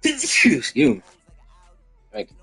Excuse me. Thank you.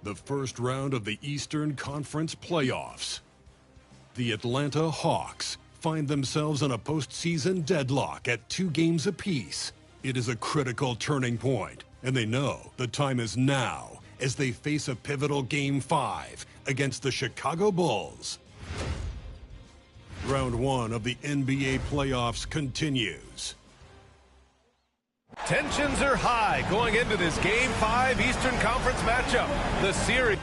The first round of the Eastern Conference playoffs. The Atlanta Hawks find themselves in a postseason deadlock at 2 games apiece. It is a critical turning point, and they know the time is now as they face a pivotal Game 5 against the Chicago Bulls. Round 1 of the NBA playoffs continues. Tensions are high going into this Game 5 Eastern Conference matchup. The series...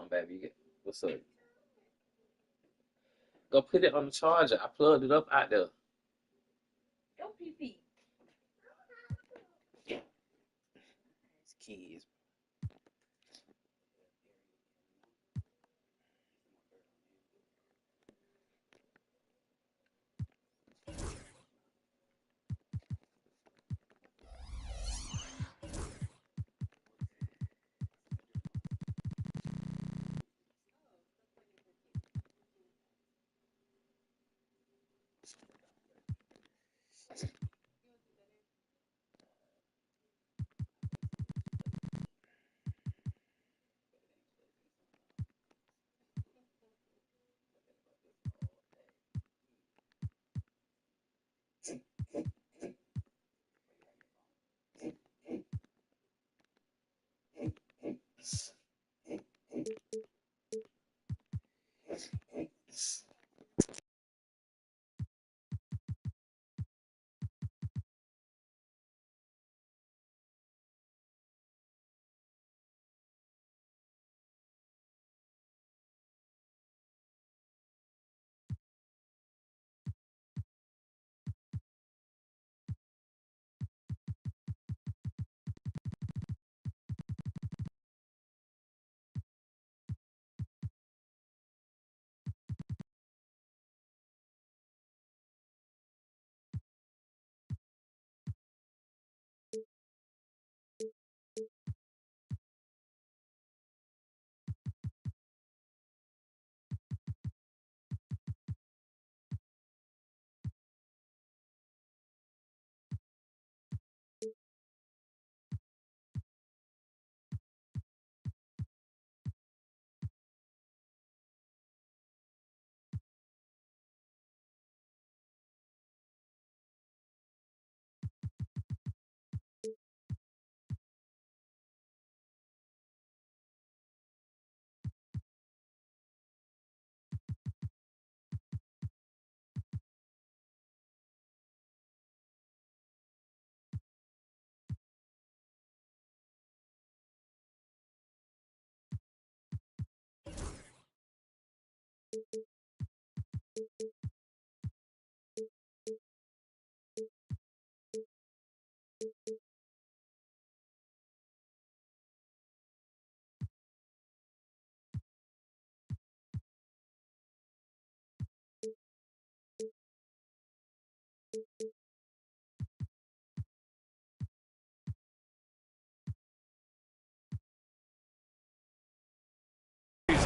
Baby, what's up? Go put it on the charger. I plugged it up out there. It's kids.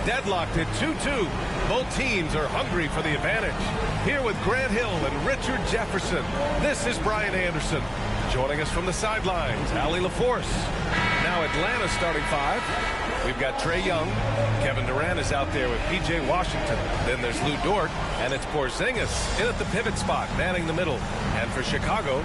Deadlocked at 2-2. Both teams are hungry for the advantage. Here with Grant Hill and Richard Jefferson, this is Brian Anderson. Joining us from the sidelines, Allie LaForce. Now Atlanta starting five. We've got Trae Young. Kevin Durant is out there with P.J. Washington. Then there's Lou Dort, and it's Porzingis in at the pivot spot, manning the middle. And for Chicago,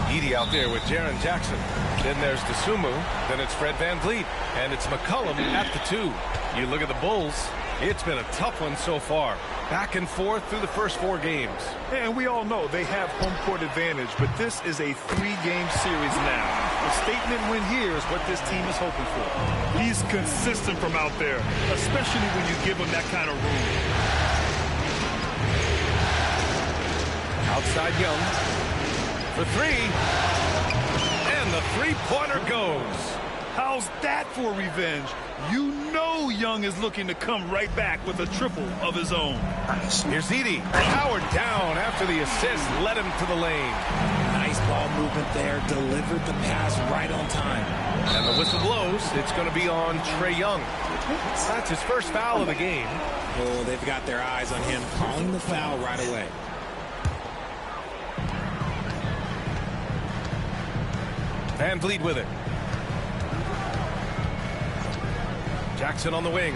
Edey out there with Jaren Jackson. Then there's Dosunmu. Then it's Fred VanVleet. And it's McCollum at the 2. You look at the Bulls, it's been a tough one so far. Back and forth through the first 4 games. And we all know they have home court advantage, but this is a 3-game series now. A statement win here is what this team is hoping for. He's consistent from out there, especially when you give him that kind of room. Outside Young for 3. And the three-pointer goes. How's that for revenge? You know Young is looking to come right back with a triple of his own. Here's Edey. Powered down after the assist led him to the lane. Nice ball movement there. Delivered the pass right on time. And the whistle blows. It's going to be on Trae Young. That's his first foul of the game. Oh, they've got their eyes on him, calling the foul right away. VanVleet with it. Jackson on the wing.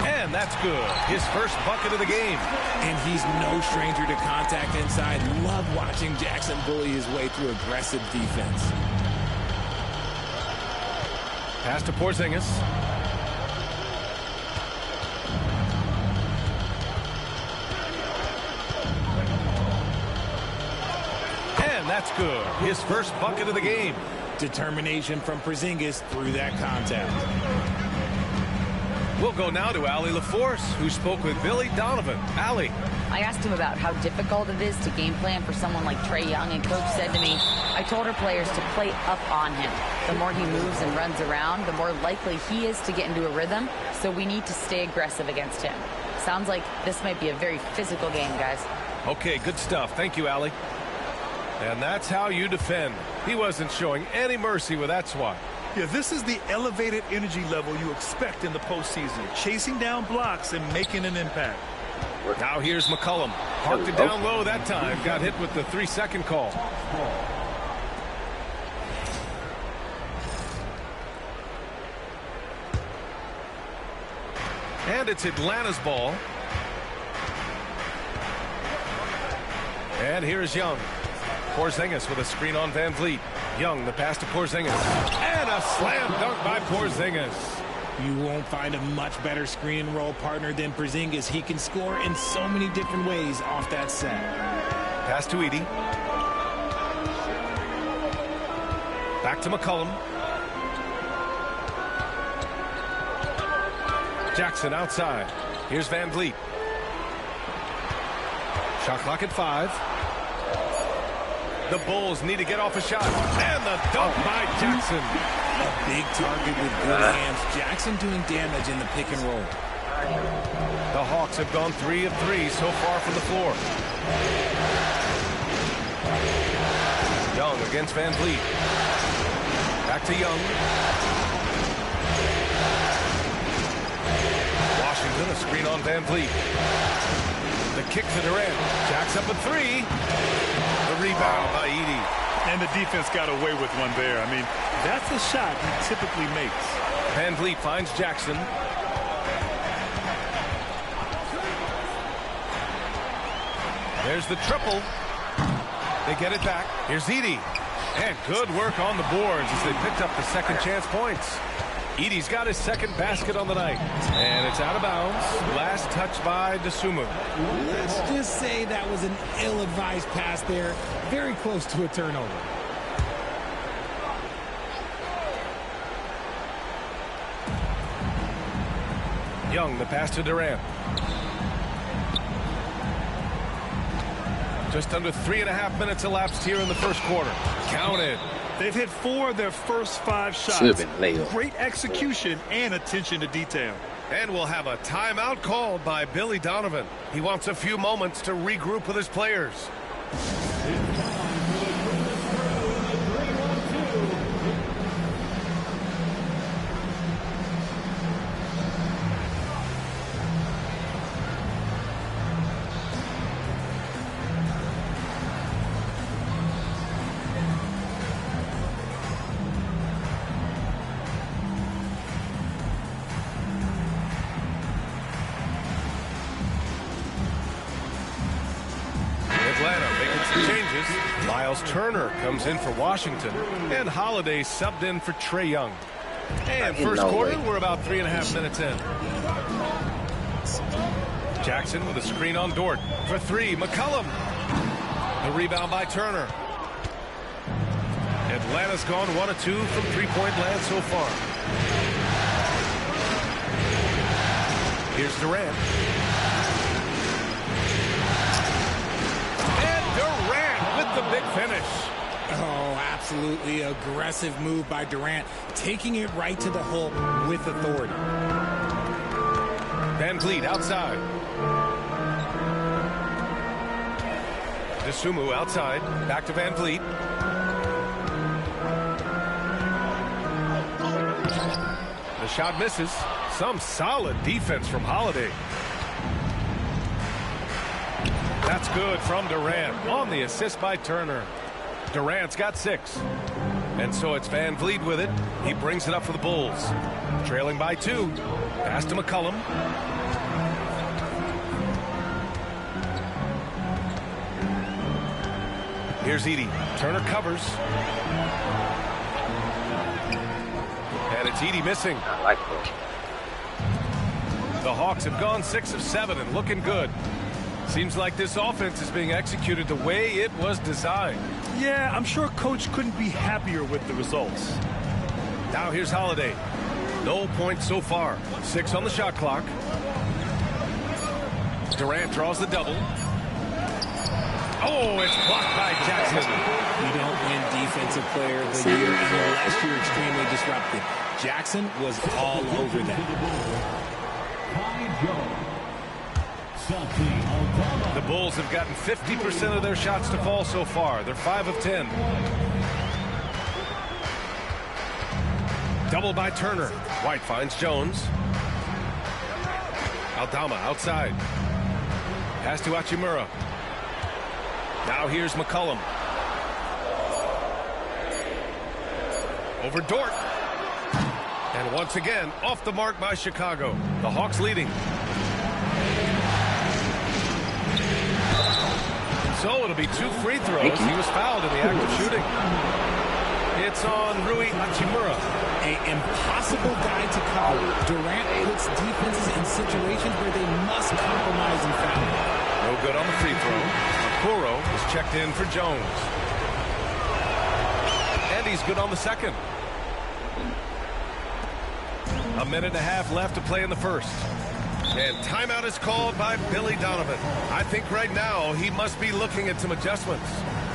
And that's good. His first bucket of the game. And he's no stranger to contact inside. Love watching Jackson bully his way through aggressive defense. Pass to Porzingis. That's good. His first bucket of the game. Determination from Porzingis through that contact. We'll go now to Allie LaForce, who spoke with Billy Donovan. Allie. I asked him about how difficult it is to game plan for someone like Trae Young, and Coach said to me, I told our players to play up on him. The more he moves and runs around, the more likely he is to get into a rhythm, so we need to stay aggressive against him. Sounds like this might be a very physical game, guys. Okay, good stuff. Thank you, Allie. And that's how you defend. He wasn't showing any mercy with that swat. Yeah, this is the elevated energy level you expect in the postseason. Chasing down blocks and making an impact. Now here's McCollum. Parked it down low that time. Got hit with the 3-second call. And it's Atlanta's ball. And here's Young. Porzingis with a screen on VanVleet. Young, the pass to Porzingis. And a slam dunk by Porzingis. You won't find a much better screen and roll partner than Porzingis. He can score in so many different ways off that set. Pass to Edey. Back to McCollum. Jackson outside. Here's VanVleet. Shot clock at 5. The Bulls need to get off a shot. And the dunk by Jackson. A big target with good hands. Jackson doing damage in the pick and roll. The Hawks have gone 3 of 3 so far from the floor. Young against VanVleet. Back to Young. Washington, a screen on VanVleet. The kick to Durant. Jacks up at 3. The rebound by Edey. And the defense got away with one there. I mean, that's a shot he typically makes. VanVleet finds Jackson. There's the triple. They get it back. Here's Edey. And good work on the boards as they picked up the second chance points. Edey's got his second basket on the night. And it's out of bounds. Last touch by Dosunmu. Let's just say that was an ill-advised pass there. Very close to a turnover. Young, the pass to Durant. Just under 3.5 minutes elapsed here in the first quarter. Counted. They've hit 4 of their first 5 shots. Should have been layup. Great execution and attention to detail. And we'll have a timeout called by Billy Donovan. He wants a few moments to regroup with his players. Miles Turner comes in for Washington, and Holiday subbed in for Trae Young. And first quarter, we're about 3.5 minutes in. Jackson with a screen on Dort. For 3, McCollum. The rebound by Turner. Atlanta's gone 1 of 2 from three-point land so far. Here's Durant. The big finish. Oh, absolutely aggressive move by Durant, taking it right to the hole with authority. VanVleet outside. DeSumo outside. Back to VanVleet. The shot misses. Some solid defense from Holiday. That's good from Durant on the assist by Turner. Durant's got 6. And so it's VanVleet with it. He brings it up for the Bulls. Trailing by 2. Pass to McCollum. Here's Edey. Turner covers. And it's Edey missing. I like that. The Hawks have gone 6 of 7 and looking good. Seems like this offense is being executed the way it was designed. Yeah, I'm sure Coach couldn't be happier with the results. Now here's Holiday. No points so far. 6 on the shot clock. Durant draws the double. Oh, it's blocked by Jackson. You don't win Defensive Player of the Year unless you're extremely disruptive. Jackson was all over that. The Bulls have gotten 50% of their shots to fall so far. They're 5 of 10. Double by Turner. White finds Jones. Aldama outside. Pass to Hachimura. Now here's McCollum. Over Dort. And once again, off the mark by Chicago. The Hawks leading. So it'll be 2 free throws. He was fouled in the act of shooting. It's on Rui Hachimura. An impossible guy to cover. Durant puts defenses in situations where they must compromise and foul. No good on the free throw. Okoro is checked in for Jones. And he's good on the second. 1.5 minutes left to play in the first. And timeout is called by Billy Donovan. I think right now he must be looking at some adjustments.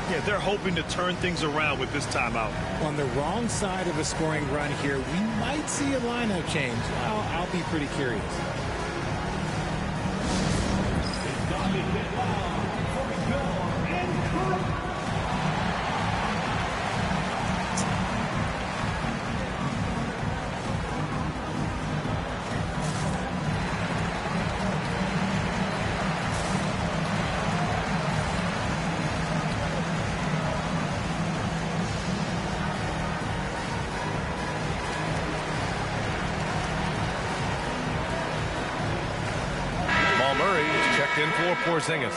Yeah, they're hoping to turn things around with this timeout. On the wrong side of a scoring run here, we might see a lineup change. I'll be pretty curious. In for Porzingis.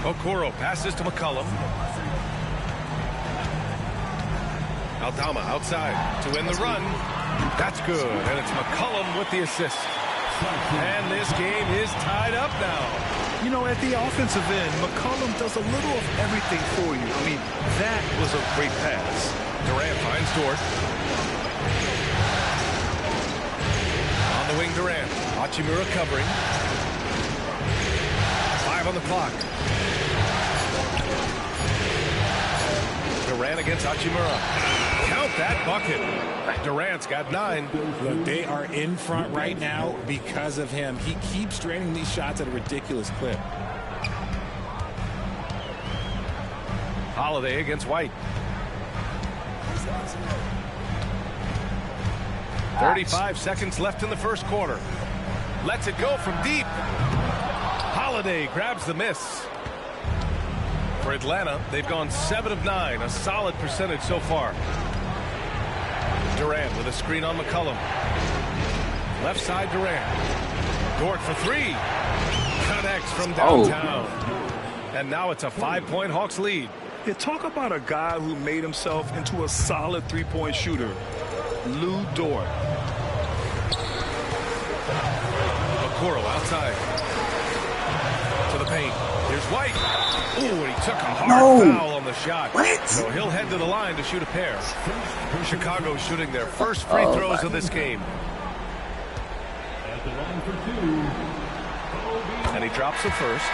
Okoro passes to McCollum. Aldama outside to win the run. That's good, and it's McCollum with the assist. And this game is tied up now. You know, at the offensive end, McCollum does a little of everything for you. I mean, that was a great pass. Durant finds Dort. On the wing, Durant. Hachimura covering. 5 on the clock. Durant against Hachimura. Count that bucket. Durant's got 9. Look, they are in front right now because of him. He keeps draining these shots at a ridiculous clip. Holiday against White. 35 seconds left in the first quarter. Lets it go from deep. Holiday grabs the miss. For Atlanta, they've gone 7 of 9, a solid percentage so far. Durant with a screen on McCollum. Left side, Durant. Dort for 3. Connects from downtown. And now it's a 5-point Hawks lead. Yeah, talk about a guy who made himself into a solid three-point shooter. Lou Dort. Okoro outside. To the paint. Here's White. Ooh, and he took a hard foul on the shot. What? So he'll head to the line to shoot a pair. Chicago shooting their first free throws of this game. And he drops the first.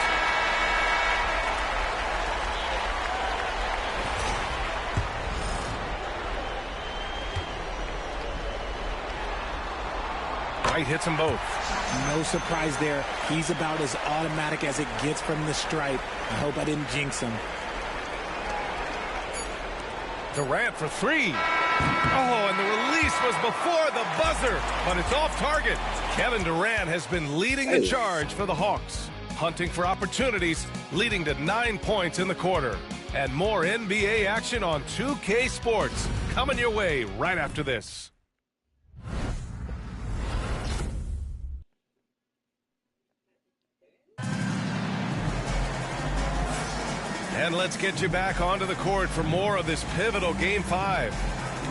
White hits them both. No surprise there. He's about as automatic as it gets from the stripe. I hope I didn't jinx him. Durant for 3. Oh, and the release was before the buzzer, but it's off target. Kevin Durant has been leading the charge for the Hawks, hunting for opportunities, leading to 9 points in the quarter. And more NBA action on 2K Sports coming your way right after this. And let's get you back onto the court for more of this pivotal Game 5.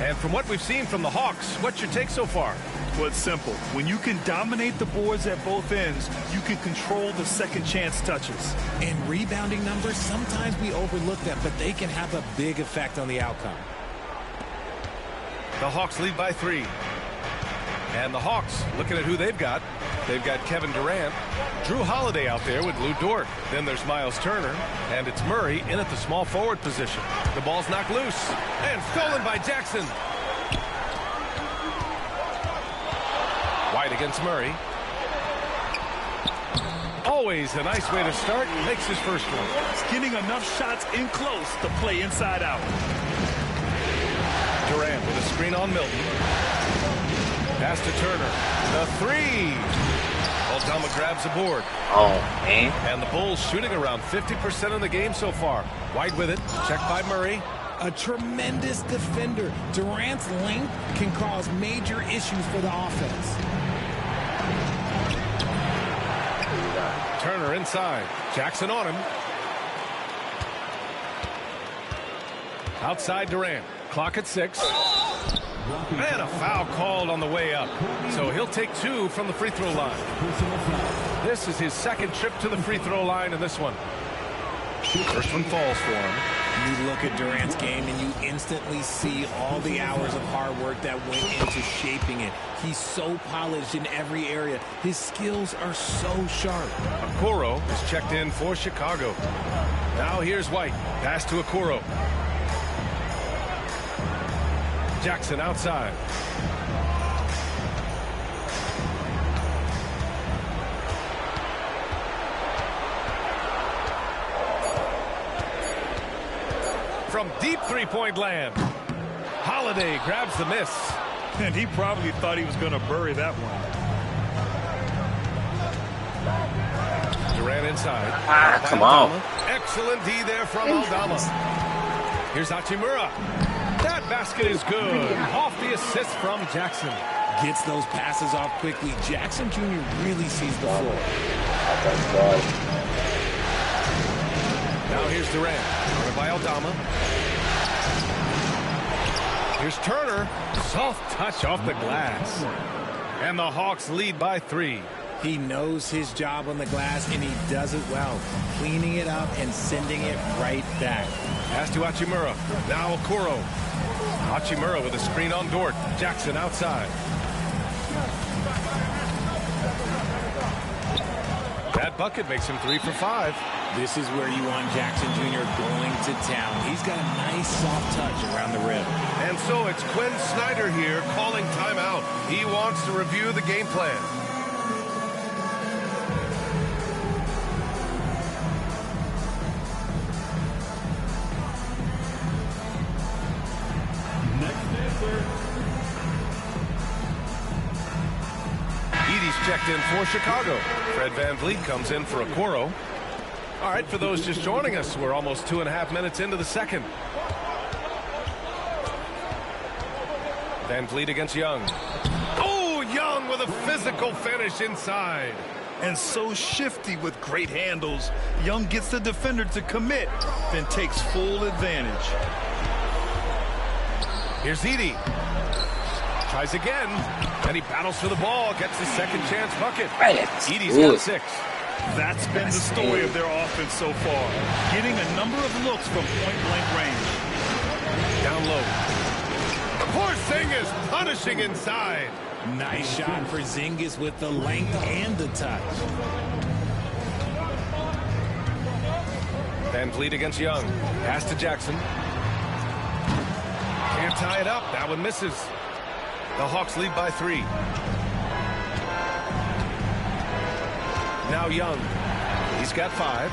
And from what we've seen from the Hawks, what's your take so far? Well, it's simple. When you can dominate the boards at both ends, you can control the second chance touches. In rebounding numbers, sometimes we overlook them, but they can have a big effect on the outcome. The Hawks lead by 3. And the Hawks, looking at who they've got Kevin Durant, Drew Holiday out there with Lou Dort. Then there's Miles Turner, and it's Murray in at the small forward position. The ball's knocked loose, and stolen by Jackson. White against Murray. Always a nice way to start. Makes his first one. He's getting enough shots in close to play inside out. Durant with a screen on Milton. Pass to Turner. The 3. Aldama grabs the board. Oh, man. And the Bulls shooting around 50% of the game so far. White with it. Checked by Murray. A tremendous defender. Durant's length can cause major issues for the offense. Turner inside. Jackson on him. Outside Durant. Clock at 6. And a foul called on the way up. So he'll take 2 from the free throw line. This is his second trip to the free throw line in this one. First one falls for him. You look at Durant's game and you instantly see all the hours of hard work that went into shaping it. He's so polished in every area. His skills are so sharp. Okoro is checked in for Chicago. Now here's White. Pass to Okoro. Jackson outside. From deep three-point land. Holiday grabs the miss. And he probably thought he was going to bury that one. Durant inside. Come on. Excellent D there from Aldama. Here's Hachimura. That basket is good. Off the assist from Jackson. Gets those passes off quickly. Jackson Jr. really sees the floor. Now here's Durant. Covered by Aldama. Here's Turner. Soft touch off the glass. And the Hawks lead by 3. He knows his job on the glass, and he does it well, cleaning it up and sending it right back. Pass to Hachimura. Now Okoro. Hachimura with a screen on Dort. Jackson outside. That bucket makes him 3 for 5. This is where you want Jackson Jr. going to town. He's got a nice soft touch around the rim. And so it's Quinn Snyder here calling timeout. He wants to review the game plan. Edey's checked in for Chicago. Fred VanVleet comes in for Okoro. All right, for those just joining us, we're almost 2.5 minutes into the second. VanVleet against Young. Oh, Young with a physical finish inside. And so shifty with great handles. Young gets the defender to commit, then takes full advantage. Here's Edey. Tries again, and he battles for the ball, gets his second chance bucket. Edey's got 6. That's been the story of their offense so far, getting a number of looks from point-blank range. Down low. Porzingis punishing inside. Nice shot for Zingis with the length and the touch. VanVleet against Young. Pass to Jackson. Can't tie it up. That one misses. The Hawks lead by 3. Now Young. He's got 5.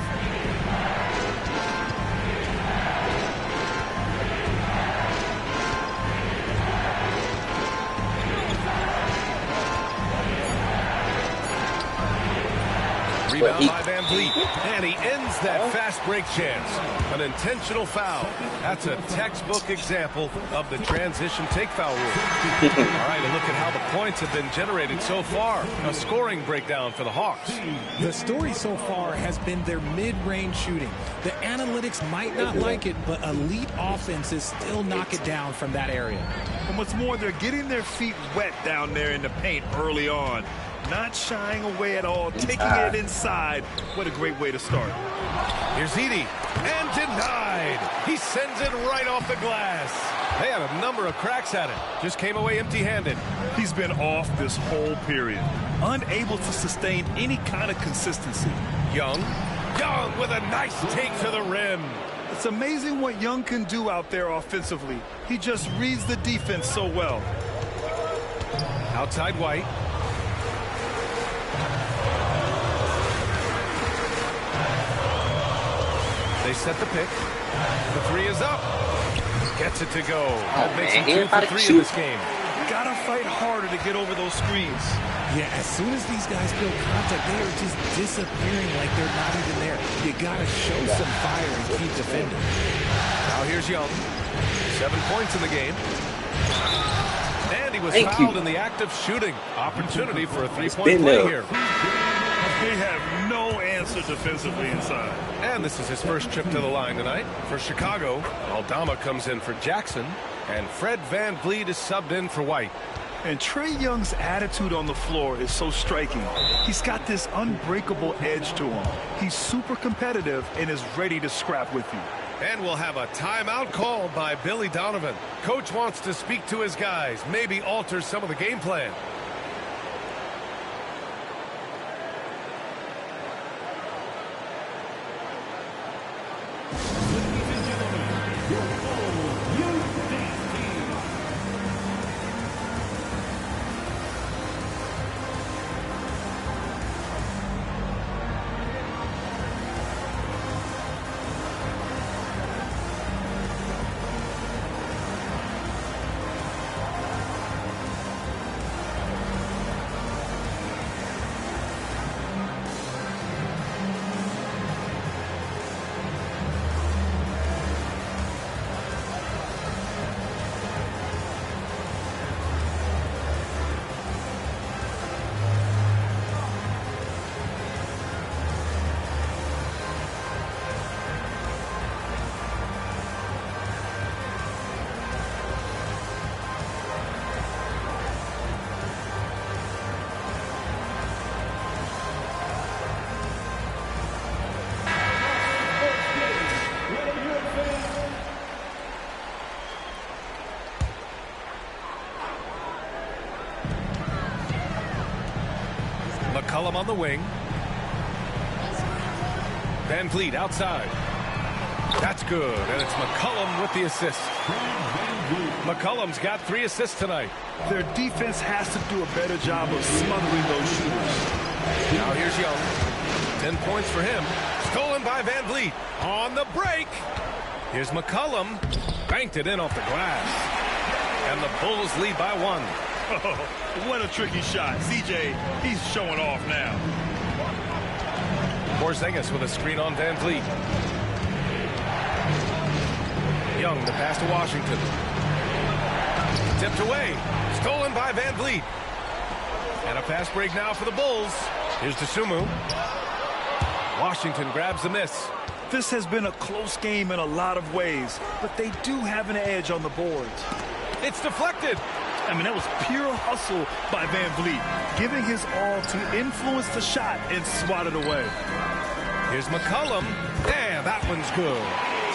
Rebound by VanVleet. And he ends that fast break chance. An intentional foul. That's a textbook example of the transition take foul rule. All right, a look at how the points have been generated so far. A scoring breakdown for the Hawks. The story so far has been their mid-range shooting. The analytics might not like it, but elite offenses still knock it down from that area. And what's more, they're getting their feet wet down there in the paint early on. Not shying away at all, taking it inside. What a great way to start. Here's Edey, and denied. He sends it right off the glass. They had a number of cracks at it. Just came away empty-handed. He's been off this whole period, unable to sustain any kind of consistency. Young with a nice take to the rim. It's amazing what Young can do out there offensively. He just reads the defense so well. Outside White. They set the pick. The 3 is up. Gets it to go. That makes him 2 for 3 in this game. Gotta fight harder to get over those screens. Yeah, as soon as these guys feel contact, they are just disappearing like they're not even there. You gotta show some fire and keep defending. Now here's Young. 7 points in the game. And he was fouled in the act of shooting. Opportunity for a 3-point play here. They have no answer defensively inside. And this is his first trip to the line tonight. For Chicago, Aldama comes in for Jackson, and Fred VanVleet is subbed in for White. And Trae Young's attitude on the floor is so striking. He's got this unbreakable edge to him. He's super competitive and is ready to scrap with you. And we'll have a timeout called by Billy Donovan. Coach wants to speak to his guys, maybe alter some of the game plan. McCollum on the wing. Van Vliet outside. That's good, and it's McCollum with the assist. McCollum's got 3 assists tonight. Their defense has to do a better job of smothering those shooters. Now here's Young. 10 points for him. Stolen by Van Vliet. On the break. Here's McCollum. Banked it in off the glass. And the Bulls lead by 1. Oh, what a tricky shot. CJ, he's showing off now. Porzingis with a screen on Van Vliet. Young, the pass to Washington. Tipped away. Stolen by Van Vliet. And a fast break now for the Bulls. Here's Dosunmu. Washington grabs the miss. This has been a close game in a lot of ways, but they do have an edge on the boards. It's deflected. I mean, that was pure hustle by Van Vliet, giving his all to influence the shot and swat it away. Here's McCollum. Damn, that one's good.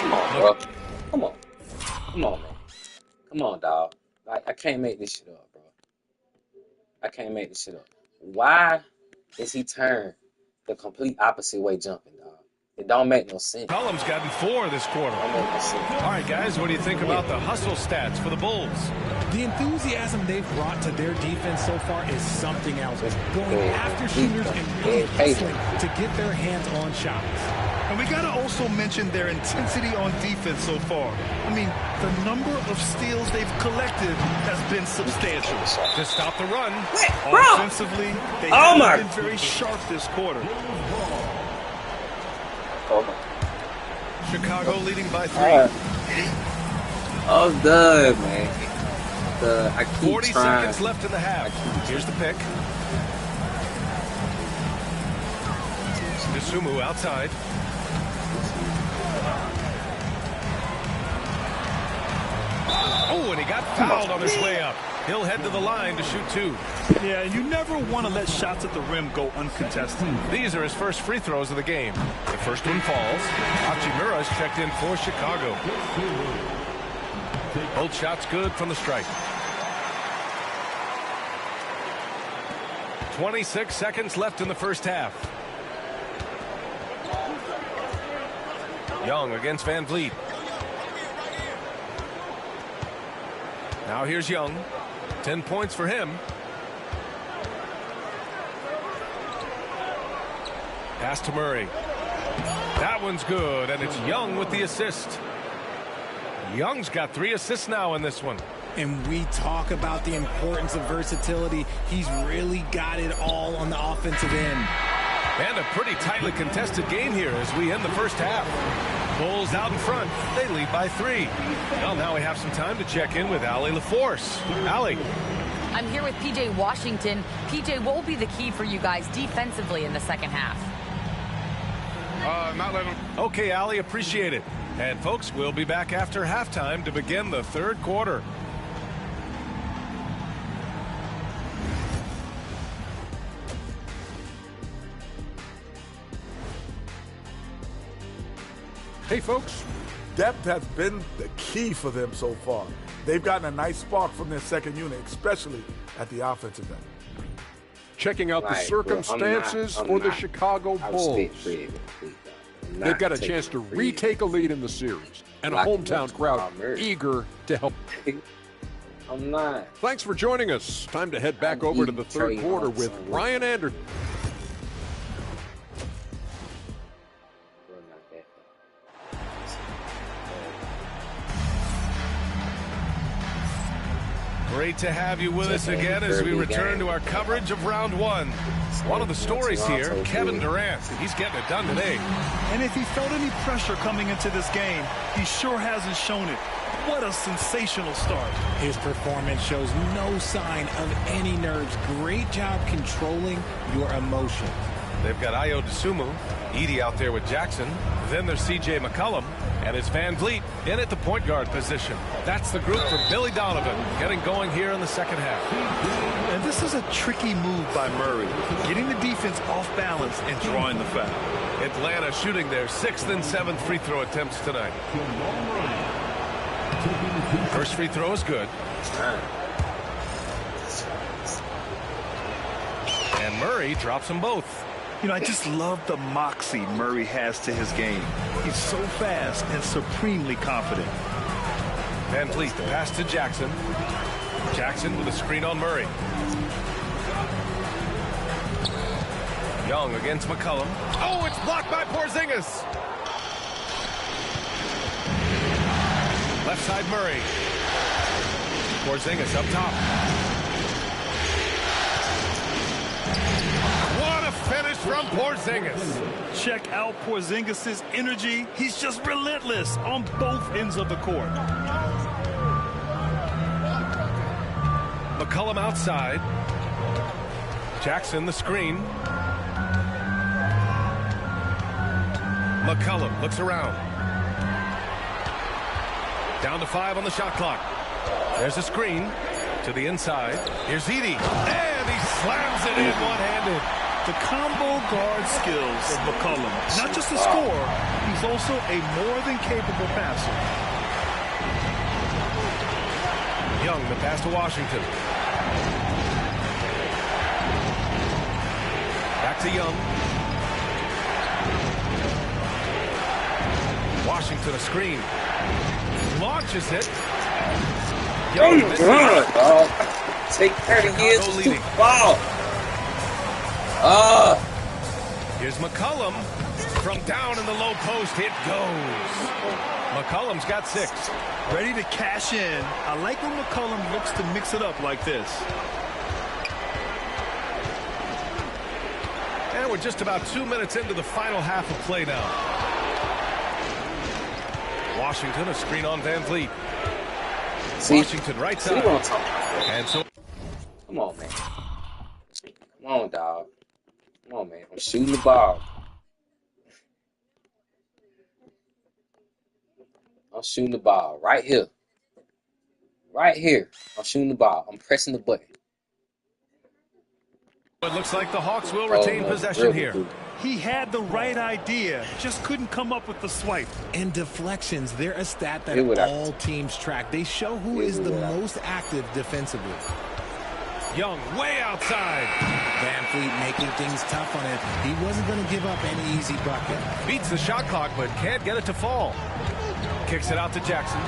Come on, bro. Come on. Come on, man. Come on, dog. I can't make this shit up, bro. I can't make this shit up. Why is he turned the complete opposite way jumping, dog? It don't make no sense. McCollum's gotten 4 this quarter. Don't make no sense. All right, guys, what do you think about the hustle stats for the Bulls? The enthusiasm they've brought to their defense so far is something else. Going after shooters and really hustling to get their hands on shots. And we got to also mention their intensity on defense so far. I mean, the number of steals they've collected has been substantial. To stop the run. Offensively, they haven't been very sharp this quarter. Chicago leading by 3. Oh, good, man. I keep 40 trying. seconds left in the half. Here's the pick. Dosunmu outside. Oh, and he got fouled on his way up. He'll head to the line to shoot 2. Yeah, you never want to let shots at the rim go uncontested. These are his first free throws of the game. The first one falls. Hachimura's checked in for Chicago. Both shots good from the stripe. 26 seconds left in the first half. Young against Van Vliet. Now here's Young. 10 points for him. Pass to Murray. That one's good, and it's Young with the assist. Young's got 3 assists now in this one. And we talk about the importance of versatility. He's really got it all on the offensive end. And a pretty tightly contested game here as we end the first half. Bulls out in front. They lead by 3. Well, now we have some time to check in with Allie LaForce. Allie. I'm here with P.J. Washington. P.J., what will be the key for you guys defensively in the second half? Not letting Okay, Allie, appreciate it. And, folks, we'll be back after halftime to begin the third quarter. Hey, folks, depth has been the key for them so far. They've gotten a nice spark from their second unit, especially at the offensive end. Checking out the circumstances for the Chicago Bulls. They've got a chance to retake a lead in the series, and a hometown crowd eager to help. I'm not. Thanks for joining us. Time to head back over to the third quarter with Brian Anderson. Great to have you with us again as we return to our coverage of round 1. One of the stories here, Kevin Durant. He's getting it done today. And if he felt any pressure coming into this game, he sure hasn't shown it. What a sensational start. His performance shows no sign of any nerves. Great job controlling your emotions. They've got Ayo Dosunmu, Edey out there with Jackson. Then there's C.J. McCollum, and it's Van Vliet in at the point guard position. That's the group for Billy Donovan, getting going here in the second half. And this is a tricky move by Murray, getting the defense off balance and drawing the foul. Atlanta shooting their 6th and 7th free throw attempts tonight. First free throw is good. And Murray drops them both. You know, I just love the moxie Murray has to his game. He's so fast and supremely confident. VanVleet, the pass to Jackson. Jackson with a screen on Murray. Young against McCollum. Oh, it's blocked by Porzingis. Left side Murray. Porzingis up top. What a finish from Porzingis. Check out Porzingis' energy. He's just relentless on both ends of the court. McCollum outside. Jackson the screen. McCollum looks around. Down to 5 on the shot clock. There's a screen to the inside. Here's Edey. And he slams it in one-handed. The combo guard skills of McCollum. Not just a scorer, he's also a more than capable passer. Young, the pass to Washington. Back to Young. Washington a screen. Launches it. Young, good, dog. Take 30 years to fall. Here's McCollum. From down in the low post, it goes. McCollum's got 6. Ready to cash in. I like when McCollum looks to mix it up like this. And we're just about 2 minutes into the final half of play now. Washington, a screen on VanVleet. Washington right side. And so, come on, man. Come on, dog. Come on, man. I'm shooting the ball. I'm shooting the ball right here. Right here. I'm shooting the ball. I'm pressing the button. It looks like the Hawks will retain possession here. He had the right idea, just couldn't come up with the swipe. And deflections, they're a stat that all teams track. They show who is the most active defensively. Young way outside. VanVleet making things tough on him. He wasn't going to give up any easy bucket. Beats the shot clock, but can't get it to fall. Kicks it out to Jackson.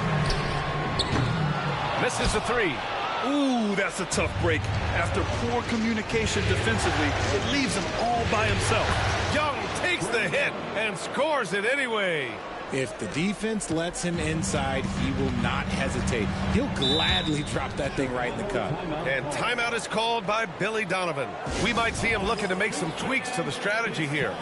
Misses the 3. Ooh, that's a tough break. After poor communication defensively, it leaves him all by himself. Young takes the hit and scores it anyway. If the defense lets him inside, he will not hesitate. He'll gladly drop that thing right in the cup. And timeout is called by Billy Donovan. We might see him looking to make some tweaks to the strategy here.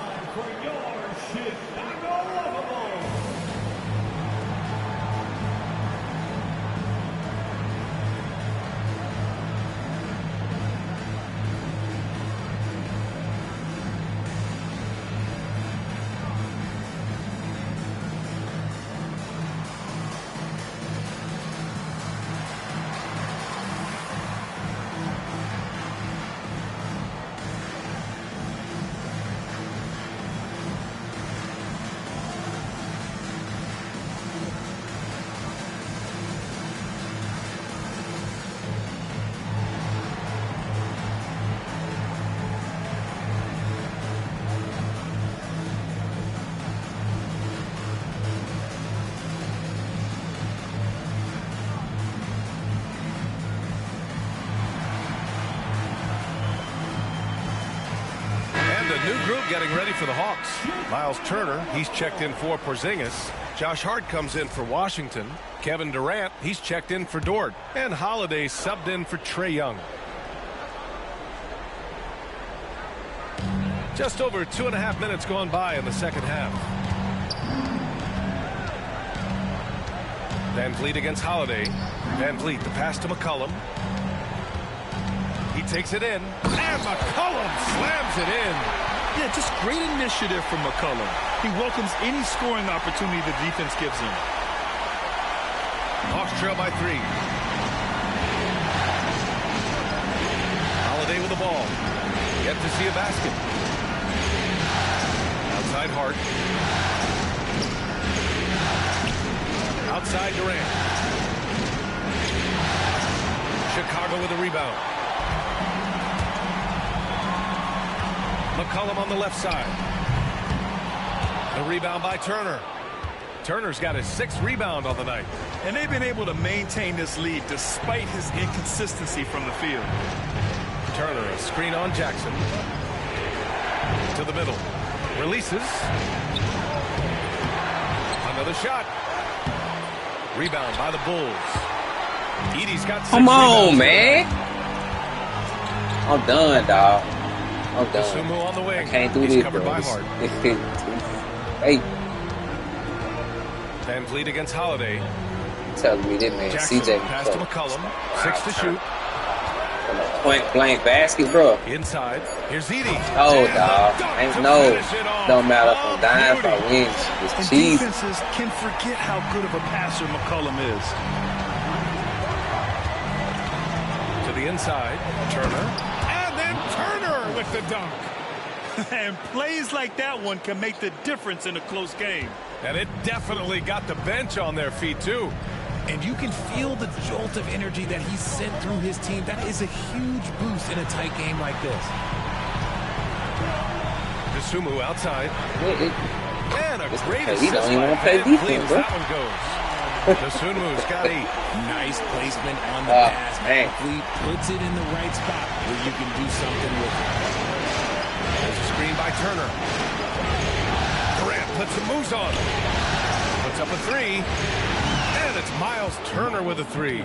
New group getting ready for the Hawks. Miles Turner, he's checked in for Porzingis. Josh Hart comes in for Washington. Kevin Durant, he's checked in for Dort. And Holiday subbed in for Trae Young. Just over 2.5 minutes gone by in the second half. VanVleet against Holiday. VanVleet, the pass to McCollum. He takes it in, and McCollum slams it in. Yeah, just great initiative from McCollum. He welcomes any scoring opportunity the defense gives him. Hawks trail by 3. Holiday with the ball. Yet to see a basket. Outside Hart. Outside Durant. Chicago with a rebound. McCollum on the left side. The rebound by Turner. Turner's got his 6th rebound on the night. And they've been able to maintain this lead despite his inconsistency from the field. Turner, a screen on Jackson. To the middle. Releases. Another shot. Rebound by the Bulls. Edey's got 6 Come on, rebounds. man. I'm done, dog. I'm done. Sumo on the wing. I can't do He's this, covered bro. by Hart. Hey, Van Vliet against Holiday. telling me that, man. Jackson CJ pass to McCollum. 6 to shoot. Point blank basket, bro. Inside. Here's Edey. Oh, dog. Ain't no. Don't matter if I'm dying for wins. And It's cheese. defenses can forget how good of a passer McCollum is. To the inside. Turner. And then Turner with the dunk. And plays like that one can make the difference in a close game. And it definitely got the bench on their feet, too. And you can feel the jolt of energy that he sent through his team. That is a huge boost in a tight game like this. DeSumo outside. And a great He assist don't even by want to play Van Vliet defense, as bro. that one goes. DeSumo's got a Nice placement on the pass. man. Vliet puts it in the right spot where you can do something with it. There's a screen by Turner. Durant puts some moves on. Puts up a 3. And it's Miles Turner with a 3.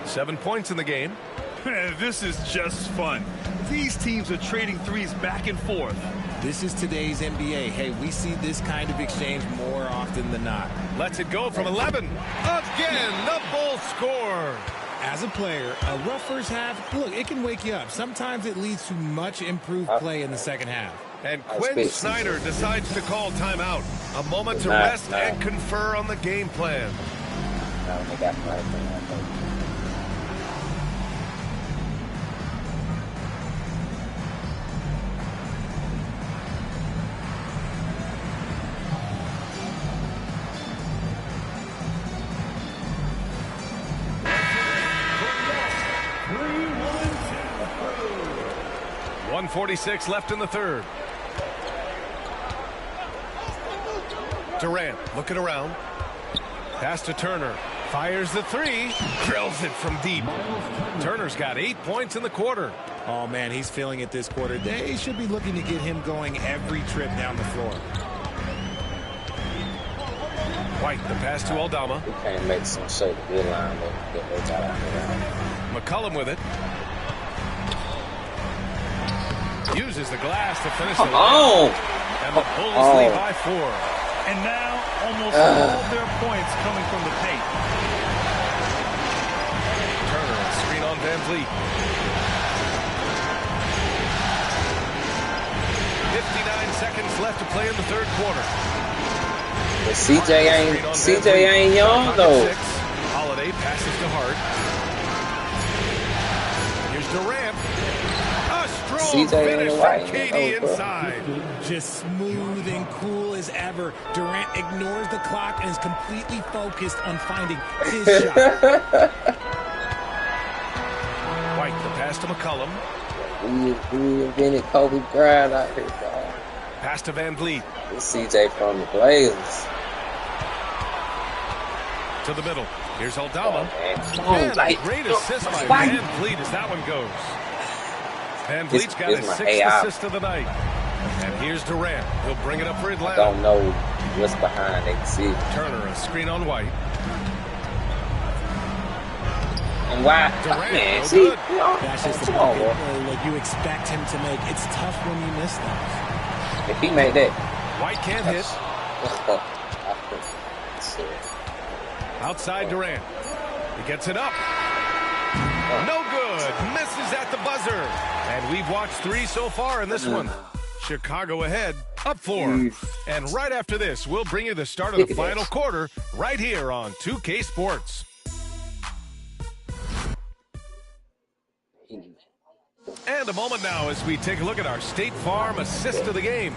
7 points in the game. This is just fun. These teams are trading threes back and forth. This is today's NBA. Hey, we see this kind of exchange more often than not. Lets it go from 11. Again, the Bulls score. As a player, a rough first half, look, it can wake you up. Sometimes it leads to much improved play in the second half. And Quinn Snyder decides to call timeout. A moment to rest and confer on the game plan. .146 left in the third. Durant looking around. Pass to Turner. Fires the 3. Drills it from deep. Turner's got 8 points in the quarter. Oh, man, he's feeling it this quarter. They should be looking to get him going every trip down the floor. White, the pass to Aldama. We can't make some shape of good line. McCollum with it. Uses the glass to finish the line. Oh! And the Bulls lead by 4. And now almost all of their points coming from the paint. Turner, a screen on Van Vliet. 59 seconds left to play in the third quarter. But CJ ain't young though. Holiday passes to Hart. Here's Durant. A strong finish from KD inside. Just smooth and cool as ever. Durant ignores the clock and is completely focused on finding his shot. White, the pass to McCollum. We invented Kobe Bryant out here, dog. Pass to Van Vliet. This CJ from the Blazers. To the middle. Here's Aldama. And a great assist by Van Vliet as that one goes. Van Vliet's got his 6th assist of the night. And here's Durant. He'll bring it up for Atlanta. I don't know what's behind. They can see. Turner, a screen on White. And why? Durant, Man, no see? good. That's just the play you expect him to make. It's tough when you miss those. If he made that. White can't hit. Outside Durant. He gets it up. No good. Misses at the buzzer. And we've watched 3 so far in this one. Chicago ahead, up 4. And right after this, we'll bring you the start of the final quarter right here on 2K Sports. And a moment now as we take a look at our State Farm assist of the game.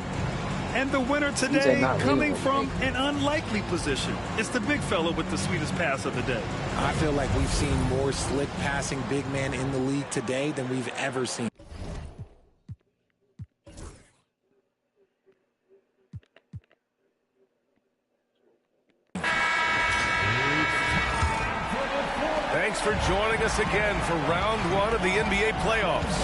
And the winner today coming from an unlikely position. It's the big fella with the sweetest pass of the day. I feel like we've seen more slick passing big men in the league today than we've ever seen. us again for round 1 of the NBA playoffs.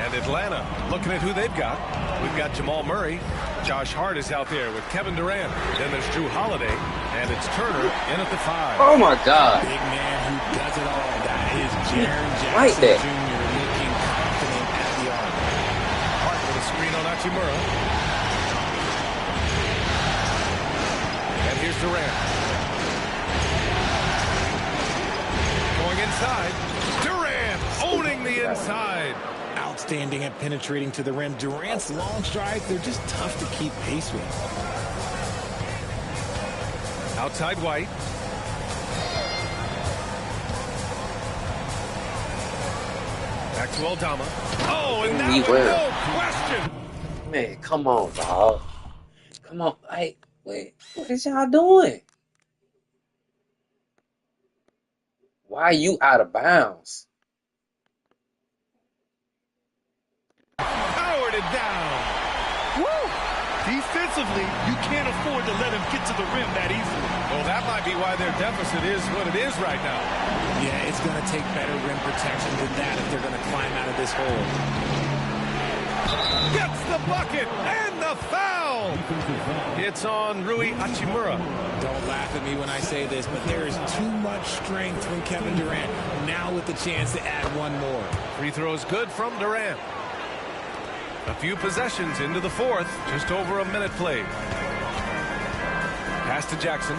And Atlanta, looking at who they've got. We've got Jamal Murray. Josh Hart is out there with Kevin Durant. Then there's Drew Holiday. And it's Turner in at the 5. Oh, my God. Big man who does it all. That is Jaren Jackson Right there. Jr. looking confident at the arc. Hart with a screen on Hachimura. And here's Durant. Going inside. Durant owning the inside. Outstanding at penetrating to the rim. Durant's long strides, they're just tough to keep pace with. Outside White. Back to Aldama. Oh, and that was no question. Man, come on, dog. Come on. Like, wait, what is y'all doing? Why are you out of bounds? Powered it down. Woo! Defensively, you can't afford to let him get to the rim that easily. Well, that might be why their deficit is what it is right now. Yeah, it's going to take better rim protection than that if they're going to climb out of this hole. Gets the bucket and the foul. It's on Rui Hachimura. Don't laugh at me when I say this, but there is too much strength from Kevin Durant. Now with the chance to add one more. Free throws good from Durant. A few possessions into the 4th. Just over a minute played. Pass to Jackson.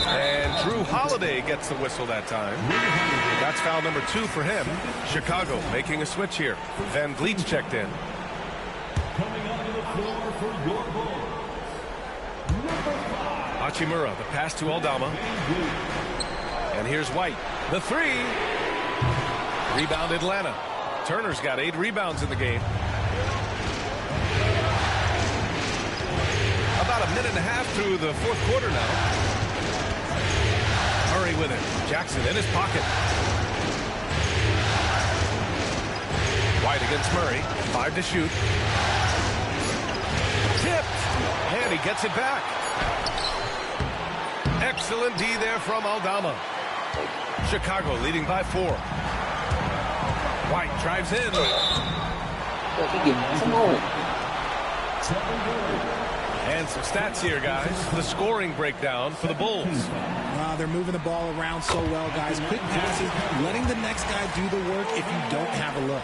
And Drew Holiday gets the whistle that time. That's foul number 2 for him. Chicago making a switch here. Van Vliet checked in. Hachimura, the pass to Aldama. And here's White. The 3. Rebound Atlanta. Turner's got 8 rebounds in the game. About a minute and a half through the 4th quarter now. Murray with it. Jackson in his pocket. White against Murray. 5 to shoot. Tipped. And he gets it back. Excellent D there from Aldama. Chicago leading by 4. White drives in. Come on. And some stats here, guys. The scoring breakdown for the Bulls. They're moving the ball around so well, guys. Quick passes, letting the next guy do the work if you don't have a look.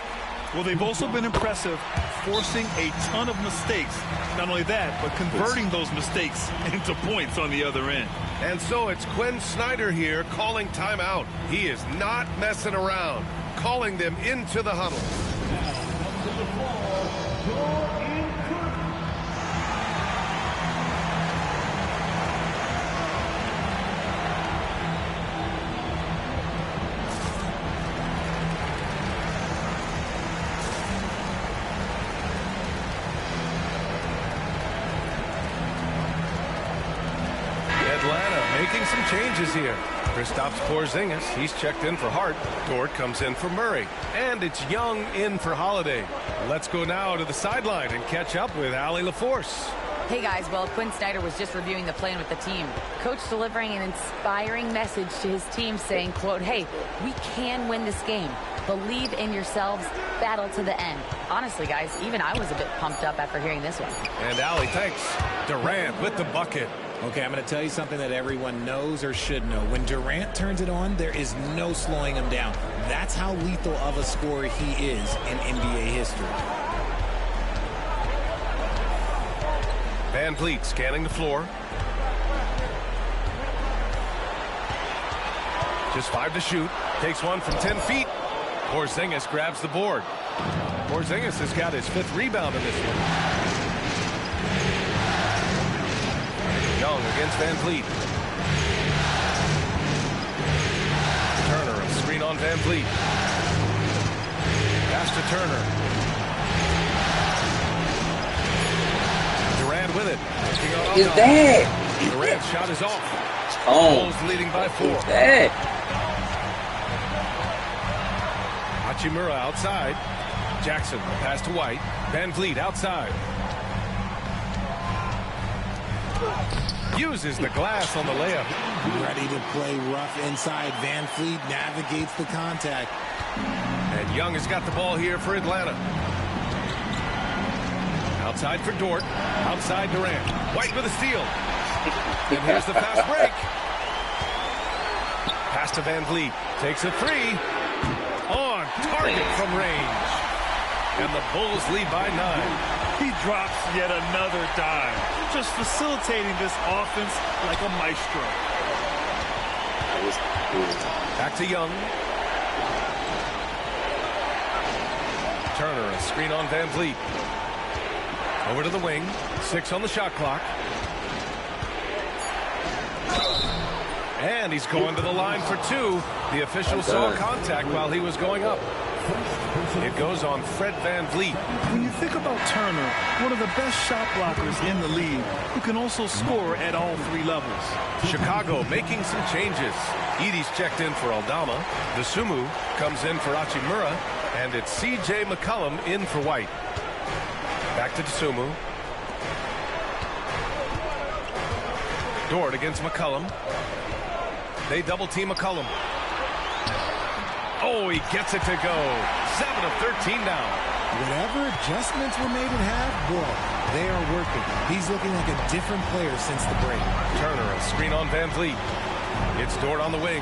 Well, they've also been impressive, forcing a ton of mistakes. Not only that, but converting those mistakes into points on the other end. And so it's Quinn Snyder here calling timeout. He is not messing around, calling them into the huddle. Making some changes here. Kristaps Porzingis, he's checked in for Hart. Dort comes in for Murray. And it's Young in for Holiday. Let's go now to the sideline and catch up with Allie LaForce. Hey guys, well, Quinn Snyder was just reviewing the plan with the team. Coach delivering an inspiring message to his team saying, quote, hey, we can win this game. Believe in yourselves, battle to the end. Honestly, guys, even I was a bit pumped up after hearing this one. And Allie, thanks. Durant with the bucket. Okay, I'm going to tell you something that everyone knows or should know. When Durant turns it on, there is no slowing him down. That's how lethal of a scorer he is in NBA history. Van Vliet scanning the floor. Just 5 to shoot. Takes one from 10 feet. Porzingis grabs the board. Porzingis has got his 5th rebound in this one. Young against Van Vliet. Turner, a screen on Van Vliet. Pass to Turner. Durant with it. He's dead. Durant's shot is off. Oh. Bulls leading by 4. He's dead. Hachimura outside. Jackson, pass to White. Van Vliet outside. Uses the glass on the layup. Ready to play rough inside. Van Fleet navigates the contact. And Young has got the ball here for Atlanta. Outside for Dort. Outside Durant. White with a steal. And here's the fast break. Pass to Van Vliet. Takes a three. On target from range. And the Bulls lead by 9. He drops yet another dime. Just facilitating this offense like a maestro. Back to Young. Turner, a screen on Van Vliet. Over to the wing. 6 on the shot clock. And he's going to the line for 2. The official saw contact while he was going up. It goes on Fred Van Vliet. When you think about Turner, one of the best shot blockers in the league, who can also score at all 3 levels. Chicago making some changes. Edey's checked in for Aldama. Dosunmu comes in for Hachimura. And it's C.J. McCollum in for White. Back to Dosunmu. Dort against McCollum. They double team McCollum. Oh, he gets it to go. 7 of 13 now. Whatever adjustments were made at half, boy, they are working. He's looking like a different player since the break. Turner, a screen on Van Vliet. It's Dort on the wing.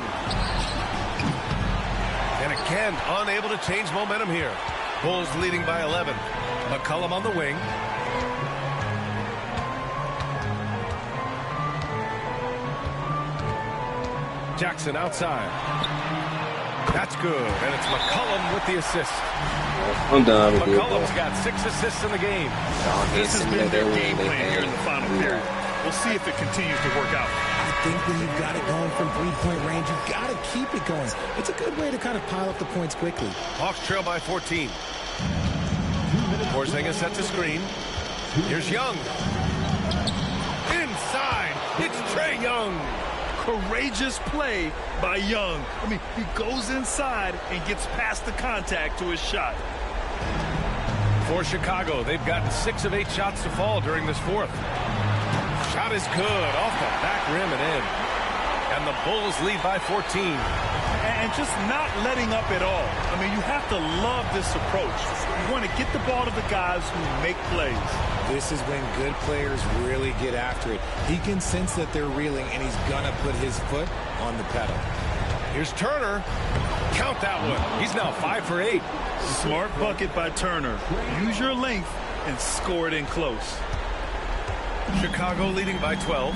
And again, unable to change momentum here. Bulls leading by 11. McCollum on the wing. Jackson outside. That's good, and it's McCollum with the assist. I'm done with it. McCollum's got 6 assists in the game. This has been their game plan here in the final period. We'll see if it continues to work out. I think when you've got it going from three-point range, you've got to keep it going. It's a good way to kind of pile up the points quickly. Hawks trail by 14. Porzingis sets a screen. Here's Young. Inside, it's Trae Young. Courageous play by Young. I mean, he goes inside and gets past the contact to his shot. For Chicago, they've gotten 6 of 8 shots to fall during this 4th. Shot is good, off the back rim and in. And the Bulls lead by 14. And just not letting up at all. I mean, you have to love this approach. You want to get the ball to the guys who make plays. This is when good players really get after it. He can sense that they're reeling, and he's going to put his foot on the pedal. Here's Turner. Count that one. He's now 5 for 8. Smart bucket by Turner. Use your length and score it in close. Chicago leading by 12.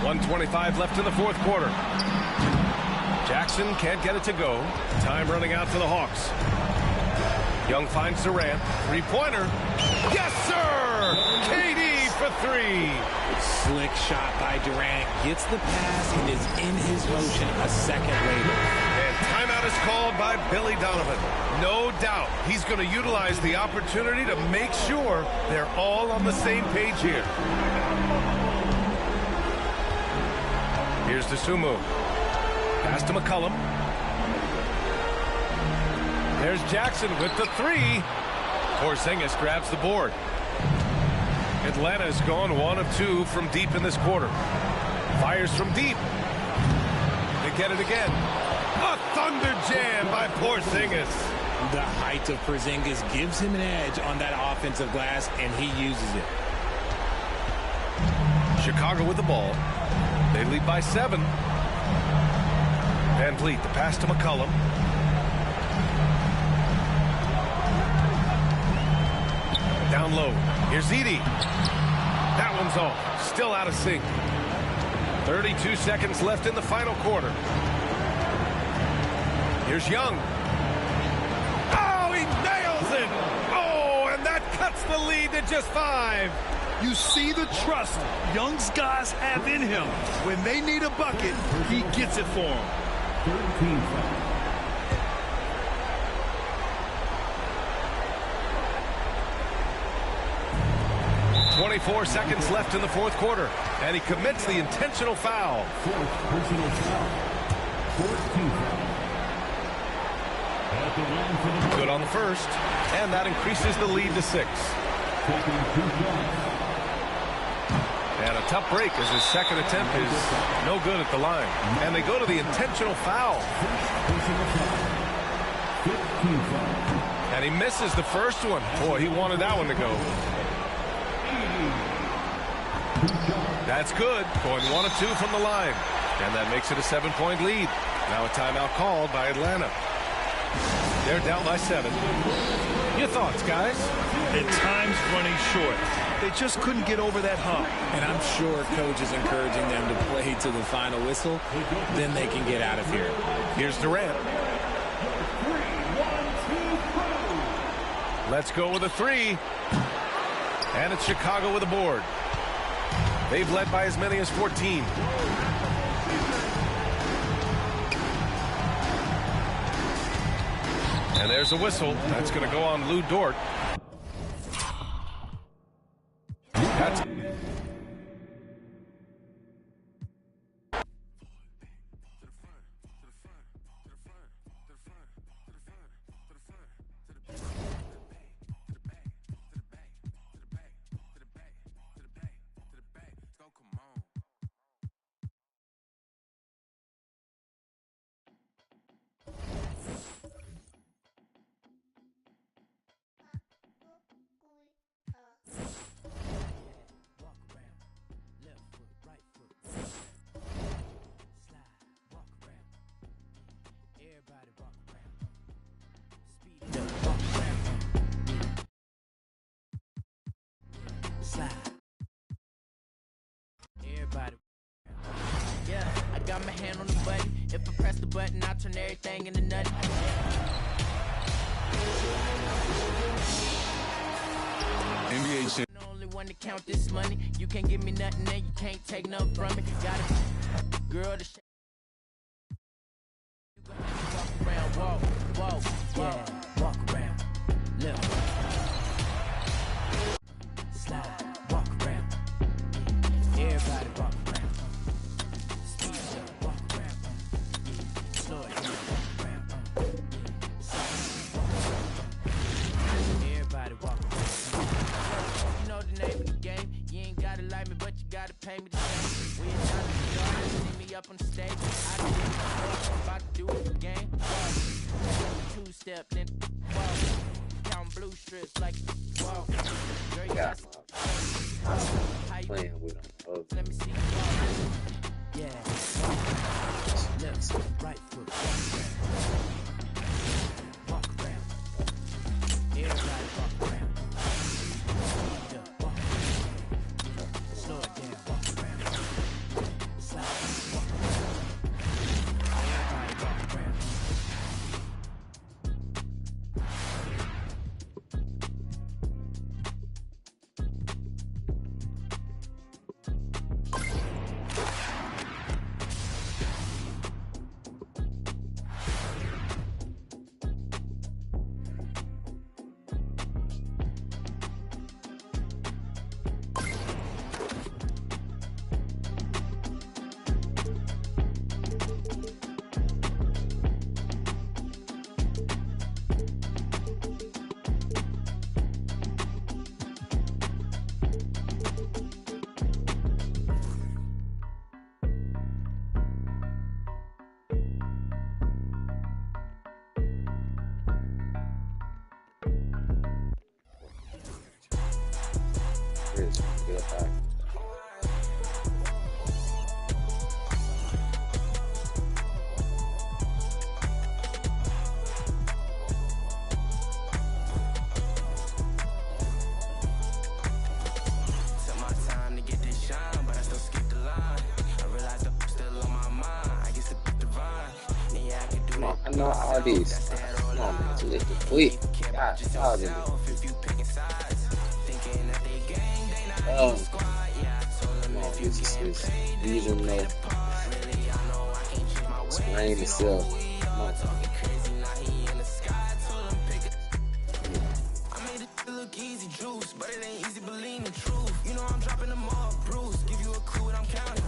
1:25 left in the 4th quarter. Jackson can't get it to go. Time running out for the Hawks. Young finds Durant. 3-pointer. Yes, sir! KD for 3. Slick shot by Durant. Gets the pass and is in his motion a second later. And timeout is called by Billy Donovan. No doubt he's going to utilize the opportunity to make sure they're all on the same page here. Here's Dosunmu. Pass to McCollum. There's Jackson with the 3. Porzingis grabs the board. Atlanta's gone 1 of 2 from deep in this quarter. Fires from deep. They get it again. A thunder jam by Porzingis. The height of Porzingis gives him an edge on that offensive glass, and he uses it. Chicago with the ball. They lead by 7. Van Vliet, the pass to McCollum. Down low. Here's Edey. That one's off. Still out of sync. 32 seconds left in the final quarter. Here's Young. Oh, he nails it! Oh, and that cuts the lead to just 5. You see the trust Young's guys have in him. When they need a bucket, he gets it for them. 24 seconds left in the 4th quarter, and he commits the intentional foul. Good on the first, and that increases the lead to 6. And a tough break as his second attempt is no good at the line. And they go to the intentional foul. And he misses the first one. Boy, he wanted that one to go. That's good. Going 1 of 2 from the line. And that makes it a 7-point lead. Now a timeout called by Atlanta. They're down by 7. Your thoughts, guys? At times running short. They just couldn't get over that hump. And I'm sure coach is encouraging them to play to the final whistle. Then they can get out of here. Here's Durant. Let's go with a 3. And it's Chicago with a board. They've led by as many as 14. And there's a whistle. That's going to go on Lou Dort. That's Everybody. Yeah, I got my hand on the button. If I press the button, I turn everything into nothing. NBA shit. I'm the only one to count this money. You can't give me nothing and you can't take nothing from me. Got a girl to shake. You gonna have to walk around, walk, yeah, walk around, look, slide, walk around. Everybody walk around. Speed up, walk around. Slow it down, walk around. Slide, walk around. Everybody walk around. You know the name of the game. You ain't gotta like me, but you gotta pay me the same. We're trying to start, see me up on the stage. I don't know what I'm about to do with the game. Walk, 2-step, then walk. Counting blue strips like walk. Girl, you got how you playing with him. Oh. Let me see. Yeah. Left, right foot. Walk around. Everybody walk around. Speed up, walk around. Slow it down, walk around. Slide, walk around. Everybody walk around. I know all these. Come on, man. Too late to quit. God, y'all didn't do come on, this is usual no. Explain yourself. Come on. Easy juice, but it ain't easy believing the truth. You know I'm dropping them off, Bruce. Give you a clue and I'm counting.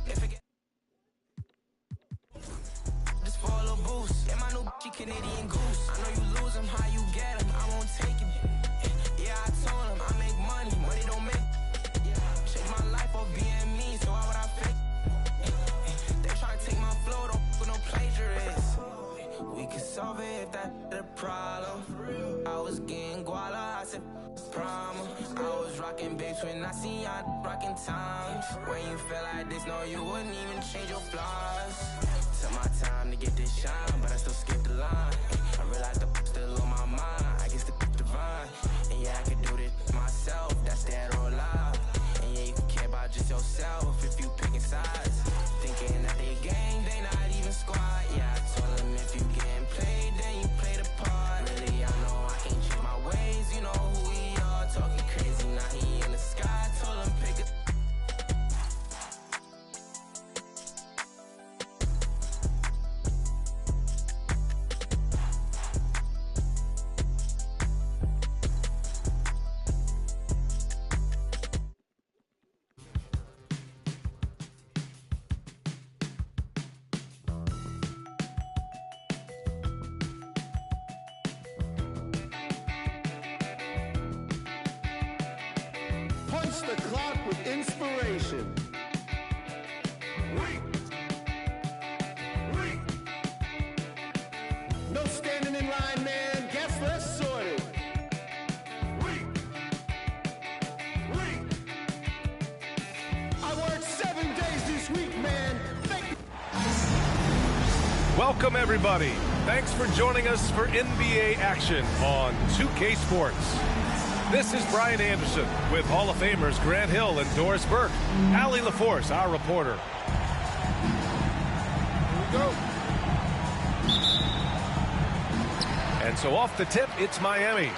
If it just follow boost. And my new bitch Canadian goose. I know you lose them, how you get them. I won't take it. Yeah, I told him I make money. Money don't make. Shake my rocking babes when I see y'all rocking times. When you feel like this, no, you wouldn't even change your flaws. Took my time to get this shine, but I still skip the line. I realize the still on my mind. I guess the divine. And yeah, I could do this myself. That's dead or alive. And yeah, you can care about just yourself if you picking sides. Thinking that they gang, they not even squad. Yeah, I told them if you getting played, then you play the part. Really, I know I can't change my ways. You know who we are. Talking crazy, now he in the sky. Told him pick it. Punch the clock with inspiration. No standing in line, man. Guess less sorted. I worked 7 days this week, man. Welcome, everybody. Thanks for joining us for NBA action on 2K Sports. This is Brian Anderson with Hall of Famers Grant Hill and Doris Burke. Allie LaForce, our reporter. Here we go. And so off the tip, it's Miami.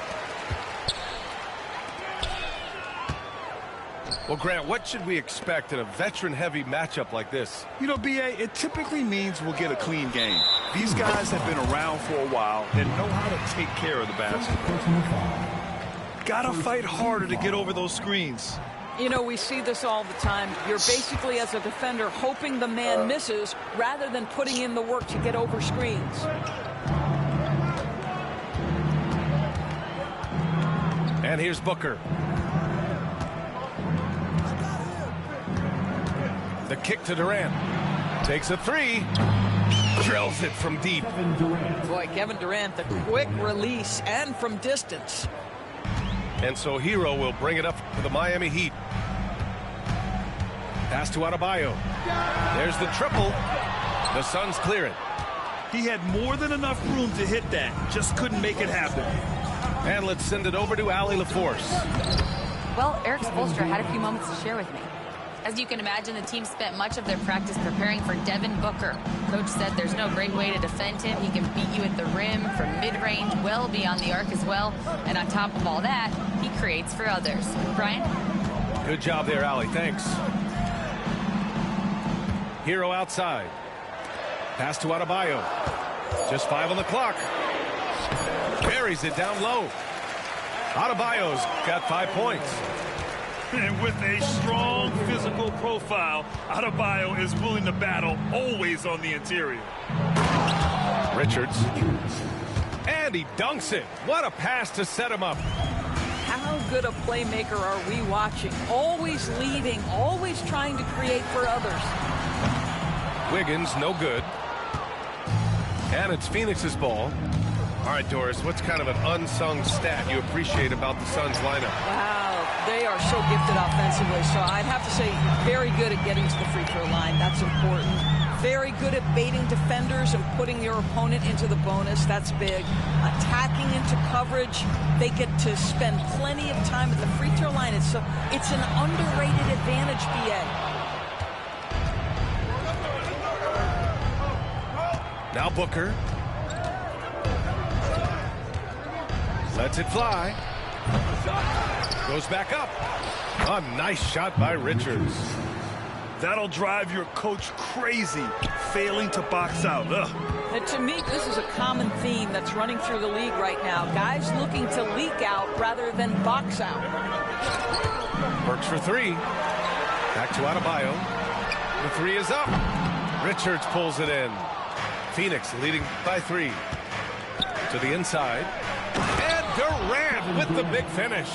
Well, Grant, what should we expect in a veteran-heavy matchup like this? You know, B.A., it typically means we'll get a clean game. These guys have been around for a while and know how to take care of the basketball. Gotta fight harder to get over those screens. You know, we see this all the time. You're basically, as a defender, hoping the man misses rather than putting in the work to get over screens. And here's Booker. The kick to Durant. Takes a three. Drills it from deep. Boy, Kevin Durant, the quick release and from distance. And so Hero will bring it up for the Miami Heat. Pass to Adebayo. There's the triple. The Suns clear it. He had more than enough room to hit that. Just couldn't make it happen. And let's send it over to Allie LaForce. Well, Eric Spoelstra had a few moments to share with me. As you can imagine, the team spent much of their practice preparing for Devin Booker. Coach said there's no great way to defend him. He can beat you at the rim, from mid-range, well beyond the arc as well. And on top of all that, he creates for others. Brian? Good job there, Allie. Thanks. Hero outside. Pass to Adebayo. Just 5 on the clock. Buries it down low. Adebayo's got 5 points. And with a strong physical profile, Adebayo is willing to battle, always on the interior. Richards. And he dunks it. What a pass to set him up. How good a playmaker are we watching? Always leading, always trying to create for others. Wiggins, no good. And it's Phoenix's ball. All right, Doris, what's kind of an unsung stat you appreciate about the Suns lineup? Wow, they are so gifted offensively. So I'd have to say very good at getting to the free throw line. That's important. Very good at baiting defenders and putting your opponent into the bonus. That's big. Attacking into coverage. They get to spend plenty of time at the free throw line. It's an underrated advantage, BA. Now Booker. Lets it fly. Goes back up. A nice shot by Richards. That'll drive your coach crazy, failing to box out. Ugh. And to me, this is a common theme that's running through the league right now. Guys looking to leak out rather than box out. Works for 3. Back to Adebayo. The 3 is up. Richards pulls it in. Phoenix leading by 3. To the inside. And Durant with the big finish.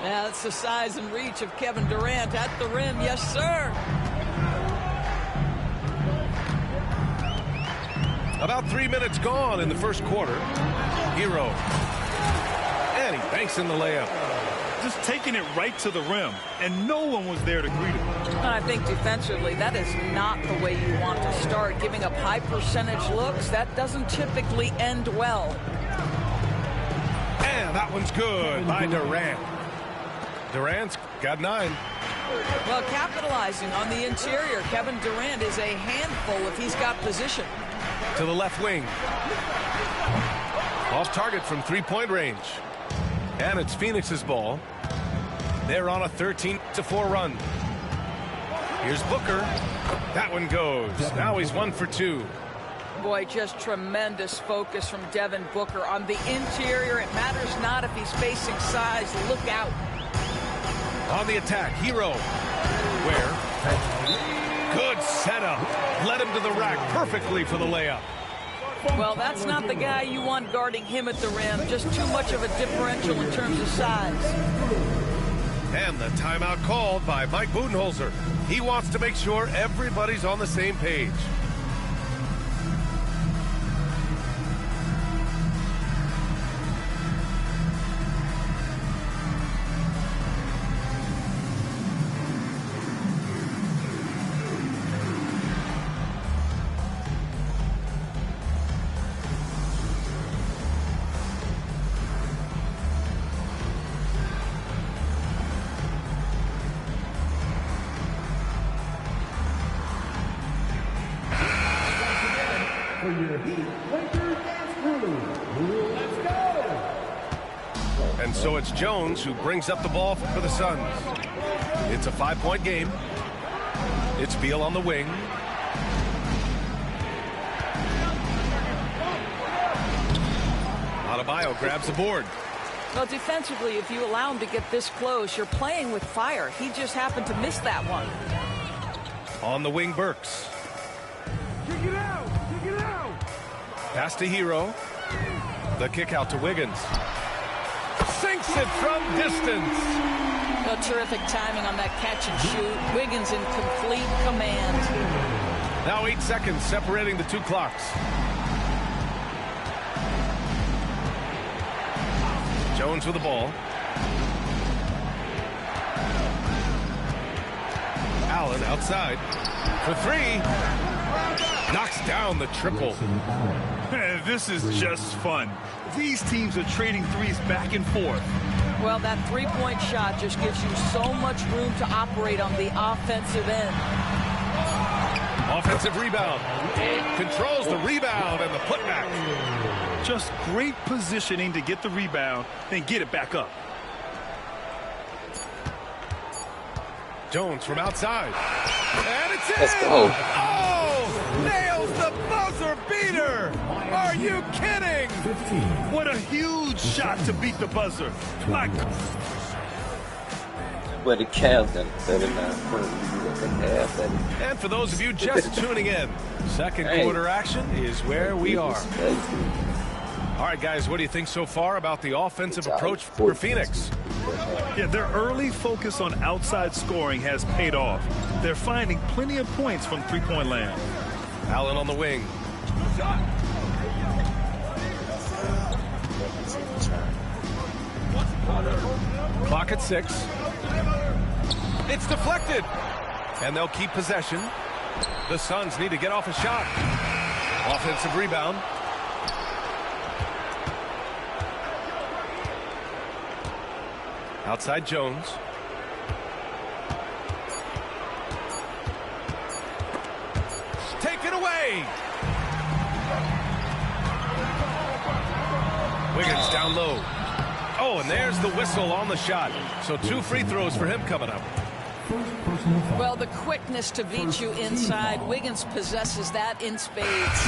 Yeah, that's the size and reach of Kevin Durant at the rim. Yes, sir. About 3 minutes gone in the first quarter. Hero. And he banks in the layup. just taking it right to the rim, and no one was there to greet him. I think defensively, that is not the way you want to start. Giving up high percentage looks, that doesn't typically end well. And that one's good by Durant. Durant's got 9. Well, capitalizing on the interior, Kevin Durant is a handful if he's got position. To the left wing. Off target from 3-point range. And it's Phoenix's ball. They're on a 13-4 run. Here's Booker. That one goes. Now he's 1 for 2. Boy, just tremendous focus from Devin Booker on the interior. It matters not if he's facing size. Look out. On the attack, Hero. Where? Good setup. Led him to the rack perfectly for the layup. Well, that's not the guy you want guarding him at the rim. Just too much of a differential in terms of size. And the timeout called by Mike Budenholzer. He wants to make sure everybody's on the same page. And so it's Jones who brings up the ball for the Suns. It's a 5-point game. It's Beal on the wing. Adebayo grabs the board. Well, defensively, if you allow him to get this close, you're playing with fire. He just happened to miss that one. On the wing, Burks. Kick it out! Kick it out! Pass to Hero. The kick out to Wiggins. Sinks it from distance. Oh, terrific timing on that catch and shoot. Wiggins in complete command. Now 8 seconds separating the 2 clocks. Jones with the ball. Allen outside for 3. Knocks down the triple. This is just fun. These teams are trading threes back and forth. Well, that 3-point shot just gives you so much room to operate on the offensive end. Offensive rebound. Controls the rebound and the putback. Just great positioning to get the rebound, then get it back up. Jones from outside. And it's in! Let's go. Oh! Nails the buzzer beater! Are you kidding? What a huge shot to beat the buzzer. My But the countdown, 79 And for those of you just tuning in, second quarter action is where we are. All right, guys, what do you think so far about the offensive approach for Phoenix? Yeah, their early focus on outside scoring has paid off. They're finding plenty of points from 3-point land. Allen on the wing. Clock at 6. It's deflected. And they'll keep possession. The Suns need to get off a shot. Offensive rebound. Outside Jones. Take it away. Wiggins down low. Oh, and there's the whistle on the shot. So 2 free throws for him coming up. Well, the quickness to beat you inside, Wiggins possesses that in spades.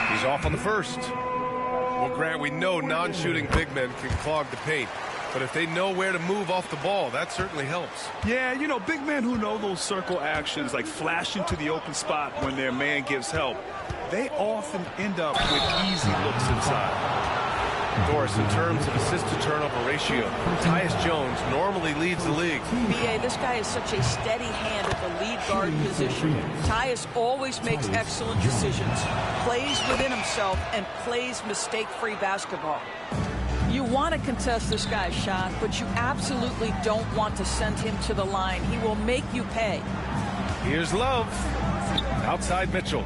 He's off on the first. Well, Grant, we know non-shooting big men can clog the paint. But if they know where to move off the ball, that certainly helps. Yeah, you know, big men who know those circle actions, like flashing to the open spot when their man gives help, they often end up with easy looks inside. Doris, in terms of assist-to-turnover ratio, Tyus Jones normally leads the league. B.A., this guy is such a steady hand at the lead guard position. Tyus always makes excellent decisions, plays within himself, and plays mistake-free basketball. You want to contest this guy's shot, but you absolutely don't want to send him to the line. He will make you pay. Here's Love. Outside Mitchell.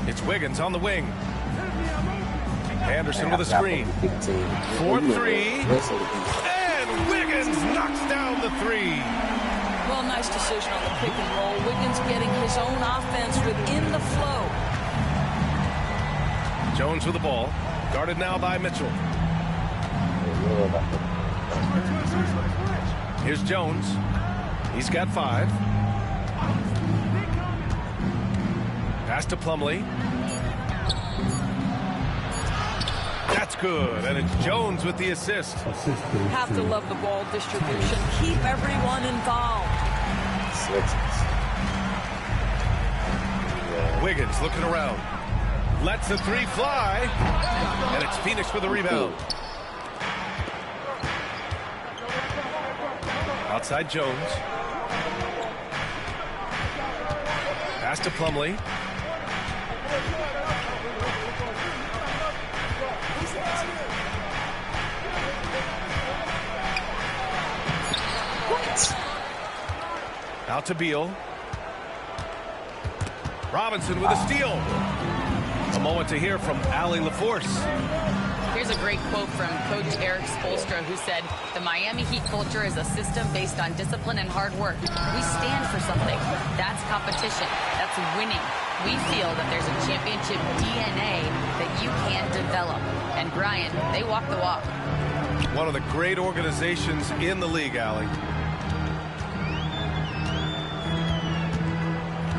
It's Wiggins on the wing. Anderson with a screen. 4-3. And Wiggins knocks down the 3. Well, nice decision on the pick and roll. Wiggins getting his own offense within the flow. Jones with the ball. Guarded now by Mitchell. Here's Jones. He's got 5. Pass to Plumlee. That's good, and it's Jones with the assist. Have to love the ball distribution. Keep everyone involved. Wiggins looking around. Lets the 3 fly, and it's Phoenix with the rebound. Outside Jones. Pass to Plumlee. Out to Beal. Robinson with a steal. A moment to hear from Allie LaForce. Here's a great quote from Coach Eric Spoelstra, who said, "The Miami Heat culture is a system based on discipline and hard work. We stand for something. That's competition. That's winning. We feel that there's a championship DNA that you can develop." And Brian, they walk the walk. One of the great organizations in the league, Allie.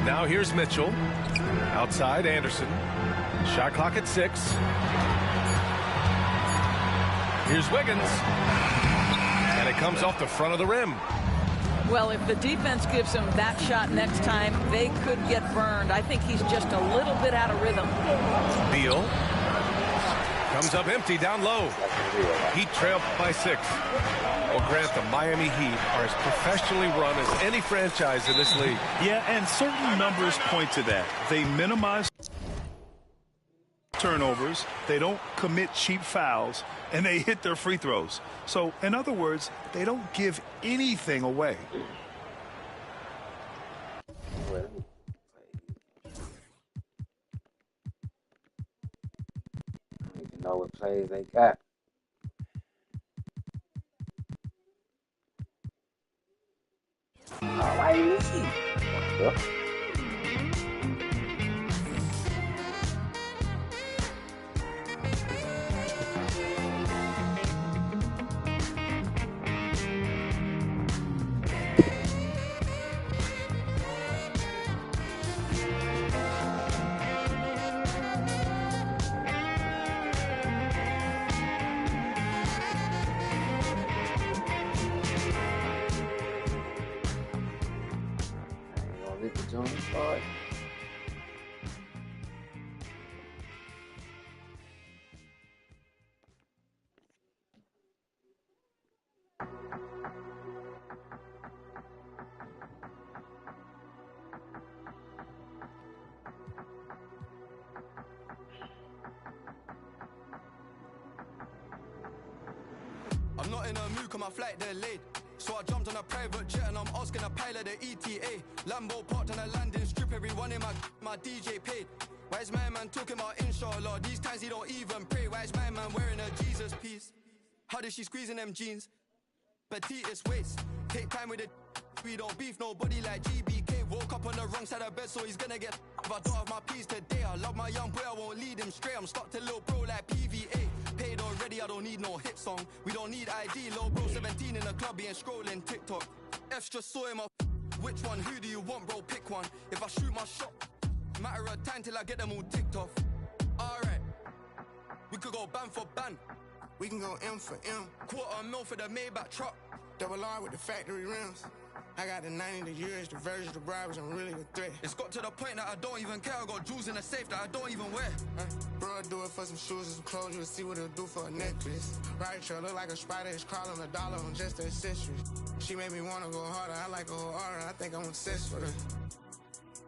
Now here's Mitchell. Outside Anderson. Shot clock at 6. Here's Wiggins. And it comes off the front of the rim. Well, if the defense gives him that shot next time, they could get burned. I think he's just a little bit out of rhythm. Beal. Comes up empty down low. Heat trail by 6. Well, Grant, the Miami Heat are as professionally run as any franchise in this league. Yeah, and certain numbers point to that. They minimize turnovers, they don't commit cheap fouls, and they hit their free throws. So, in other words, they don't give anything away. I don't even know what plays they got. Oh, why you see? Jones card. I'm not in a mood, cause my flight delayed. So I jumped on a private jet and I'm asking a pilot the ETA. Lambo parked on a landing strip, everyone in my DJ paid. Why is my man talking about inshallah? These times he don't even pray. Why is my man wearing a Jesus piece? How did she squeeze in them jeans? Petite waist, take time with it. We don't beef nobody like GBK. Woke up on the wrong side of bed, so he's gonna get. If I don't have my peace today, I love my young boy, I won't lead him straight. I'm stuck to little bro like PVA. Paid already, I don't need no hit song. We don't need ID, little bro 17 in the club, he ain't scrolling TikTok. F's just saw him up. Which one, who do you want, bro? Pick one. If I shoot my shot, matter of time till I get them all ticked off. Alright, we could go ban for ban. We can go M for M. $250,000 for the Maybach truck. Double R with the factory rims. I got the 90, the years, the version, the bribes, I'm really a threat. It's got to the point that I don't even care. I got jewels in the safe that I don't even wear. Bro, I do it for some shoes and some clothes. You'll see what it'll do for a necklace. Right, trail look like a spider. It's crawling $1 on just the accessories. She made me want to go harder. I like a whole aura. I think I'm obsessed with her.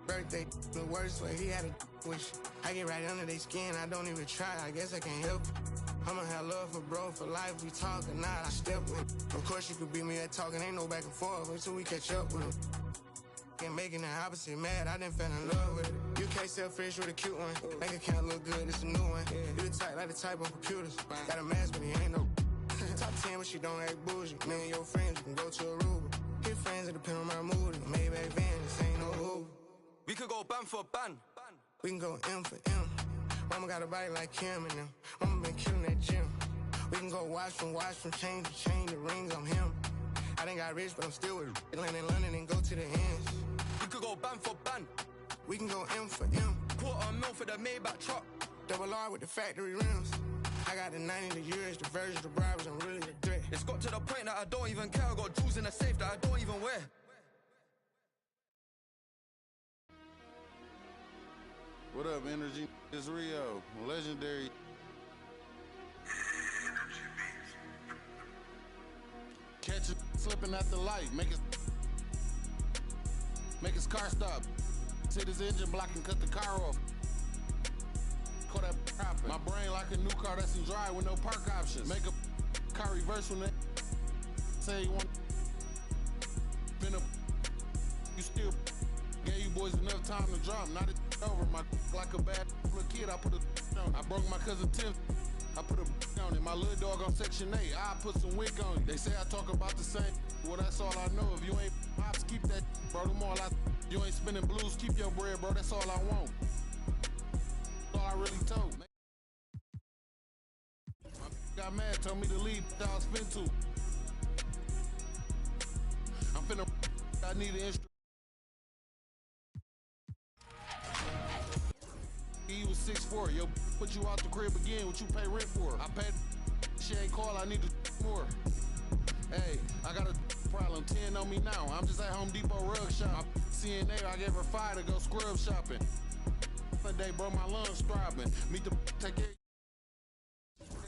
Birthday, the worst way. He had a wish. I get right under their skin. I don't even try. I guess I can't help. I'ma have love for bro for life. We talking, not I step with him. Of course you could beat me at talking, ain't no back and forth until we catch up with him. Ain't making the opposite mad, I done fell in love with it. You can't sell fish with a cute one. Bank account look good, it's a new one. You the type like the type of computers. Got a mask, but he ain't no. Top 10, but she don't act bougie. Me and your friends, you can go to Aruba. Hit friends, it depend on my mood. Maybach van, this ain't no Uber. We could go ban for ban. We can go M for M. Mama got a body like Kim and them. Mama been killing that gym. We can go watch from chain to chain, the rings, I'm him. I done got rich, but I'm still with land in London and go to the ends. We could go ban for ban. We can go M for M. $250,000 for the Maybach truck. Double R with the factory rims. I got the 90, the years, the versions, the bribes, I'm really the threat. It's got to the point that I don't even care. I got jewels in the safe that I don't even wear. What up, Energy? It's Rio, legendary. Catch it slipping at the light, make his car stop. Hit his engine block and cut the car off. Call that profit. My brain like a new car that's in drive with no park options. Make a car reverse when they say you want. Been up, you still gave you boys enough time to drop. Not it over my like a bad little kid. I put a on. I broke my cousin Tim. I put a on it. My little dog on Section 8. I put some wick on it. They say I talk about the same. Well, that's all I know. If you ain't pops, keep that, bro. Them all you ain't spinning blues, keep your bread, bro. That's all I want. That's all I really told. My got mad, told me to leave. I was spin to. I'm finna. I need an instrument. He was 6'4", yo, put you out the crib again, what you pay rent for? I paid, she ain't call, I need to more. Hey, I got a problem, 10 on me now, I'm just at Home Depot rug shop. CNA, I gave her 5 to go scrub shopping. One day, bro, my lungs throbbing. Meet the take care.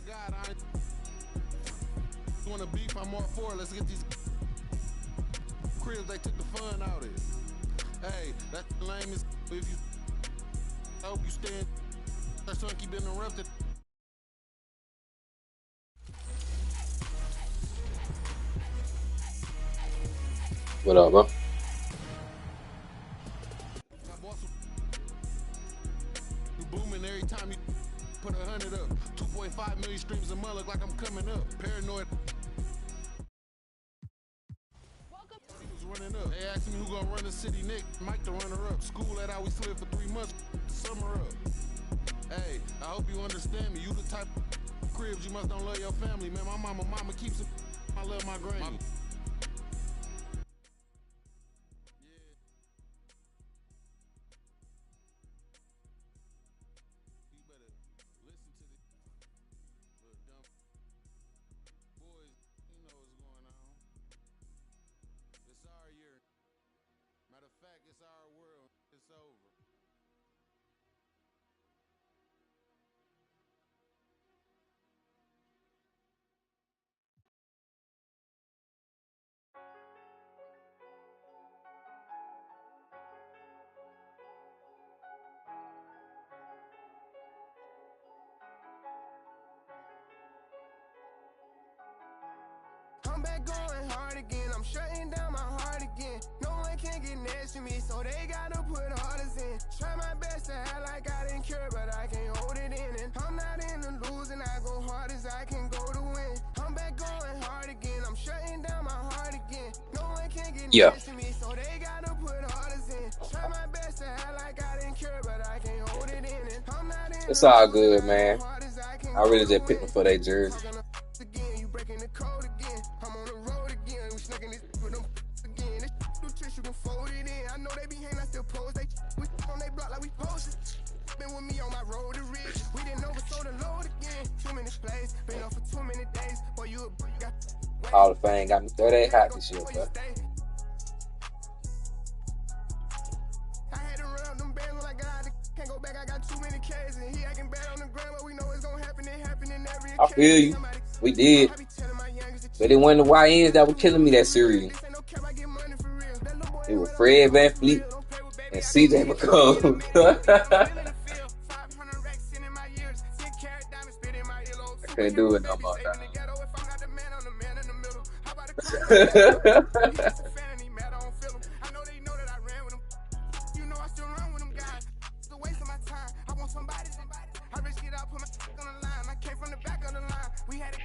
God, I wanna beef, I'm all for it, let's get these cribs, they took the fun out of it. Hey, that's the lamest, if you I hope you stand. Our son keep getting interrupted. What up, bro? You booming every time you put 100 up. 2.5 million streams a month, look like I'm coming up. Paranoid. Running up. They asked me who gonna run the city next. Mike the runner up. School that I always slid for 3 months. Summer up. Hey, I hope you understand me. You the type of cribs you must don't love your family, man. My mama keeps it. I love my granny. It's our world. It's over. I'm back going hard again. I'm shutting down my heart again. No one can get next to me, so they gotta put orders in. Try my best to act like I didn't care, but I can't hold it in. And I'm not in the losing. I go hard as I can go to win. I'm back going hard again. I'm shutting down my heart again. No one can get next to me, so they gotta put orders in. Try my best to act like I didn't care, but I can't hold it in. And I'm not in. It's all good, man. I really just picked them for their jersey. Again, you breaking the code again. I'm on the road again. We snuck in this with them again. This new tricks, you can fold it in. I know they be hating, I still pose. They we on they block like we posted. Been with me on my road to rich. We didn't oversold the load again. Too many plays, been up for too many days. Boy, you a got Hall of Fame got me 38 hot this year, bro. I had to run up them bands when I got out. Can't go back, I got too many K's. And he acting bad on the ground, but we know it's gonna happen. It happened in every I feel you. We did. But it wasn't the YNs that were killing me that series. It was Fred VanVleet and CJ McCollum. Can't do it no more, dog.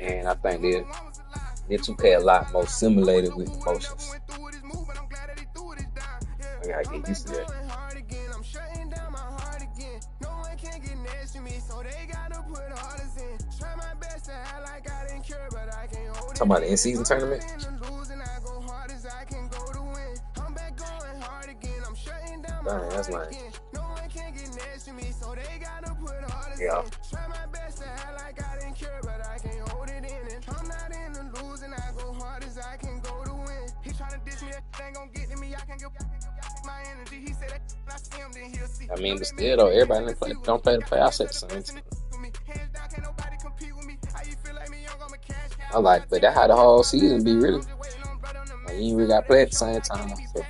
And I think they're 2K a lot more simulated with emotions. I gotta get used to that. Talking about the in-season tournament? Dang, that's nice. Yeah. I mean, but still though, everybody don't play the playoffs at the same time. I like, but that's how the whole season be really. Like, you ain't really got to play at the same time. So.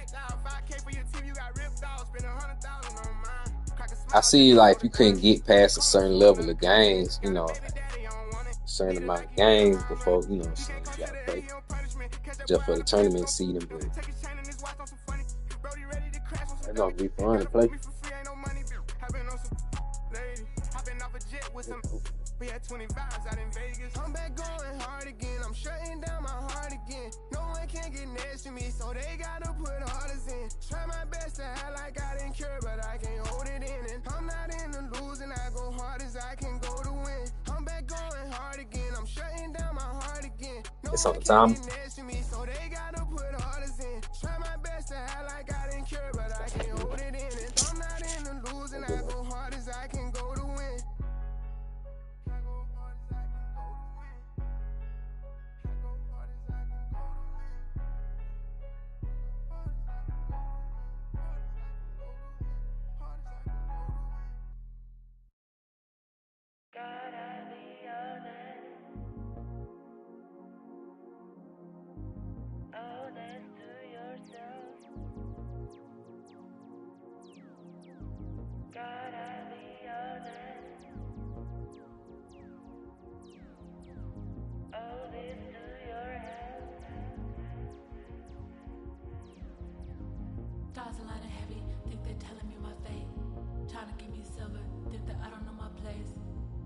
I see, like, if you couldn't get past a certain level of games, you know, a certain amount of games before, you know, so you got to play just for the tournament seeding, but it's going to be fun to play. We had 20 vibes out in Vegas. I'm back going hard again. I'm shutting down my heart again. No one can get next to me, so they gotta put orders in. Try my best to act like I didn't care, but I can't hold it in. And I'm not in the losing. I go hard as I can go to win. I'm back going hard again. I'm shutting down my heart again. No it's on the time. To me, so they gotta put orders in. Try my best to act like I didn't care, but I can't hold it in. And I'm not in the losing. I go hard as I can go to win. Stars aligning heavy, think they're telling me my fate. Trying to give me silver, think that I don't know my place.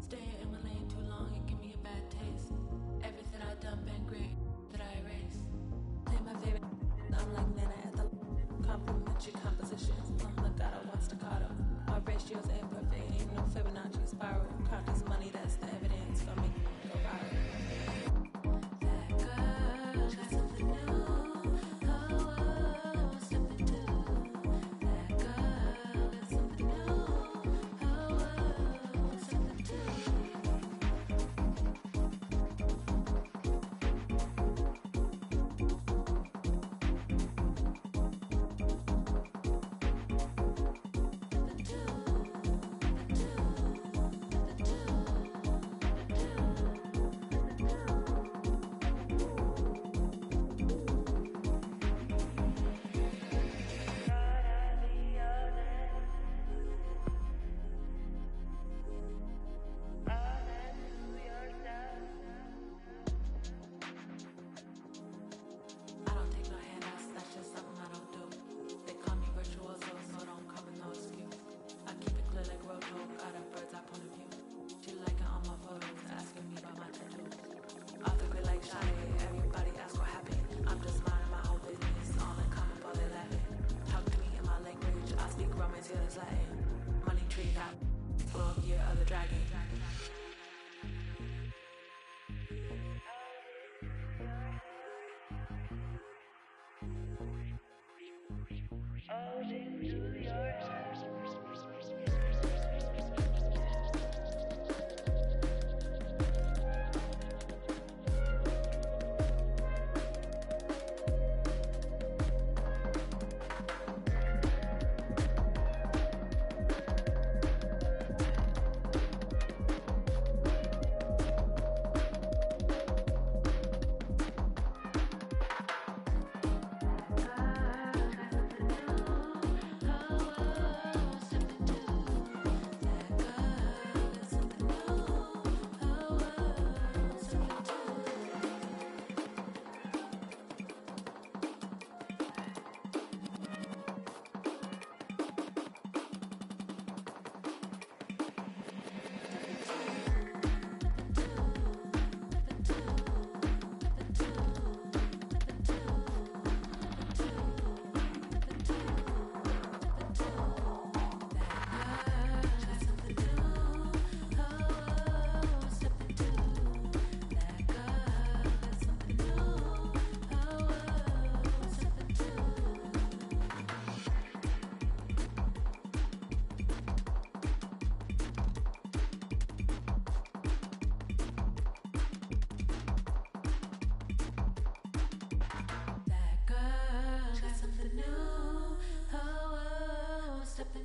Staying in my lane too long and give me a bad taste. Everything I done been great, that I erase. Play my favorite, I'm like Nana at the complimentary compositions. Legato, one staccato. My ratios ain't perfect, ain't no Fibonacci spiral. Count this money, that's the evidence for me. Go viral. That girl, got something new. Money tree top, 12 year other dragon.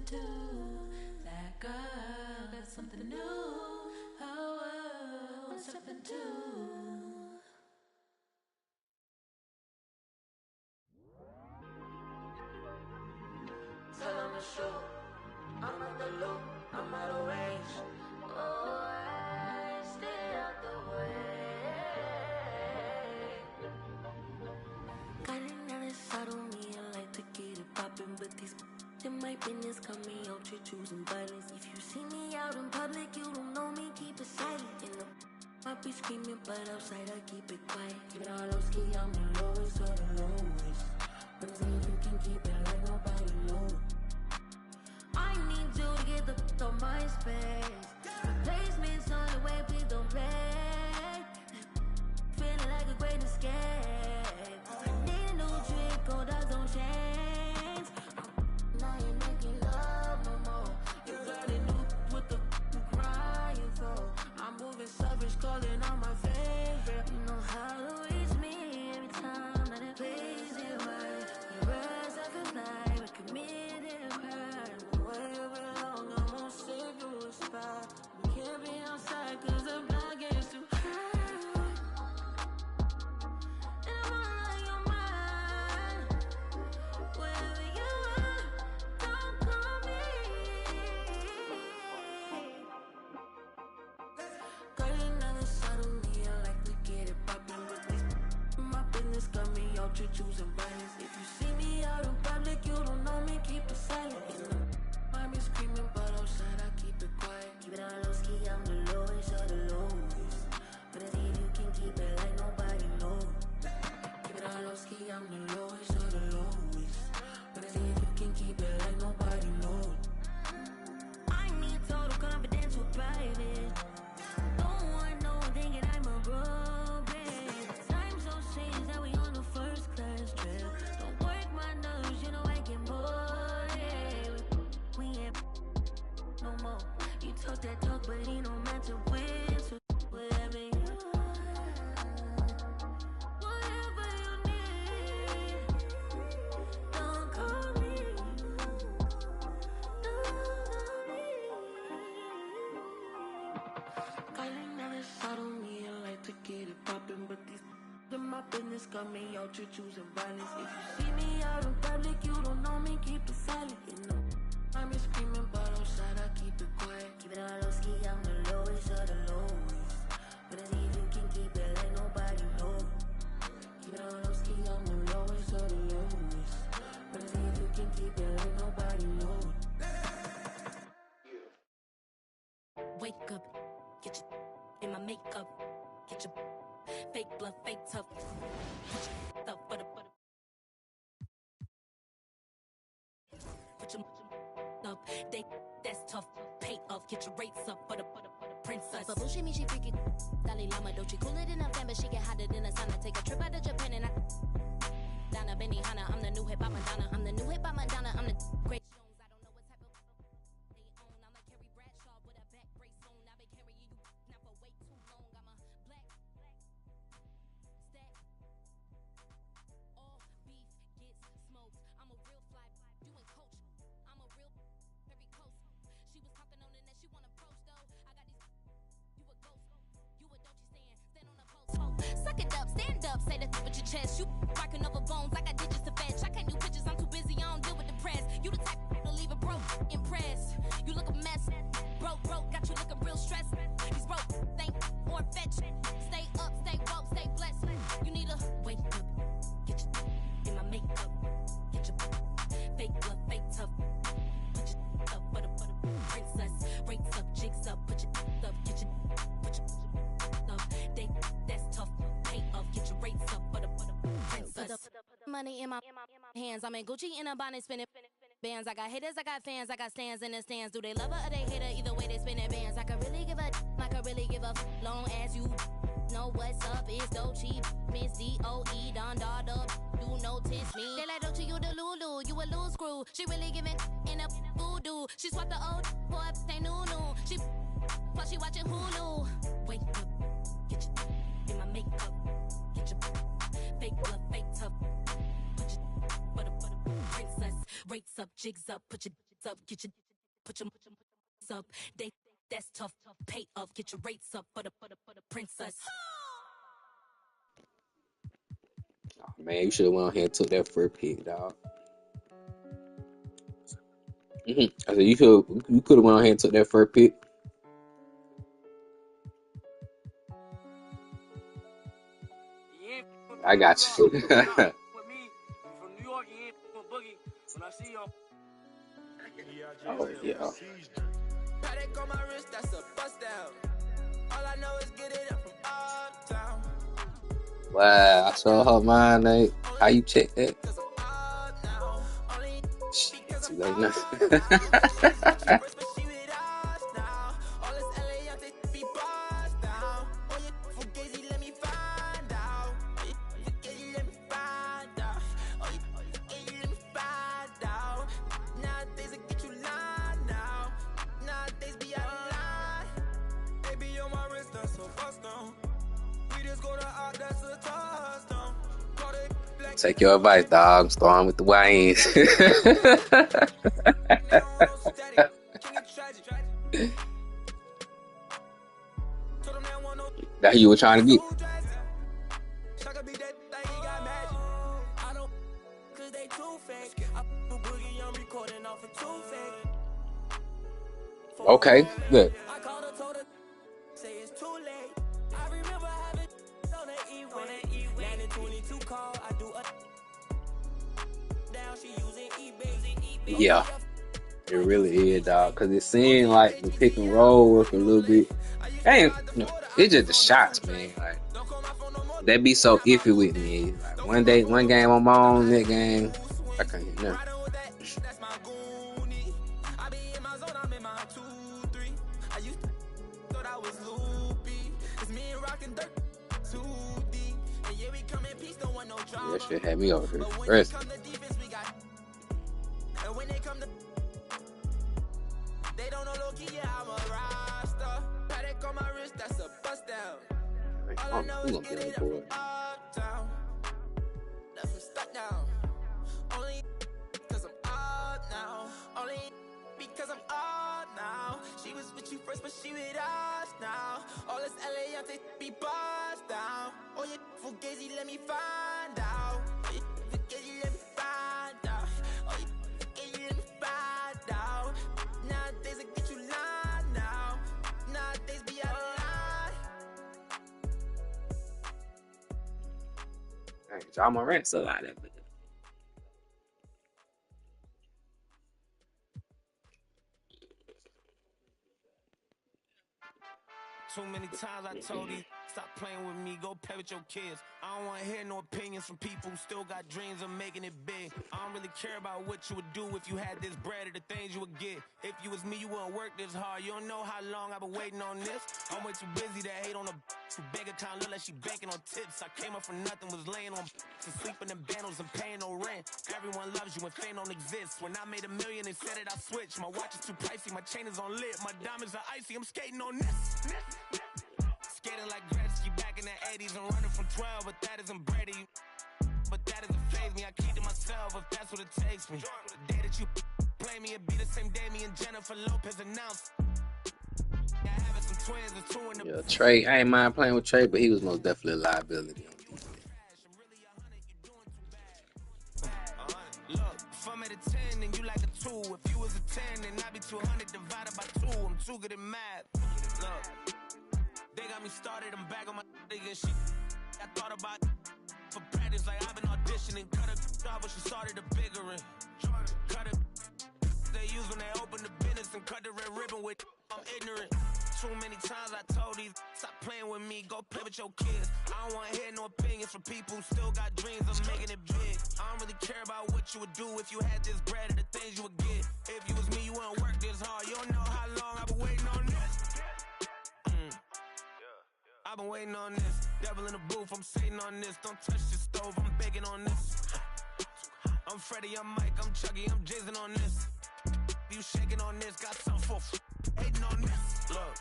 too. That girl got something new. Oh, something too. Tell on the show, I'm at the loop, I'm out of range. Oh, I stay out the way. Got another side on me, I like to get it poppin', but these in my business got me out here choosing violence. If you see me out in public, you don't know me, keep it silent. In the I be screaming, but outside I keep it quiet. Keep it all low ski, I'm the lowest or the lowest. But as long as you can keep it like nobody knows. I need you to get the f*** on my space. Replacements on the way, please don't play. Feeling like a great escape. I need a new trick, gold dogs don't change. Now you're making love no more. You got a new what the f*** you crying for. I'm moving savage, calling out my favorite. You know how to reach me every time that it plays it right. You rise up and fly, but committed pride. Wherever long, I'm gonna save you a spot. We can't be outside cause the block gets too high. And I'm all on your mind. Wherever you are, don't call me. Got another side of me, I like to get it poppin', but this my business got me out here choosing violence. If you see me out in public, you don't know me, keep it silent. I be screaming, but outside I keep it quiet. Keep it on low ski, I'm the lowest of the lowest. But I see you can keep it like nobody knows. Keep it on low ski, I'm the lowest of the lowest. But I see you can keep it like nobody knows. I need total confidential private. Don't want no one thinking I'm a bro, babe. Time so strange that we on the first class trip. Don't work my nerves, you know I get more. Yeah. We ain't no more. You talk that talk, but he don't match up with. So whatever you whatever you need, don't call me. Got another side on me, I like to get it poppin', but these in my business got me out here choosing violence. If you see me out in public, you don't know me, keep it silent. You know, I'm screaming, but outside I keep it quiet. Keep it on low ski, I'm the lowest of the lowest. But I see if you can keep it like nobody knows. Keep it on low ski, I'm the lowest of the lowest. But I see if you can keep it like nobody knows. Wake up, get your in my makeup, get your fake bluff, fake tough, put your stuff for the put your up, they that's tough, pay off, get your rates up for the princess. But bullshit me, she freaky. Dalai Lama, don't she cooler than a fan, but she get hotter than a sauna. Take a trip out to Japan and I Donna Benihana, I'm the new hip hop Madonna, I'm the new hip hop Madonna, I'm the great. Suck it up, stand up, say the with your chest. You rocking over bones, I got digits to fetch. I can't do pictures, I'm too busy, I don't deal with the press. You the type to leave it broke, impressed. You look a mess, broke, got you looking real stressed. These broke, think more fetch. Stay up, stay woke, stay blessed. You need a wake up, get your in my makeup, get your fake love, fake tough. Put your up for the princess. Rates up, jigs up, put your up, get your put your up. That's tough. Pay off, get your rates up for the princess. Money in my hands, I'm in Gucci in a bonnet, spinning bands. I got haters, I got fans, I got stands in the stands. Do they love her or they hate her? Either way, they spinning bands. I could really give a, I could really give a long as you know what's up. It's Dolce, Miss D-O-E, Don Dada. You notice me. They like Dolce, you the Lulu, you a loose screw. She really giving in a voodoo. She swapped the old for a they new. She plus she watching Hulu. Wake up, get your in my makeup, get your fake love, fake tough. Put your for the princess. Rates up, jigs up, put your up, get your put your up. They that's tough, pay up, get your rates up for the princess. Oh, man, you should have went on here and took that first pick, dog. I said you could have went on here and took that first pick. I got you. With me from New York, you ain't boogie. When I see y'all. Oh yeah. Paddock on my wrist, that's a bust down. All I know is get it up from uptown. Wow, I saw her mind, Nate. How you check that? Shit, too late now. Take your advice, dog. I'm starting with the YNs. That who you were trying to get? Okay, good. Yeah, it really is, dog. Cause it seemed like the pick and roll work a little bit. Ain't it's just the shots, man. Like that be so iffy with me. Like one game I'm on, that game I can't hit nothing. That shit had me over here. First. They don't know Loki, yeah, I'm a roster. Paddock on my wrist, that's a bust down. All I know is get it up from uptown. Left him stuck down. Only because I'm up now. Only because I'm up now. She was with you first, but she with us now. All this LA, they be bust down. Oh, you fugazi, let me find out. Oh, you fugazi, let me find out. Oh, you fugazi, let me find out. Nowadays, I get you lying now. Nowadays, be out of line. Hey, Ja Morant's a lot of it. Too many times I told you, stop playing with me, go play with your kids. I don't want to hear no opinions from people who still got dreams of making it big. I don't really care about what you would do if you had this bread or the things you would get. If you was me, you wouldn't work this hard. You don't know how long I've been waiting on this. I'm way too busy to hate on a bank account, look like she banking on tips. I came up from nothing, was laying on and sleeping in bundles and paying no rent. Everyone loves you when fame don't exist. When I made $1 million, they said it, I switched. My watch is too pricey, my chain is on lit. My diamonds are icy, I'm skating on this. Skating like Gretzky back in the 80s and running from 12, but that isn't Brady. But that doesn't faze me, I keep to myself if that's what it takes me. The day that you play me, it'd be the same day me and Jennifer Lopez announced. Yeah, having some twins, the two in the... Yeah, Trey, I ain't mind playing with Trey, but he was most definitely a liability on defense. Look, if I'm at a 10 and you like a 2, if you was a 10 then I'd be 200 divided by 2. I'm too good at math. Look. They got me started, I'm back on my nigga shit. I thought about for practice like I've been auditioning. Cut a job when she started a bigger one. Cut it. They use when they open the business and cut the red ribbon with I'm ignorant. Too many times I told these stop playing with me, go play with your kids. I don't want to hear no opinions from people who still got dreams of making it big. I don't really care about what you would do if you had this bread or the things you would get. If you was me, you wouldn't work this hard. You don't know how long I've been waiting on this. I've been waiting on this. Devil in the booth, I'm sitting on this. Don't touch the stove, I'm baking on this. I'm Freddie, I'm Mike, I'm Chucky, I'm jizzing on this. You shaking on this, got some for hating on this. Look,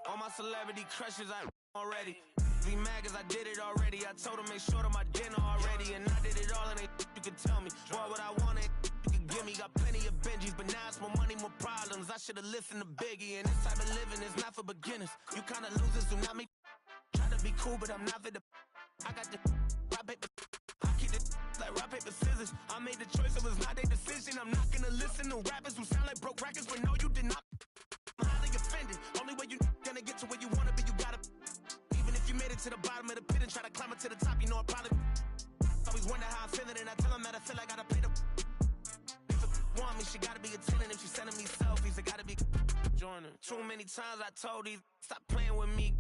all my celebrity crushes, I already. Be mad cause I did it already. I told them make sure to my dinner already. And I did it all and they you could tell me. Boy, what I wanted, you could give me. Got plenty of Benjis, but now it's my money. should've listened to Biggie. And this type of living is not for beginners. You kinda losers do not make try to be cool, but I'm not for the. I got the rock paper. I keep it like rock paper scissors. I made the choice, it was not their decision. I'm not gonna listen to rappers who sound like broke records, but no, you did not. I'm highly offended. Only way you gonna get to where you wanna be, you gotta. Even if you made it to the bottom of the pit and try to climb it to the top, you know I probably always wonder how I'm feeling, and I tell them that I feel like I gotta pay the. If a want me, she gotta be a tenant. If she's sending me selfies, it gotta be joining. Too many times I told these stop playing with me.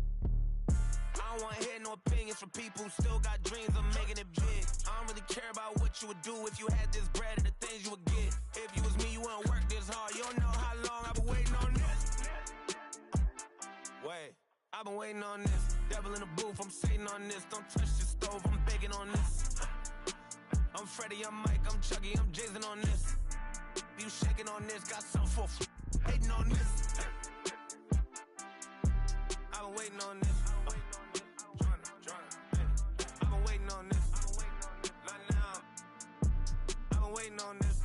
I don't wanna hear no opinions from people who still got dreams of making it big. I don't really care about what you would do if you had this bread or the things you would get. If you was me, you wouldn't work this hard. You don't know how long I've been waiting on this. Wait, I've been waiting on this. Devil in the booth, I'm sitting on this. Don't touch the stove, I'm begging on this. I'm Freddie, I'm Mike, I'm Chucky, I'm Jason on this. You shaking on this, got some for hating on this. I've been waiting on this. I've been waiting on this. Not now. I've been waiting on this.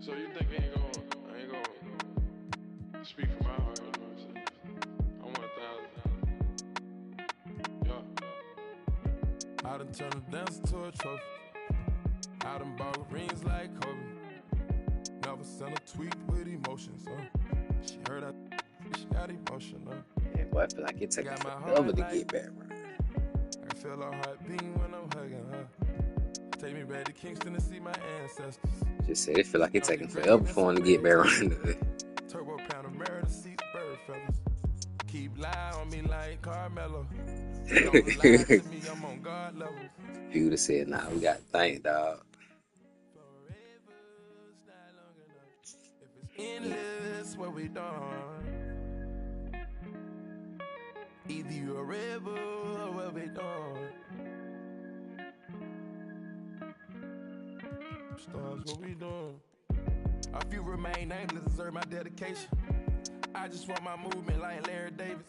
So you think I ain't gonna speak from my heart, you know what I'm saying? I want 1,000. Yeah. I done turned a dancer to a trophy. I done bought rings like Kobe. Never sent a tweet with emotions, She heard she got emotion, Yeah, boy, I feel like it taking forever to get back, bro. I can feel her heart beating when I'm hugging her. Take me back to Kingston to see my ancestors. Just said it feel like it's taking forever for him to get back around to it. Turbo pound of mirror to see bird feathers. Keep lying on me like Carmelo. Don't lie to me, I'm on God level. You would have said, nah, we got to think, dog. Endless what we done. Either you a rebel or what we done. Stars, what we doing? A few remain nameless, deserve my dedication. I just want my movement like Larry Davis.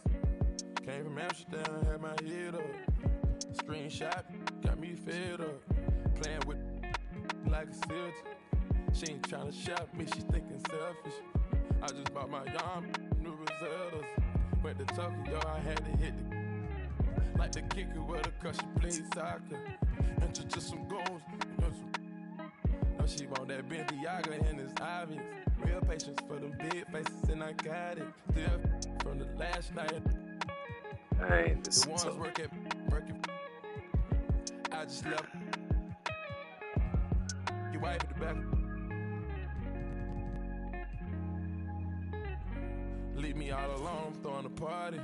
Came from Amsterdam, had my head up. Screenshot, got me fed up. Playing with like a silver. She ain't trying to shop me, she thinking selfish. I just bought my yarn, new Rosellas. Went to Tokyo, I had to hit the like the kicker with her cause she played soccer. And just some goals, no, she want that Balenciaga and it's obvious. Real patience for them big faces and I got it. Still from the last night. The ones working. I just left. You wife at the back. Leave me all alone, throwing a party.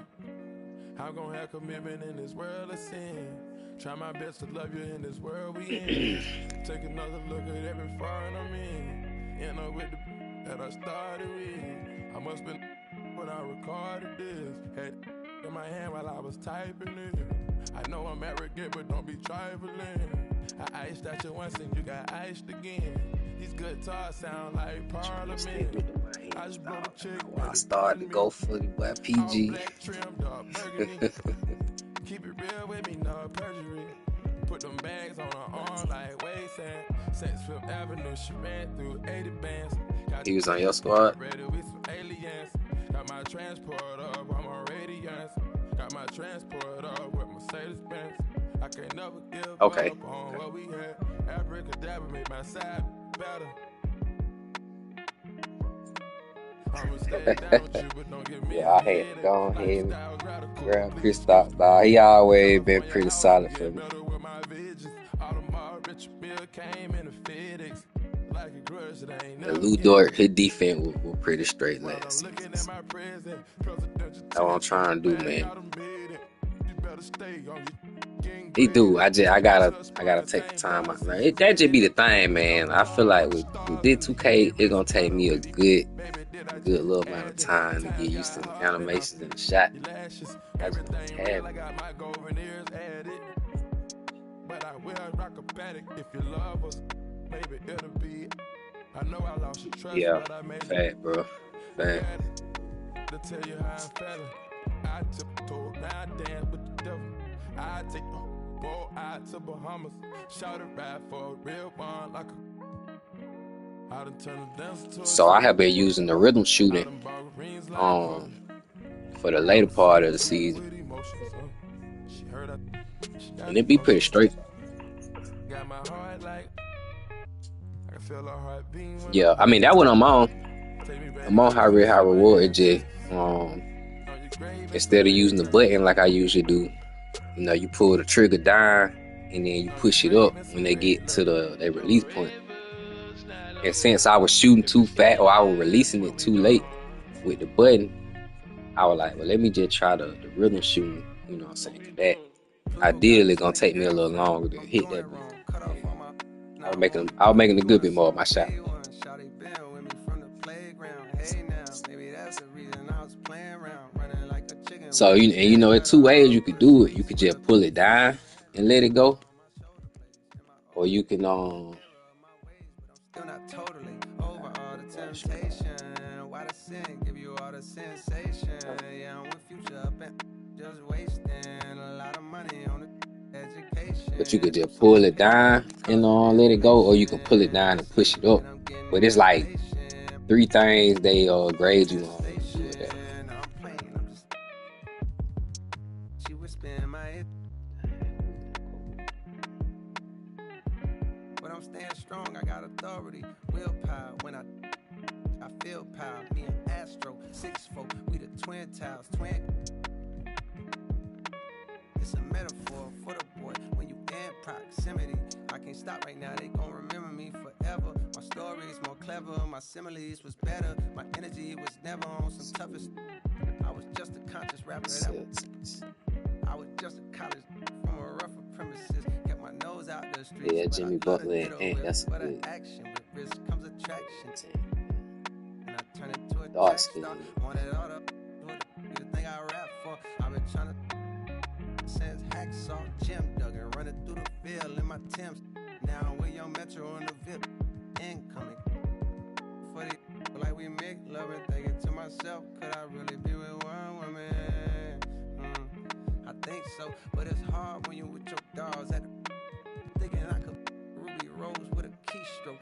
I'm gonna have commitment in this world of sin. Try my best to love you in this world we in. Take another look at every foreign I'm in. End up with the that I started with. I must been when I recorded this. Had in my hand while I was typing it. I know I'm arrogant, but don't be trifling. I iced at you once and you got iced again. These guitars sound like Parliament. I just blew the chick. I started to go for the PG. Keep it real with me, no perjury. Put them bags on her arm like waysand. Sex Fifth Avenue, she ran through 80 bands. He was on your squad? Ready with some aliens. Got my transport up, I'm on radiance. Got my transport up with Mercedes-Benz. I can't never give up on what we had. Abracadabra make my side better. Yeah, I had to go ahead and grab Kristaps, dog. He always been pretty solid for me. The Lou Dort, his defense was pretty straight last season. That's what I'm trying to do, man. He do. I gotta take the time out, man. That just be the thing, man. I feel like with this 2K, it's gonna take me a good little amount of time to get used to the animations and the shot. That's what's happening. But I will rock a paddock if you love us. Maybe it'll be. I know I lost your trust. Yeah, fat, bro. Fat. To tell you how I'm feeling. I tiptoe, now I dance with the devil. I take a boat out to Bahamas. Shout it ride for a real one like a. I done turn the dance to. So I have been using the rhythm shooting for the later part of the season. And it be pretty straight. Yeah, I mean that one I'm on High Reward. It just instead of using the button like I usually do, you know, you pull the trigger down and then you push it up when they get to their release point. And since I was shooting too fast or I was releasing it too late with the button, I was like, well, let me just try the rhythm shooting. You know what I'm saying? 'Cause that ideally gonna take me a little longer to hit that. I was making a good bit more of my shot. So you know, in two ways you could do it. You could just pull it down and let it go, or you can but you could just pull it down and let it go, or you can pull it down and push it up. But it's like 3 things they grade you on. But I'm staying strong, I got authority, willpower. When I feel power, me and Astro, 6'4", we the twin towers, twin. It's a metaphor for the boy. When you in proximity, I can't stop right now. They gon' remember me forever. My story's more clever. My similes was better. My energy was never on some toughest. I was just a conscious rapper. I was just a college from a rougher premises. Kept my nose out the streets. Yeah, Jimmy Butler and Ant. That's but good. Action with risk comes attraction. And I turn it to a dark skin. Wanted all the thing I rap for. I've been trying to. Since hacksaw, Jim Duggan, running through the field in my Timbs. Now I'm with Young Metro on the VIP, incoming. For the like we make love and thinking to myself, could I really be with one woman? I think so, but it's hard when you with your dogs at the thinking I could Ruby Rose with a keystroke.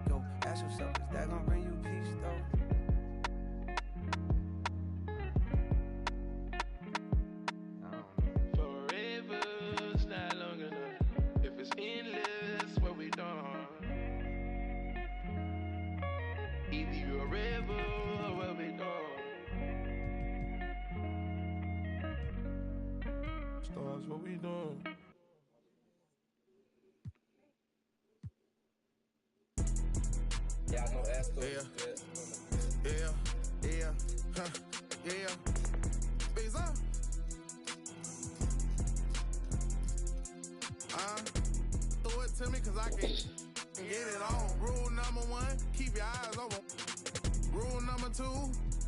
Ego, ask yourself, is that gonna bring you peace though? Endless what we done. Either you a rebel or what we done. Stars what we done. Yeah, I know Astro. Yeah. Big up. Throw it to me cause I can get it on. Rule number 1, keep your eyes open. Rule number 2,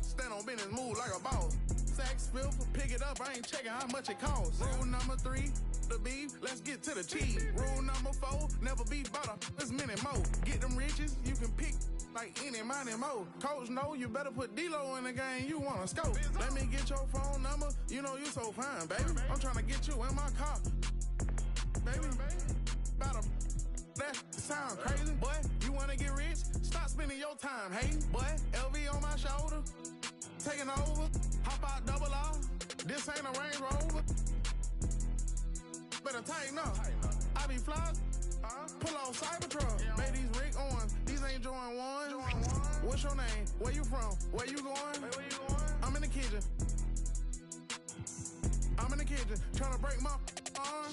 stand on business, move like a boss. Sex filth, pick it up, I ain't checking how much it costs. Rule number 3, the beef, let's get to the cheese. Rule number 4, never be butter, there's many more. Get them riches, you can pick like any, money, more. Coach, no, you better put D-Lo in the game, you wanna scope. Let me get your phone number, you know you so fine, baby. I'm trying to get you in my car. Baby, that sound crazy, boy. You wanna get rich? Stop spending your time, hey, boy. LV on my shoulder, taking over. Hop out double R. This ain't a Range Rover. Better tighten up. I be fly. Pull off Cybertruck. Made these Rick Owens. These ain't Jordan 1. What's your name? Where you from? Where you going? I'm in the kitchen. Trying to break my arm.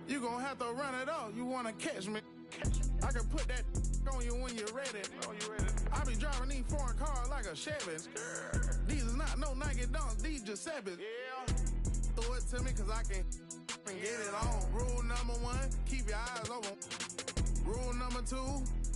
You gon' have to run it up. You wanna catch me? I can put that on you when you're ready. I be driving these foreign cars like a Chevy. These is not no Nike Dunks, these Giuseppe's. Yeah. Throw it to me cause I can and get it on. Rule number 1, keep your eyes open. Rule number 2,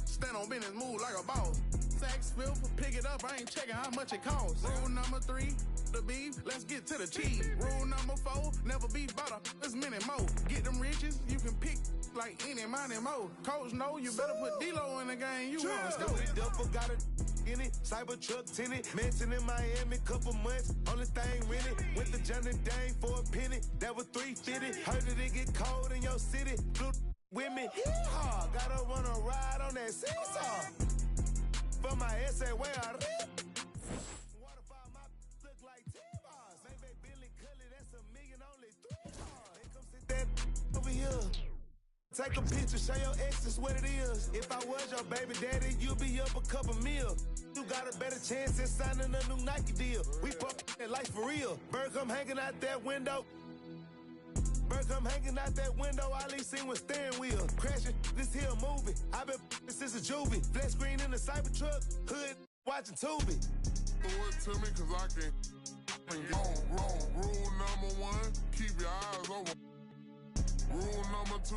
stand on business, move like a boss. Sacks filth, pick it up, I ain't checking how much it costs. Rule number 3, the beef, let's get to the cheese. Rule number 4, never be butter, there's many more. Get them riches, you can pick like any, money, mo. Coach, know you better put D-Lo in the game, you want to go. Duffel got it in it, cyber truck tinted, mansion in Miami, couple months, only thing rented. Went to Johnny Dane for a penny, that was 350. Heard that it get cold in your city, blue with me. Yeehaw, gotta wanna ride on that seesaw. For my essay, where I rip. Waterfall, my look like T-bars. Maybe Billy Cully, that's $1 million, only 3 bars. They come sit that over here. Take a picture, show your exes what it is. If I was your baby daddy, you'd be up a couple mil. You got a better chance at signing a new Nike deal. We pump that life for real. Bird come hanging out that window. Bird come hanging out that window. All he seen was steering wheel. Crashing this hill movie. I been since a juvie. Flat screen in the cyber truck. Hood watching Tubi. Throw it to me cause I can wrong. Rule number 1, keep your eyes open. Rule number 2,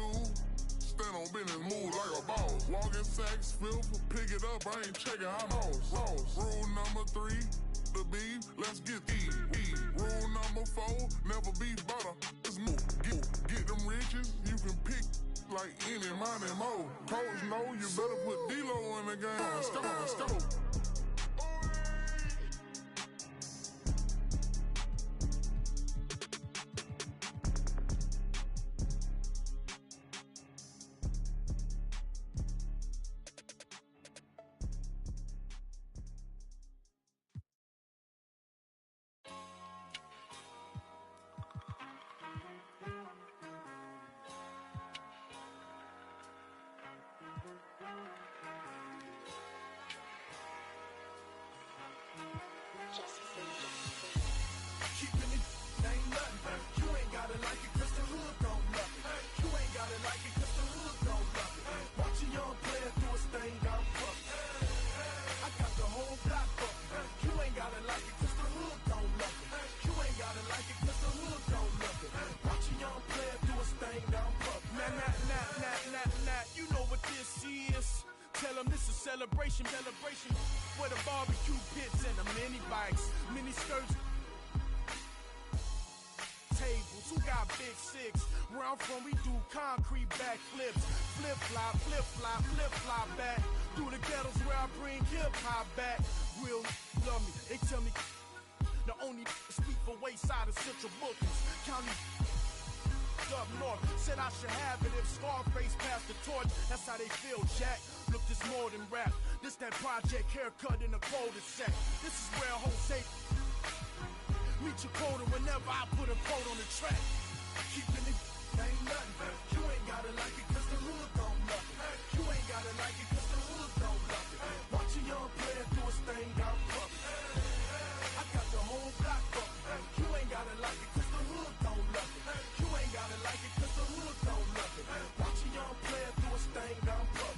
stand on business, move like a boss. Walk in sacks, filth, pick it up, I ain't checking how lost. Rule number 3, the beef, let's get eat. Rule number 4, never be butter, let's move. Get them riches, you can pick like any, money, mo. Coach know you better put D-Lo in the game. Let's go. Keeping it ain't nothing. You ain't gotta like it cause the hood don't love it. You ain't gotta like it cause the hood don't love it. Watch a young player do his thing down fuck. I got the whole block fuck. You ain't gotta like it cause the hood don't love it. You ain't gotta like it cause the hood don't love it. Watch a young player do his thing down fuck. Nah, you know what this is. Tell them this is celebration. Where the barbecue pits and the mini bikes, mini skirts, tables. Who got big six? Where I'm from, we do concrete backflips. Flip fly back. Through the ghettos where I bring hip hop back. Real love me. They tell me the only speak for Wayside is Central Bookings. County up north said I should have it if Scarface passed the torch. That's how they feel, Jack. Look, this more than rap. This that project haircut in a cul-de-sac. This is where Jose meet your quota whenever I put a quote on the track. Keeping it ain't nothing. You ain't gotta like it cause the hood don't love it. You ain't gotta like it cause the hood don't love it. Watch a young player do his thing down fuck. I got the whole block fuck. You ain't gotta like it cause the hood don't love it. You ain't gotta like it cause the hood don't love it. Watch a young player do his thing down fuck.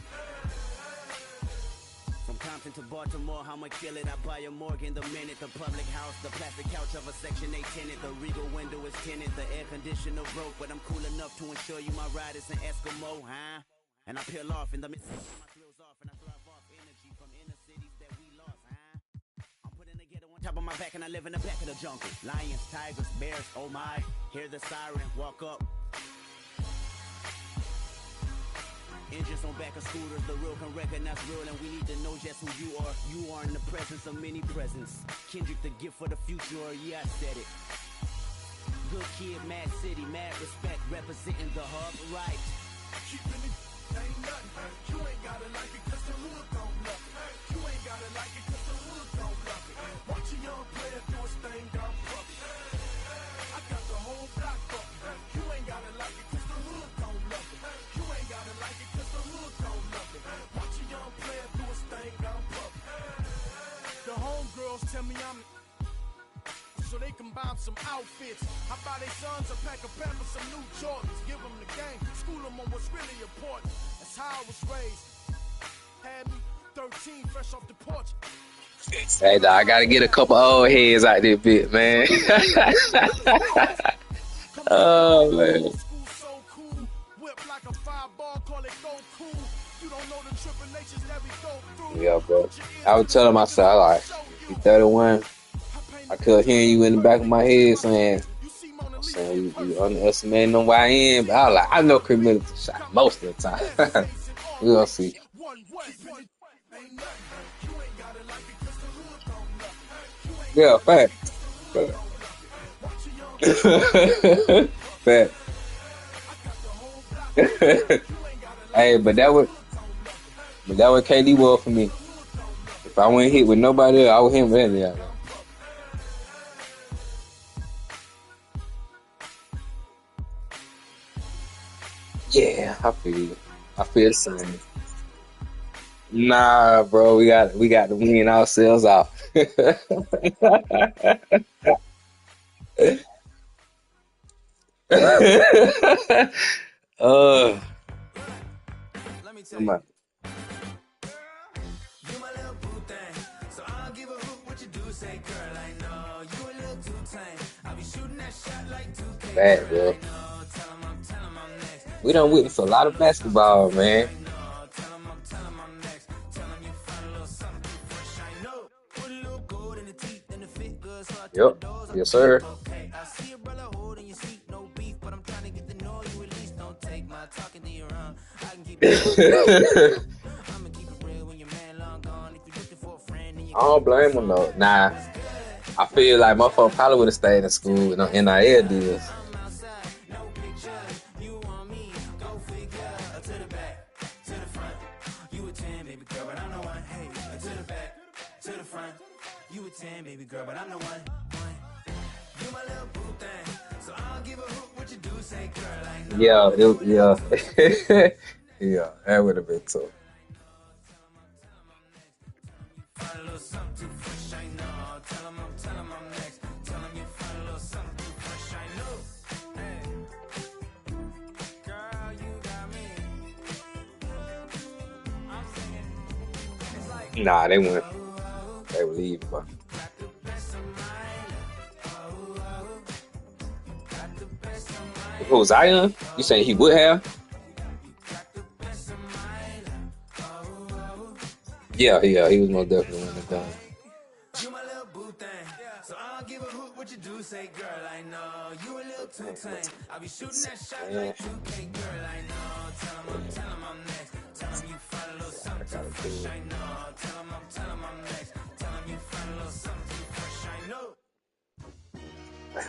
From Compton to Baltimore, I'ma kill it. I buy a Morgan the minute. The public house, the plastic couch of a Section 8 tenant. The Regal window is tinted. The air conditioner broke, but I'm cool enough to ensure you my ride is an Eskimo, huh? And I peel off in the midst of my clothes off, and I thrive off energy from inner cities that we lost, huh? I'm putting the ghetto on top of my back, and I live in the back of the jungle. Lions, tigers, bears, oh my. Hear the siren, walk up. Engines on back of scooters, the real can recognize real, and we need to know just who you are. You are in the presence of many presents. Kendrick, the gift for the future, or yeah, I said it. Good kid, mad city, mad respect, representing the hub, right. Keeping it ain't nothing. You ain't gotta like it cause the hood don't love it. You ain't gotta like it cause the hood don't love it. Watch a young player do his thing down fuck. I got the whole block fuck. You ain't gotta like it cause the hood don't love it. You ain't gotta like it cause the hood don't love it. Watch a young player do his thing down fuck. The homegirls tell me I'm so they can buy some outfits. I buy their sons a pack of Pampers, some new Jordans. Give them the game, school them on what's really important. That's how I was raised. Had me 13, fresh off the porch. Hey, dog, I gotta get a couple old heads out there, bit, man. Oh, man. Yeah, bro. I was telling myself, like, you 31. I could hear you in the back of my head saying you underestimating them YN, but I was like, I know Chris Middleton shot most of the time. We gonna see. Yeah, fact. Fact. Hey, but that was KD was for me. If I went hit with nobody else, I would hit with him. Yeah. Yeah, I feel you. I feel the same. Nah, bro, we got to wean ourselves off. Come on. Bad, bro. We done witnessed a lot of basketball, man. Yep. Yes, sir. I don't blame him though. Nah, I feel like motherfucker probably would have stayed in school with no NIL deals. Yeah, yeah. Yeah, that would have been tough. Nah, they wouldn't. They would leave, bro. Who, Zion? You saying he would have? Yeah, he was most definitely one of them.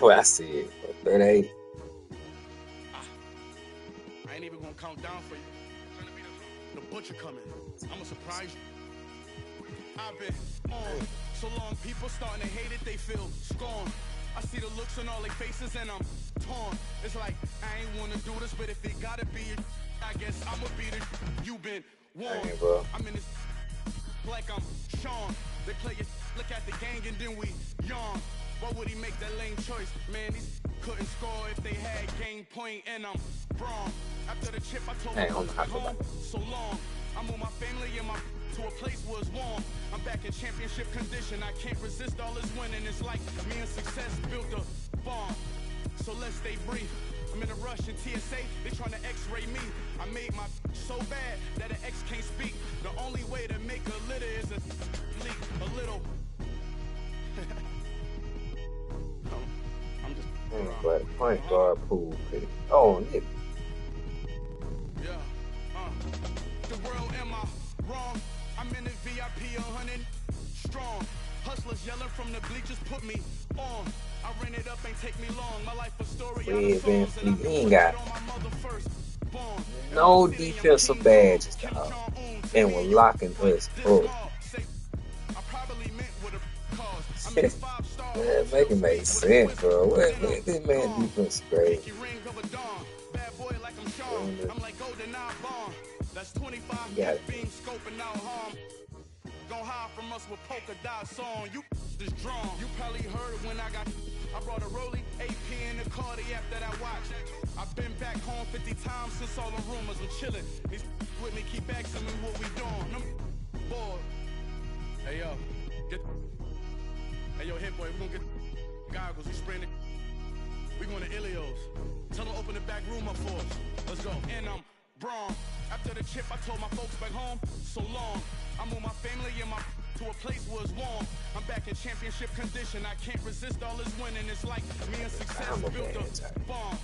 Well, I see it. 38. I ain't even gonna count down for you. The butcher coming. I'm a surprise you. I've been on so long, people starting to hate it, they feel scorn. I see the looks on all their faces and I'm torn. It's like, I ain't wanna do this, but if it gotta be it, I guess I'ma beat it. You been warned. Dang, bro. I'm in this like I'm Sean. They play it, look at the gang and then we yawn. Why would he make that lame choice? Man, these couldn't score if they had game point and I'm wrong. After the chip, I told him home so long. I moved my family and my to a place where it's warm. I'm back in championship condition. I can't resist all this winning. It's like me and success built a bomb. So let's stay brief. I'm in a rush in TSA. They trying to X-ray me. I made my so bad that an X can't speak. The only way to make a litter is a leak. A little. I'm just. Point guard pool. Oh, nigga. Yeah. The world, am I wrong? I'm in the VIP 100 strong. Hustlers yelling from the bleachers put me on. I ran it up, ain't take me long. My life a story. We ain't got no defensive badges, dog. And we're locking us up. Man, make it make sense, bro. What this man defense great? Yeah. Gon' hide from us with polka dots on. You is drawn. You probably heard when I brought a Rollie AP in the Cardiac that I watched. I've been back home 50 times since all the rumors were chilling. These with me keep asking me what we doing. I'm bored. Hey yo, hey yo, hit boy, we gonna get goggles. We spraying it. We going to Ilios. Tell them open the back room up for us. Let's go. And I'm Braun. After the chip, I told my folks back home, so long. I moved my family and my to a place where it's warm. I'm back in championship condition. I can't resist all this winning. It's like me and success built a bomb.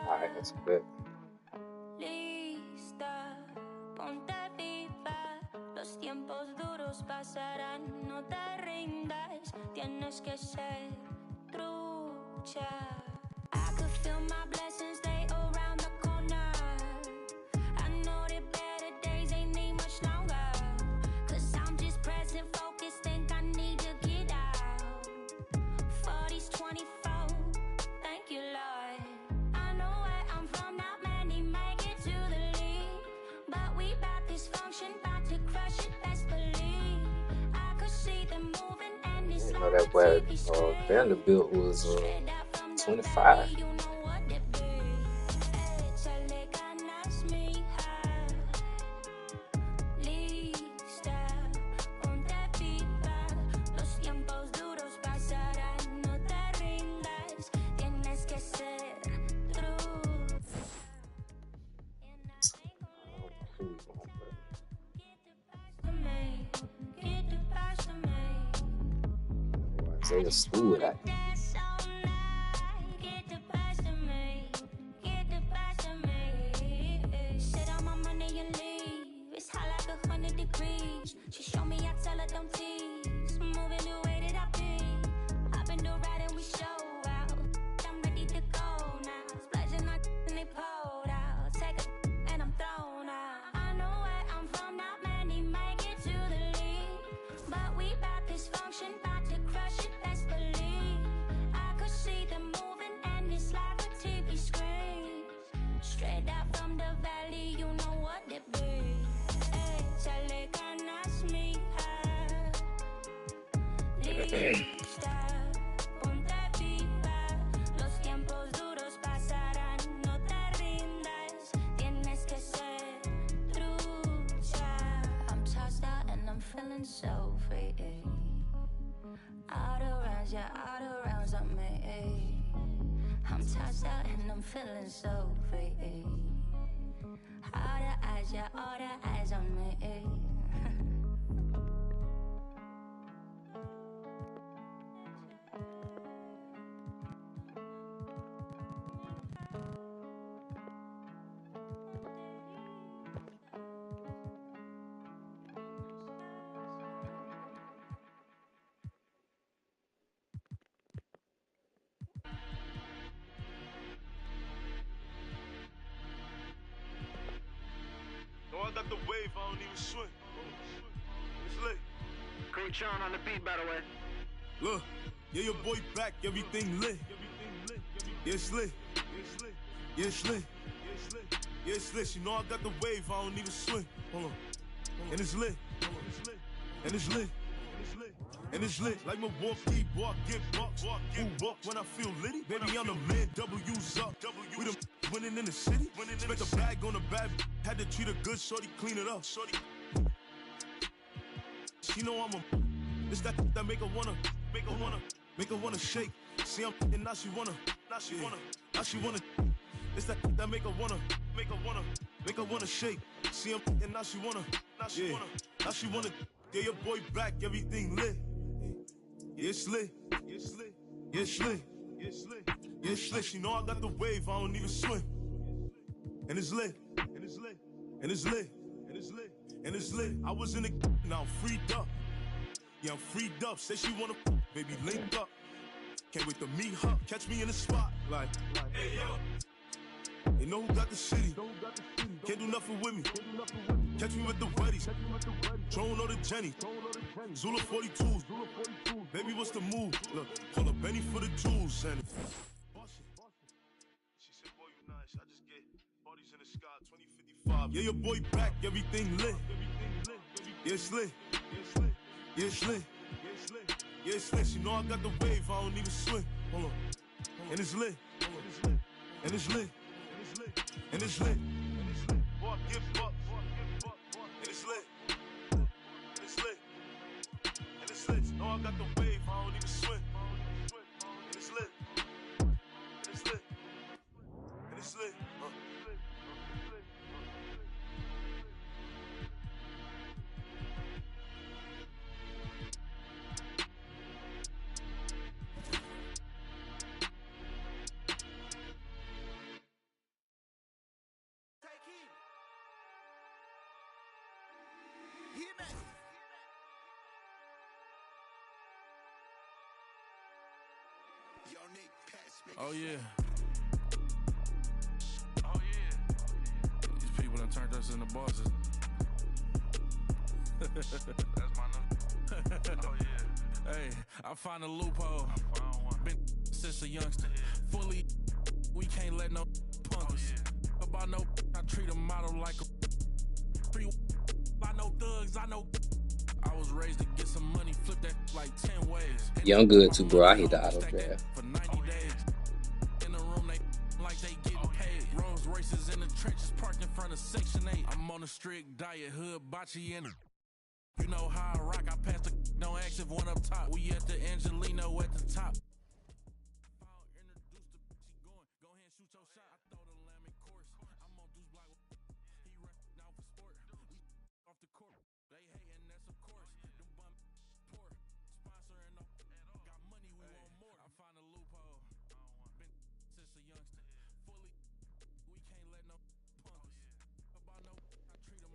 Alright, that's good. Lista, ponte viva. Los tiempos duros pasarán, no te rindas. Tienes que ser trucha. I could feel my blessings, they around the corner. I know that better days ain't need much longer. Cause I'm just present, focused, think I need to get out. 40s, 24, thank you, Lord. I know where I'm from, not many make it to the lead. But we bout this function, bout to crush it, best believe. I could see them moving and it's You know that boy Vanderbilt was 25. Isaiah Stewart at Sit on my money and leave. It's hot like 100 degrees. She show me, I tell her don't tease. Moving the way that I be. Hop in the ride and we show out. I'm ready to go now. Splashing on and they pulled out. Take a and I'm thrown out. I know where I'm from, not many make it to the lead. But we bout this function, bout to crush it, best believe. I could see them moving and it's like a TV screen. Straight out from the valley, you know what it be. Échale ganas, mija. Lista, ponte viva. Los tiempos duros pasarán, no te rindas. Tienes que ser trucha. I'm tossed out and I'm feeling so free. Out of rounds, yeah, out of rounds, I'm me. I'm tossed out and I'm feeling so free. All the eyes, yeah, all the eyes on me. No, I got the wave, I don't even swim. It's lit. Great Sean on the beat, by the way. Look, yeah, your boy back, everything lit. Yeah, it's lit. Yeah, it's lit. Yeah, it's lit. You know I got the wave, I don't even swim. Hold on. And it's lit. And it's lit. And it's lit. Like Milwaukee, boy, I get bucks. Who walk when I feel litty? Baby, I'm the man, W's up. We the winning in the city. Spent the bag on the bad, had to treat her good, shorty, clean it up. Shorty. She know I'm a, it's that make her wanna shake. See, I'm and now she wanna, it's that make her wanna shake. See, I'm and now she wanna, yeah, your boy back, everything lit. Yeah, it's lit. Yeah, it's lit. Yeah, it's lit. Yeah, it's lit. Yeah, it's lit. You know I got the wave, I don't even swim. And it's lit. And it's lit. And it's lit. And it's lit. And it's lit. I was in the now I'm freed up. Yeah, I'm freed up. Say she wanna baby link up. Can't wait to meet her. Catch me in the spot. Like hey yo. You know who got the city? Can't do nothing with me. Catch me with the buddies. Drone or the Jenny. Zula 42s. Baby, what's the move? Look, call up Benny for the jewels. And she said, boy, you nice. I just get bodies in the sky, 2055. Yeah, your boy back, everything lit. Yeah, it's lit. Yeah, it's lit. Yeah, it's lit. You know I got the wave, I don't even swim. Hold on. And it's lit. And it's lit. And it's lit. Boy, I give up. And it's lit. got the wave, I don't even swim. And it's lit. And it's lit. And it's lit. Oh yeah. Oh yeah. These people done turned us into bosses. That's my new. Oh yeah. Hey, I found a loophole. I found one. Been since a youngster. Fully, we can't let no punk us. About no, I treat a model like a free. I know thugs, I know. I was raised to get some money, flip that like 10 ways. Yeah, I'm good too, bro. I hit the auto draft. For 90 days. In the room, they like they getting paid. Rolls Royces in the trenches, parked in front of Section 8. I'm on a strict diet, hood, bocce in it. You know how I rock, I pass the don't ask if one up top. We at the Angelino at the top.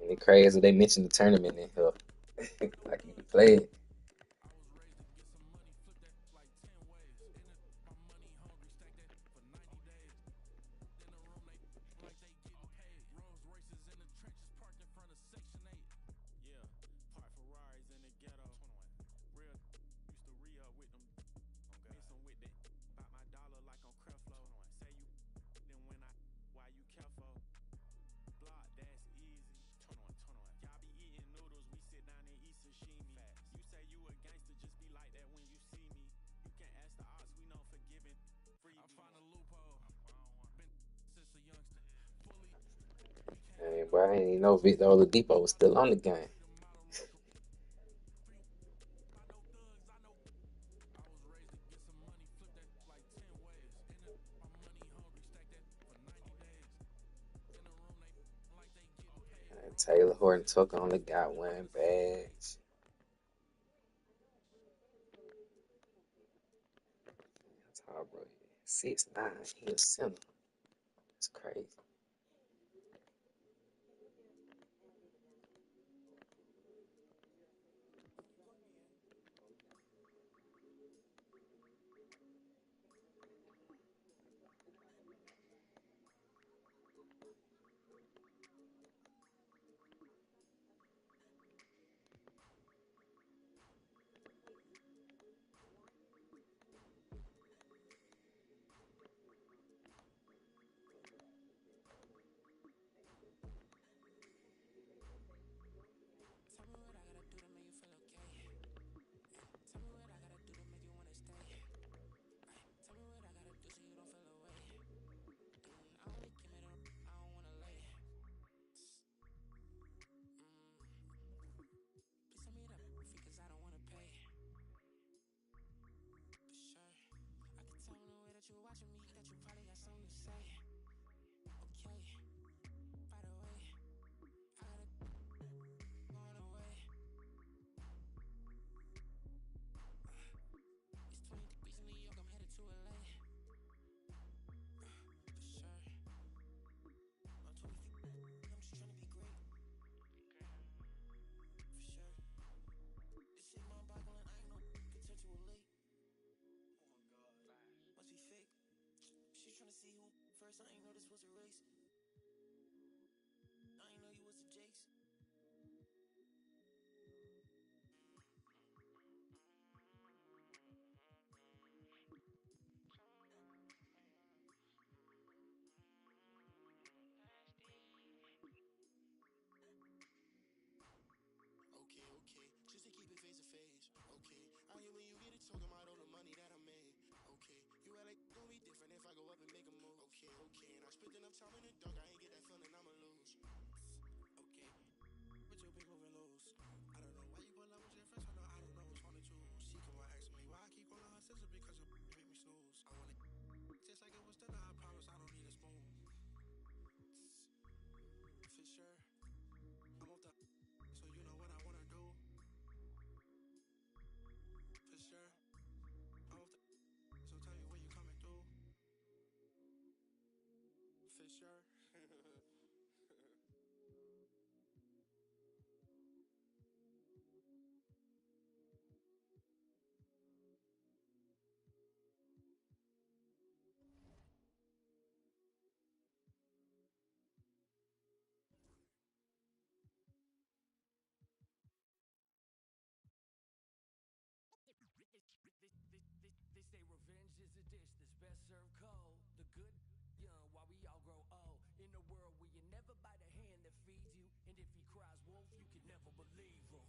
And it's crazy they mentioned the tournament in here. Like you can play it. Hey, boy, I didn't even know Victor Oladipo was still on the game. Taylor Horton Tucker only got one badge. That's hard, bro. 6'9", he a center. That's crazy. I ain't know this was a race. I ain't know you was the Jakes. Okay, just to keep it face to face. Okay, I hear when you get it talking about all the money that I made. Okay, you act like gonna be different if I go up and make a move. Okay, and I spent enough time in the dark, I ain't get that feeling I'ma lose. Okay, but your big moving loose. I don't know why you pull up with your friends, I don't know which one to choose. She come sure. They say revenge is a dish that's best served cold. The good young while we all grow old. In a world where you never bite a hand that feeds you, and if he cries wolf, you can never believe him.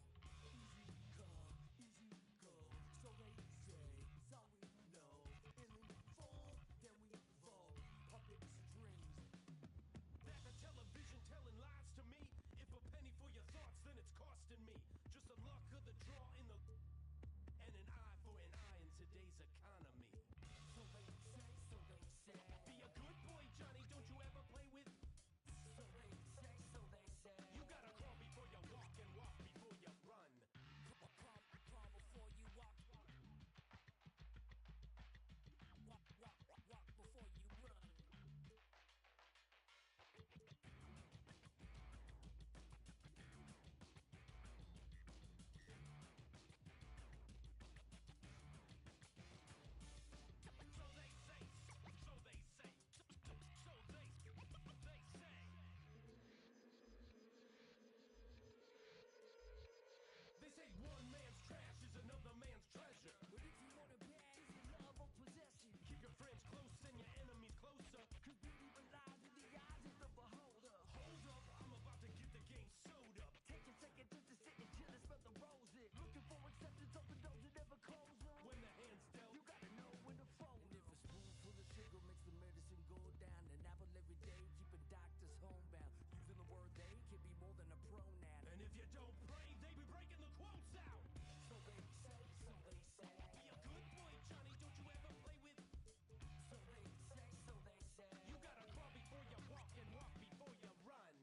Easy come, easy go. So they say, so we know. And in fall, then we fall. Puppet strings. Back on television telling lies to me. If a penny for your thoughts, then it's costing me. Just the luck of the draw in the... And an eye for an eye in today's economy. So they say. Be a good boy, Johnny, don't you ever play with... So they say. You gotta crawl before you walk and walk before you run. Crawl before you walk. Walk before you run. They say one man's trash is another man's treasure. But if you want it bad, it's love or possession. Keep your friends close and your enemies closer. Cause beauty lies in the eyes of the beholder. Hold up, I'm about to get the game sewed up. Take a second just to sit and chill and smell the roses. Looking for acceptance, open doors and never close them. When the hand's dealt, you gotta know when to fold. And if a spoonful of sugar makes the medicine go down, an apple every day, keeping doctors homebound. Using the word they can be more than a pronoun. And if you don't pray, they be breaking the quotes out. So they say. Be a good boy, Johnny, don't you ever play with... So they say. You gotta crawl before you walk and walk before you run.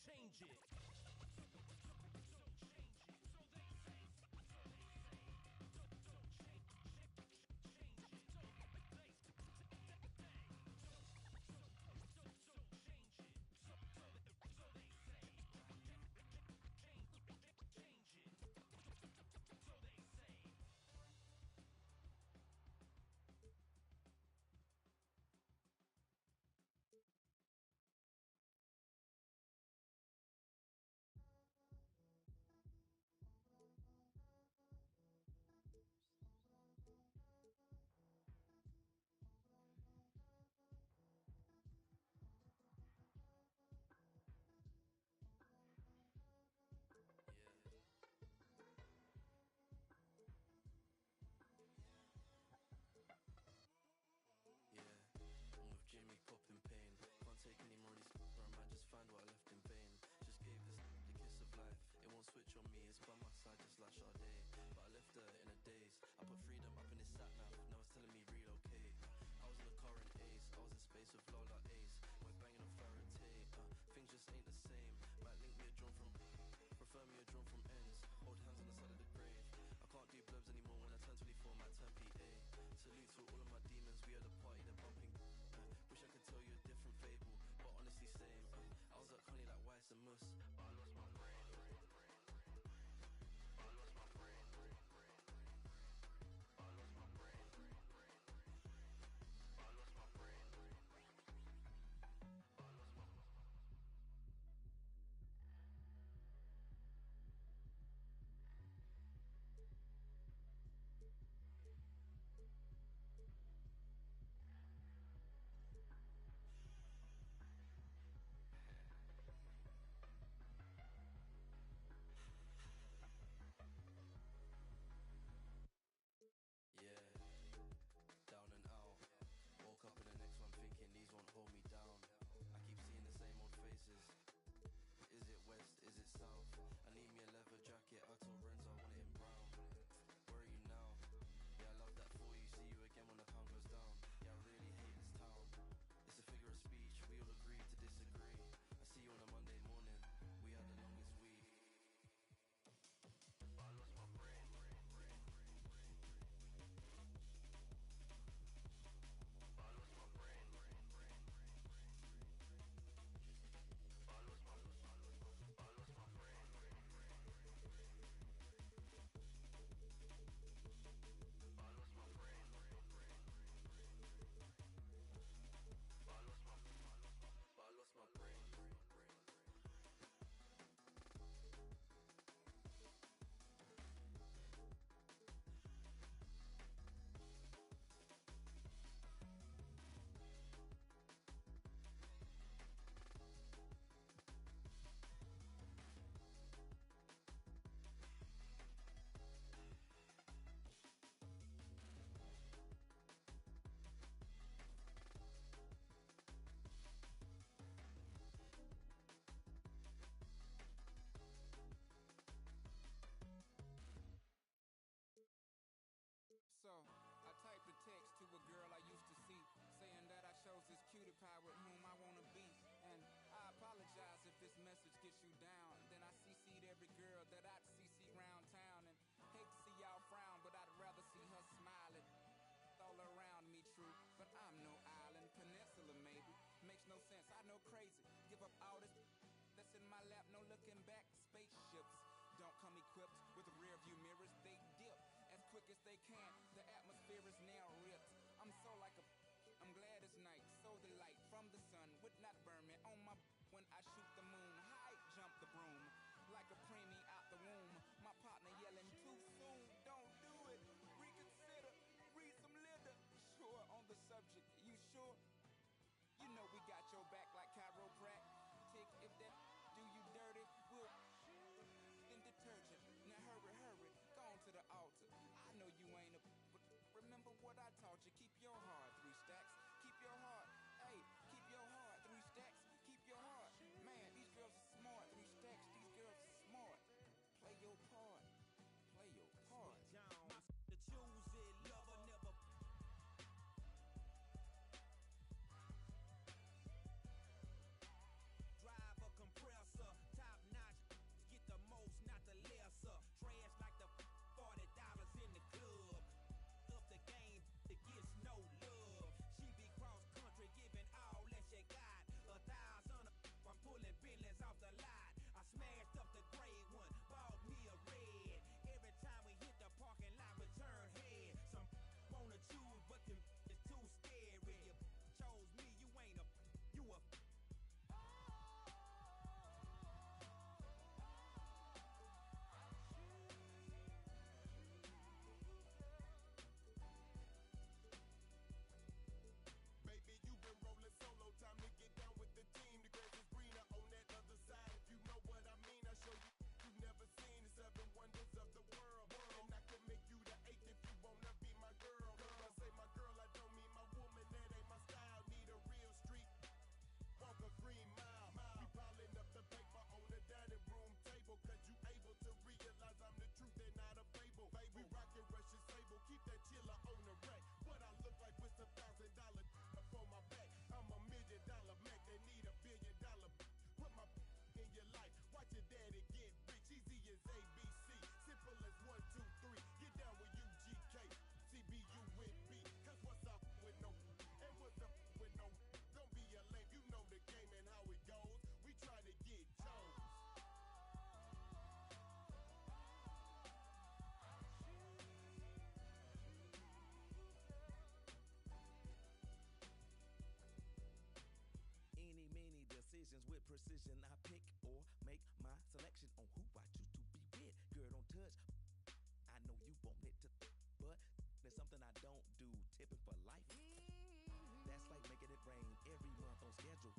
Change it. best they can. The atmosphere is now ripped. I'm so like a. I'm glad it's night. So the light from the sun would not burn me on my. When I shoot the moon, high jump the broom. Like a preemie out the womb. My partner yelling too soon. Don't do it. Reconsider. Read some litter. Sure on the subject. You sure? You know we got your back like chiropractic. If that do you dirty, we'll in detergent. Now hurry, go on to the altar. I know you ain't a, but remember what I taught you. Keep your heart 3 stacks. Keep your heart, hey, keep your heart 3 stacks. Keep your heart, man. These girls are smart. 3 stacks. These girls are smart. Play your part. Play your part. The choosing lover never. Drive a compressor, top notch, get the most, not the lesser. Trash like the $40 in the club. Up the game, it gets no love. She be cross country, giving all that she got. 1,000, I'm pulling Bentleys off the lot. I smashed up the gray one, bought me a red. Every time we hit the parking lot, we turn head. Some wanna choose, but them is too scary. You chose me, you ain't a, you a. Baby, you been rolling solo, time to get down with the team. The grass is greener on that other side. If you know what I mean, I show you. You've never seen the 7 wonders of the world. And I can make you the 8th if you wanna be my girl. When I say my girl, I don't mean my woman, that ain't my style. Need a real street, walk a green mile. We piling up the paper on the dining room table, cause you able to realize I'm the truth and not a fable. We rockin' Russian sable, keep that chiller on the rack. What I look like with $1,000 for my back. I'm $1 million Mac, they need $1 billion. Put my in your life, watch your daddy get rich. Easy as ABC, simple as 1, 2, 3. Get down with UGK, CBU with B. Cause what's up with no, and what's up with no. Don't be a lame, you know the game and how it goes. We try to get Jones. Any, many decisions with precision. I pick or make my selection on who I choose to be with. Girl, don't touch. I know you want it to, but there's something I don't do. Tipping for life. That's like making it rain every month on schedule.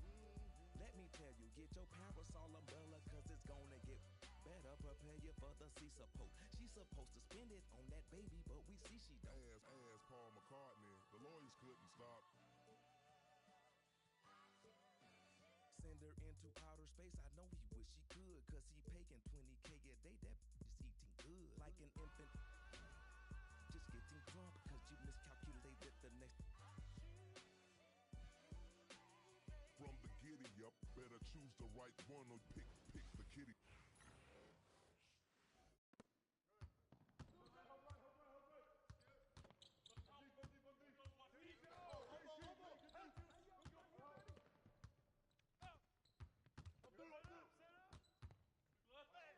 Let me tell you, get your parasol umbrella, cause it's gonna get better. Prepare you for the sea support. She's supposed to spend it on that baby, but we see she don't. As Paul McCartney, the lawyers couldn't stop. Send her into outer space, I know he wish he could, cause he paying $20K a day, that is eating good. Like an infant, just getting drunk, cause you miscalculated the next. From the giddy up, better choose the right one or pick the kitty. Get it going! Come back.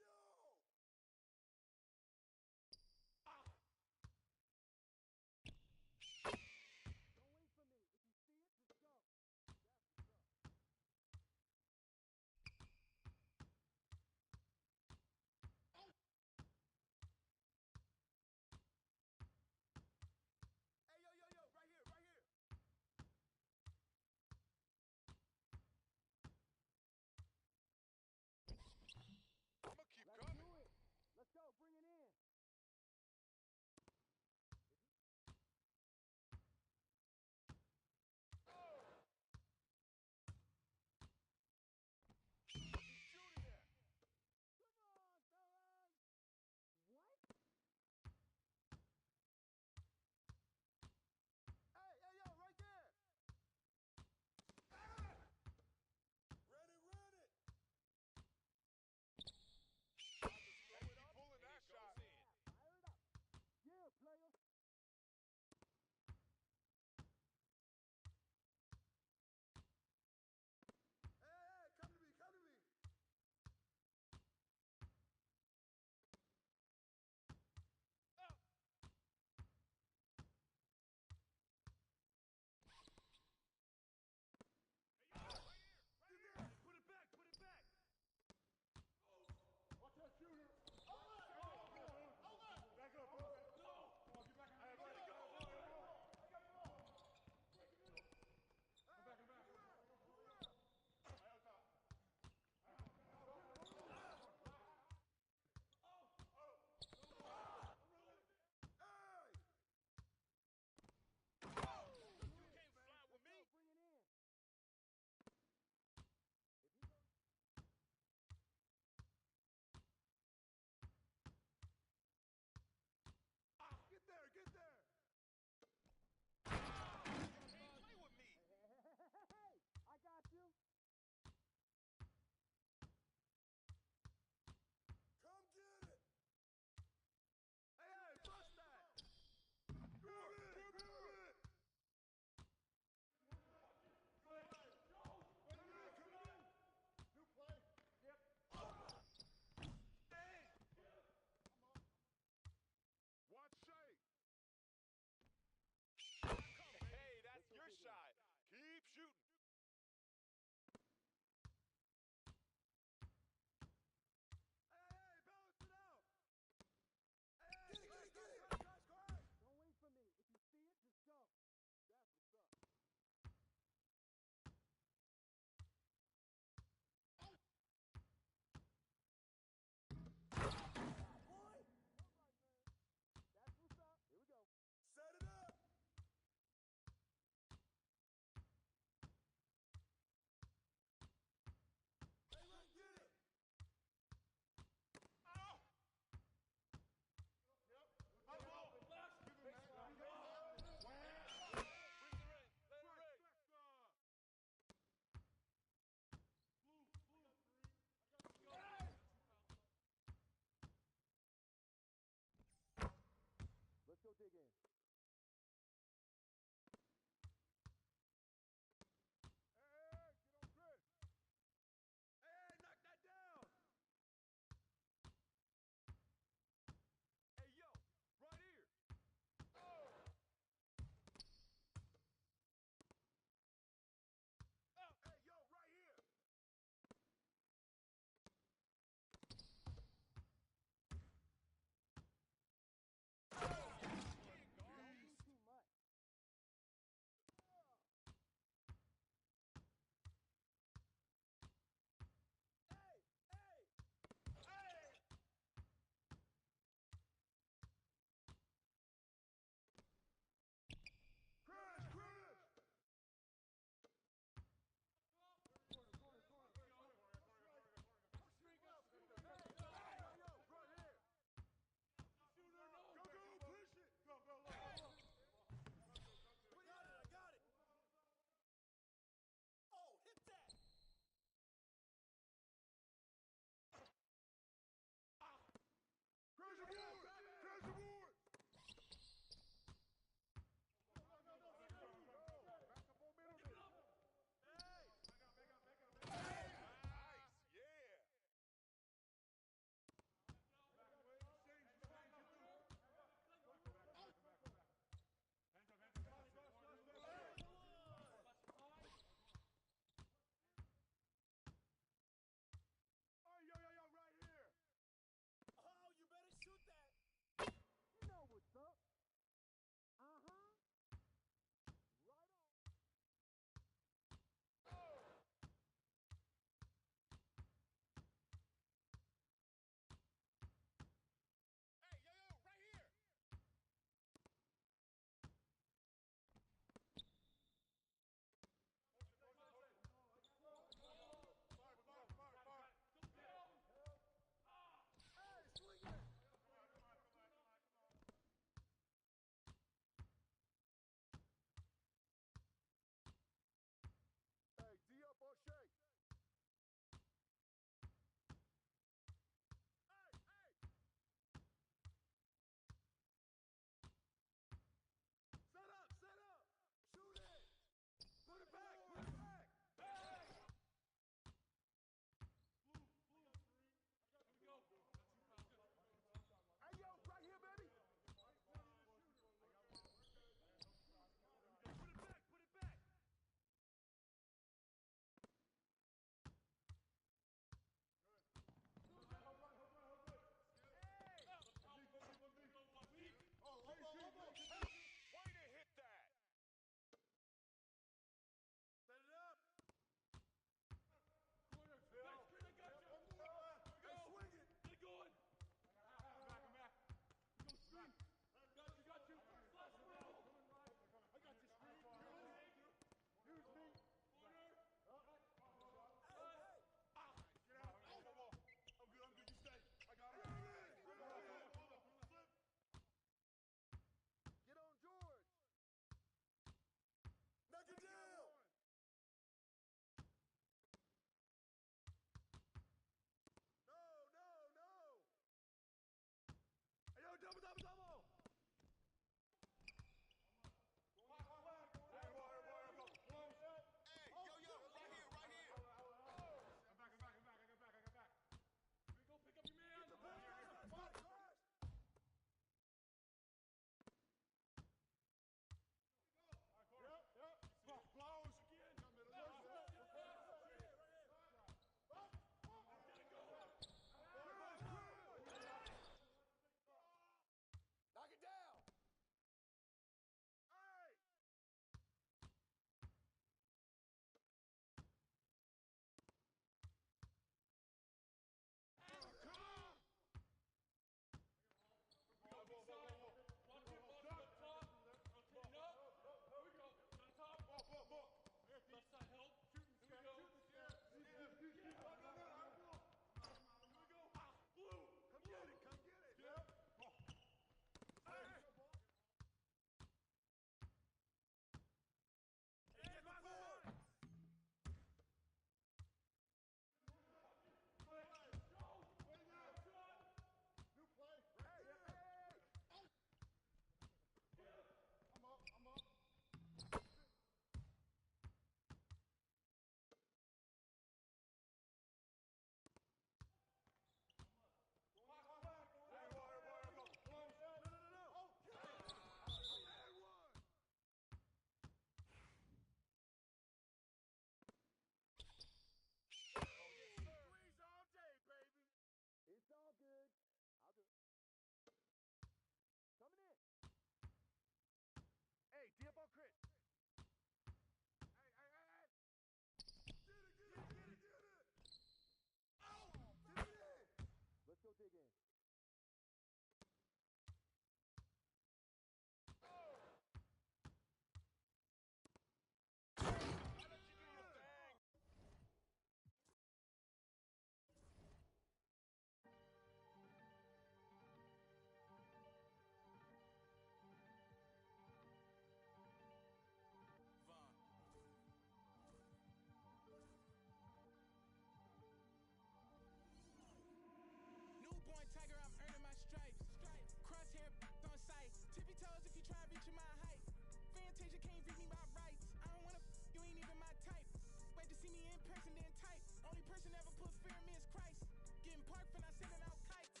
person didn't type. Only person ever put fear in me is Christ. Getting parked for not sending out kites.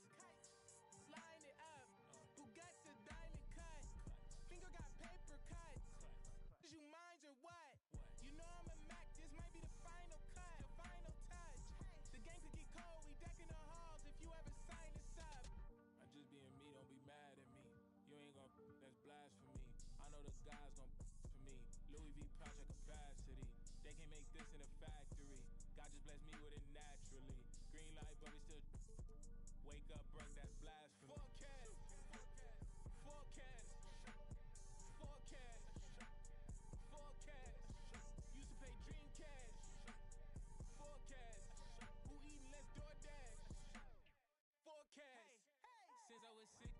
Line it up. Who got the diamond cut? Finger got paper cuts. Did you mind or what? You know I'm a Mac. This might be the final cut. The final touch. The game could get cold. We decking the halls if you ever sign us up. I just being me. Don't be mad at me. You ain't gon' that's blasphemy. I know the guys gon' for me. Louis V project capacity. They can't make this in a factory. God just blessed me with it naturally. Green light, but we still wake up, break that's blasphemy. Forecast. Forecast. Forecast. Forecast. Used to pay dream cash. Forecast. Who eating less DoorDash? Forecast. Since I was sick,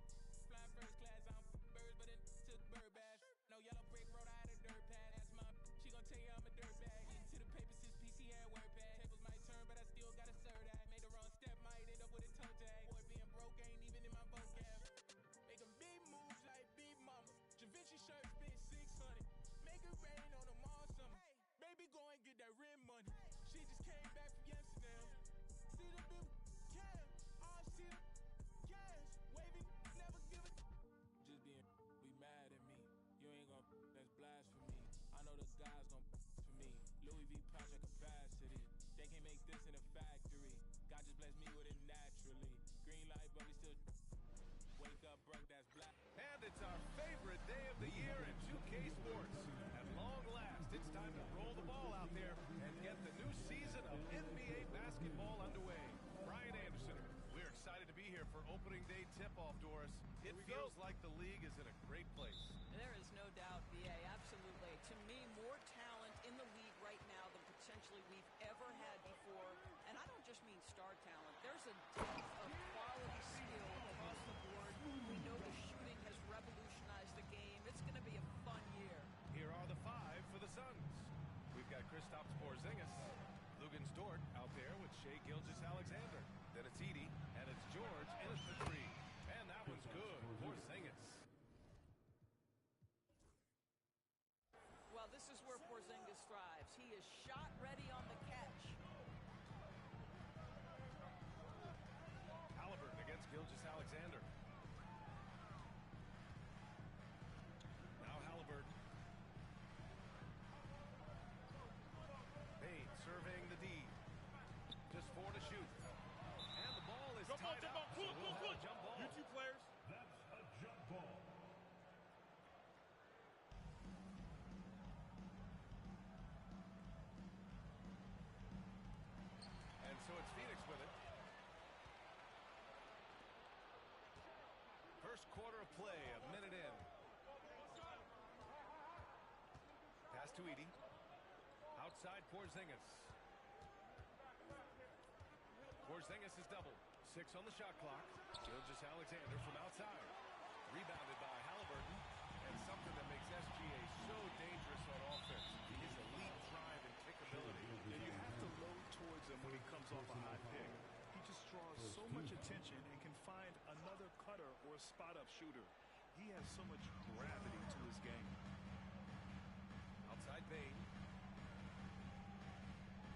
flying first class, I'm birds, but it took bird bath. No yellow brick road, I had a dirt pad. That's my, she gon' tell you I'm a dirt bag. Into the paper since PC had WordPad. Tables might turn, but I still gotta serve that. Made the wrong step, might end up with a toe tag. Boy, being broke ain't even in my vocab. Making big moves like Big Mama. Javinci shirt spent 600. Make it rain on them all summer. Baby, go and get that rim money. She just came back from Amsterdam. See the big cam, all see the cash. Waving, never give it. Just being, be mad at me. You ain't gon' that's blasphemy. I know the guys gon' for me. Louis V project capacity. They can't make this in a factory. God just blessed me with it naturally. Green light, but we still wake up, broke, that's black. And it's our favorite day of the year in 2K Sports. At long last, it's time to roll the ball out there and get the new season of NBA basketball underway. Brian Anderson, we're excited to be here for opening day tip-off, Doris. It feels like the league is in a great place. There is no doubt, BA, absolutely. To me, more talent in the league right now than potentially we've ever had before. And I don't just mean star talent. There's a depth of quality skill across the board. We know the shooting has revolutionized the game. It's going to be a fun year. Here are the five for the Suns. We've got Kristaps Porzingis, Luguentz Dort out there with Shai Gilgeous-Alexander. Then it's Edey, and it's George in at the three. And that one's good. Porzingis. Well, this is where Porzingis thrives. He is shot ready on the catch. Halliburton against Gilgeous-Alexander. Now Halliburton. Payne surveying the D. Just 4 to shoot. And the ball is tied up. Jump ball. You two players. That's a jump ball. And so it's Phoenix with it. First quarter of play, a minute in. Pass to Edey. Outside Porzingis. Porzingis is doubled. 6 on the shot clock. Gilgeous-Alexander from outside. Rebounded by Halliburton. And something that makes SGA so dangerous on offense. His elite drive and kick ability. And you have to load towards him when he comes off a high pick. He just draws so much attention and can find another cutter or a spot-up shooter. He has so much gravity to his game. Outside Payne.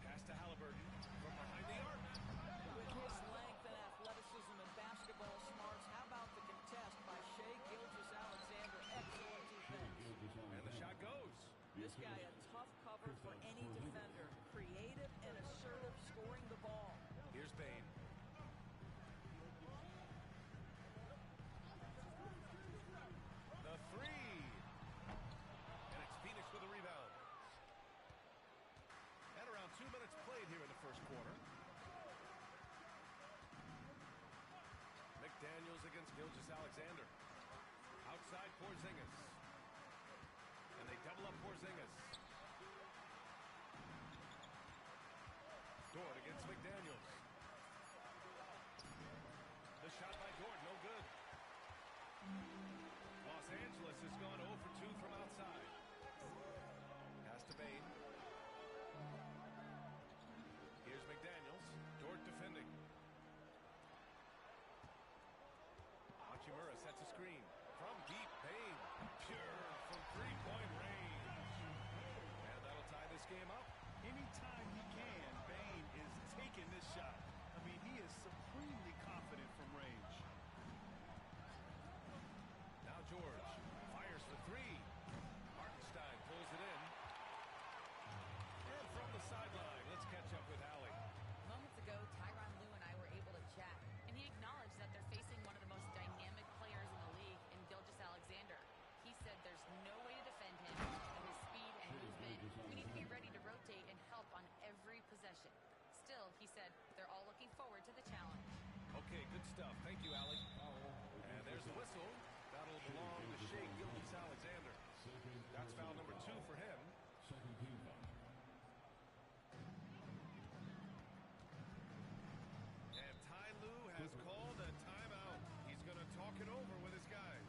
Pass to Halliburton from behind the arc. With his length and athleticism and basketball smarts, how about the contest by Shai Gilgeous-Alexander? Excellent defense. And the shot goes. This guy a tough cover for any defender. Creative and assertive scoring the ball. Here's Payne. The three. And it's Phoenix with a rebound. And around 2 minutes played here in the first quarter. McDaniels against Gilgeous-Alexander. Outside Porzingis. And they double up Porzingis. Dort against McDaniels. The shot by Dort, no good. Los Angeles has gone 0 for 2 from outside. Pass to Payne. Here's McDaniels. Dort defending. Hachimura sets a screen. From deep, Payne. Okay, good stuff. Thank you, Allie. And there's the whistle. That'll belong to Shai Gilgeous-Alexander. That's foul number 2 for him. Second team foul. And Ty Lue has called a timeout. He's going to talk it over with his guys.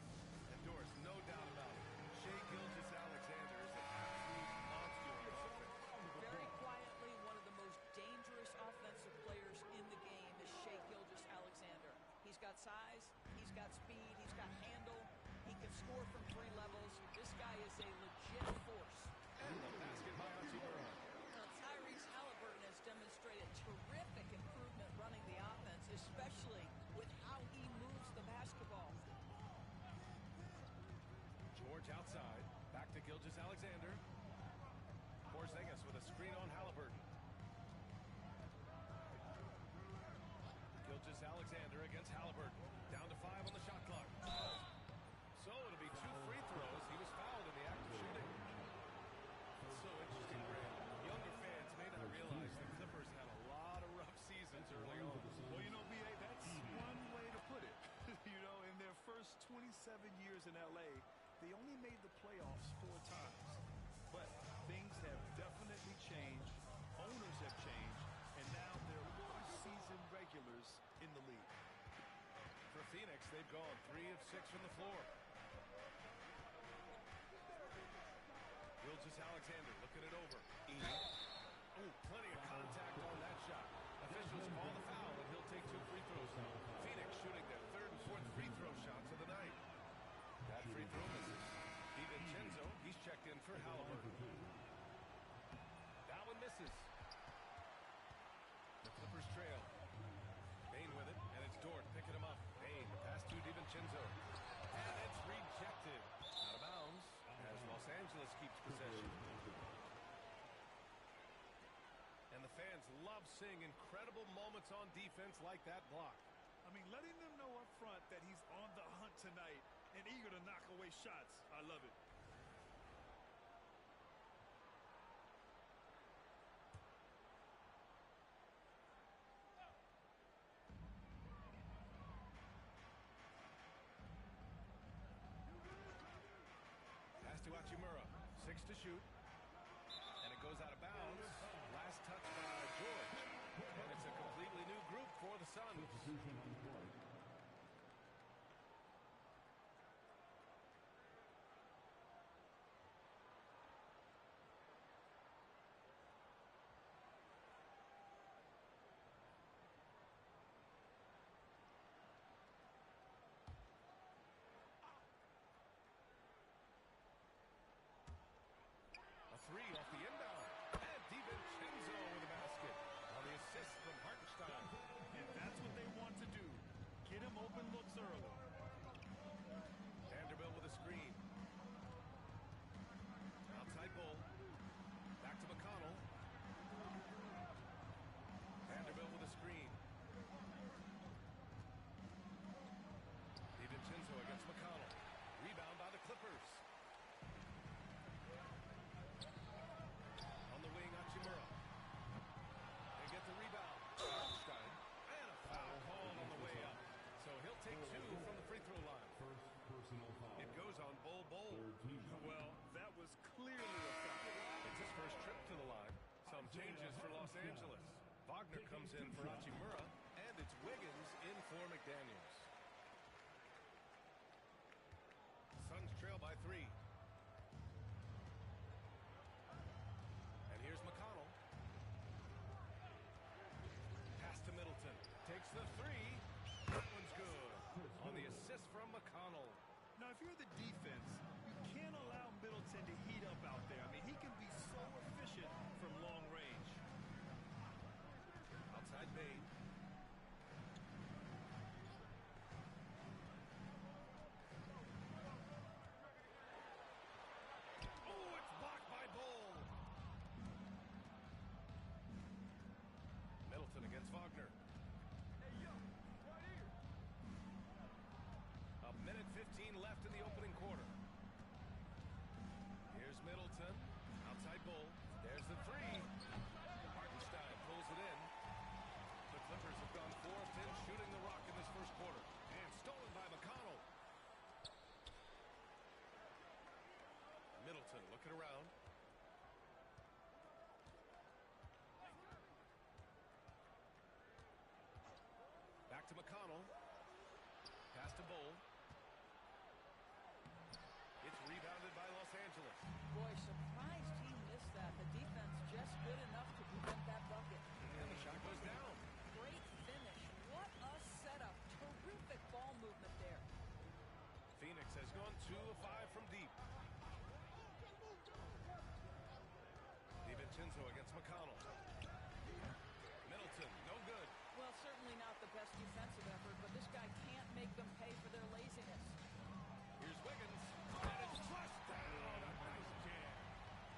And Doris, no doubt about it, Shai Gilgeous-Alexander is an absolute monster on offense. Very quietly, one of the most dangerous offensive players in the game is Shai Gilgeous-Alexander. He's got size, he's got speed, he's got handle, he can score from 3 levels. This guy is a legit force. And the basket by Hachimura. Now, Tyrese Halliburton has demonstrated terrific improvement running the offense, especially with how he moves the basketball. George outside. Back to Gilgeous-Alexander. Porzingis with a screen on Halliburton. Gilgeous-Alexander against Halliburton. Down to 5 on the shot clock. So it'll be 2 free throws. He was fouled in the act of shooting. It's so interesting, Graham. Younger fans may not realize the Clippers had a lot of rough seasons early on. Well, you know, B.A., that's one way to put it. You know, in their first 27 years in L.A., they only made the playoffs 4 times. But things have definitely changed. Owners have changed. And now they're season regulars in the league. For Phoenix, they've gone 3 of 6 from the floor. Gilgeous-Alexander looking it over. Oh, plenty of contact on that shot. Officials call the foul, and he'll take 2 free throws now. Phoenix shooting their 3rd and 4th free throw shots of the night. That free throw misses. DiVincenzo, he's checked in for Halliburton. That one misses. The Clippers trail. Bane with it, and it's Dort picking him up. Bane, the pass to DiVincenzo. And it's rejected. Out of bounds as Los Angeles keeps possession. And the fans love seeing incredible moments on defense like that block. I mean, letting them know up front that he's on the hunt tonight and eager to knock away shots. I love it. Pass to Hachimura. 6 to shoot. And it goes out of bounds. Last touch by George. And it's a completely new group for the Suns. A 3 off the inbound. And DiVincenzo with a basket on the assist from Hartenstein. And that's what they want to do. Get him open looks early. Vanderbilt with a screen. Outside Bull. Back to McConnell. Vanderbilt with a screen. DiVincenzo against McConnell. Rebound by the Clippers. On the wing, Hachimura. They get the rebound. Hartenstein. And a foul called on the way up. So he'll take 2 from the free throw line. First personal foul. It goes on Bol Bol. Well, that was clearly a foul. It's his first trip to the line. Some changes for Los Angeles. Wagner comes in for Hachimura, and it's Wiggins in for McDaniels. Suns trail by 3. And here's McConnell. Pass to Middleton. Takes the 3. That one's good. On the assist from McConnell. Now, if you're the defense, you can't allow Middleton to heat up out there. I mean, he can be so efficient from long range. Outside Bane. Oh, it's blocked by Bull. Middleton against Wagner. A minute 15 left in the opening quarter. Here's Middleton. Outside Bull. There's the 3. Hartenstein pulls it in. The Clippers have gone 4 of 10 shooting the rock in the it around. Back to McConnell. Pass to Bowl. It's rebounded by Los Angeles. Boy, surprised he missed that. The defense just good enough to prevent that bucket. And the shot goes down. Great finish. What a setup. Terrific ball movement there. Phoenix has gone 2 of 5 from deep. DiVincenzo against McConnell. Middleton, no good. Well, certainly not the best defensive effort, but this guy can't make them pay for their laziness. Here's Wiggins. And it's flushed down. A nice jam.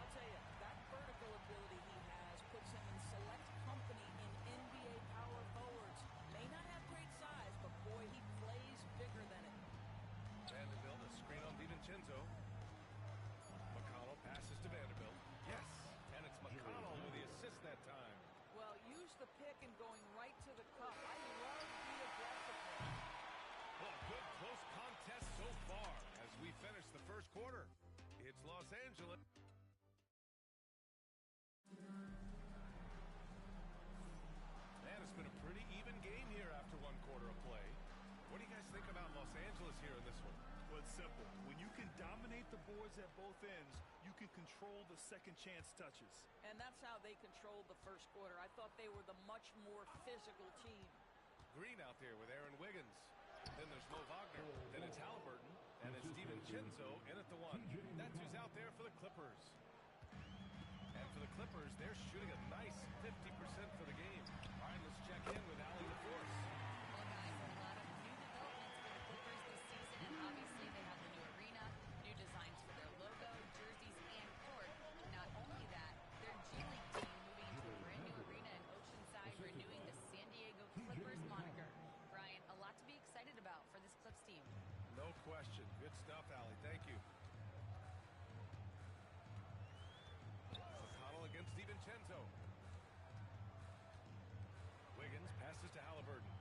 I'll tell you, that vertical ability he has puts him in select company in NBA power forwards. May not have great size, but boy, he plays bigger than it. Vanderbilt, a screen on DiVincenzo. McConnell passes to Vanderbilt. Yes, and it's McConnell with the assist that time. Well, use the pick and going right to the cup. I love the aggressiveness. Well, good close contest so far as we finish the first quarter. It's Los Angeles. Man, it's been a pretty even game here after 1 quarter of play. What do you guys think about Los Angeles here in this one? Well, it's simple. When you can dominate the boards at both ends, you can control the second chance touches. And that's how they controlled the first quarter. I thought they were the much more physical team. Green out there with Aaron Wiggins. Then there's Mo Wagner. Then it's Halliburton. And it's DiVincenzo in at the 1. That's who's out there for the Clippers. And for the Clippers, they're shooting a nice 50% for the game. All right, let's check in with Allie LaForce. Well, guys, a lot of new developments for the Clippers this season, and obviously they have the new arena, new designs for their logo, jerseys, and court. Not only that, their G League team moving into a brand new arena in Oceanside, renewing the San Diego Clippers moniker. Brian, a lot to be excited about for this Clips team. No question. Good stuff, Allie. Thank you. McConnell against DiVincenzo. Wiggins passes to Halliburton.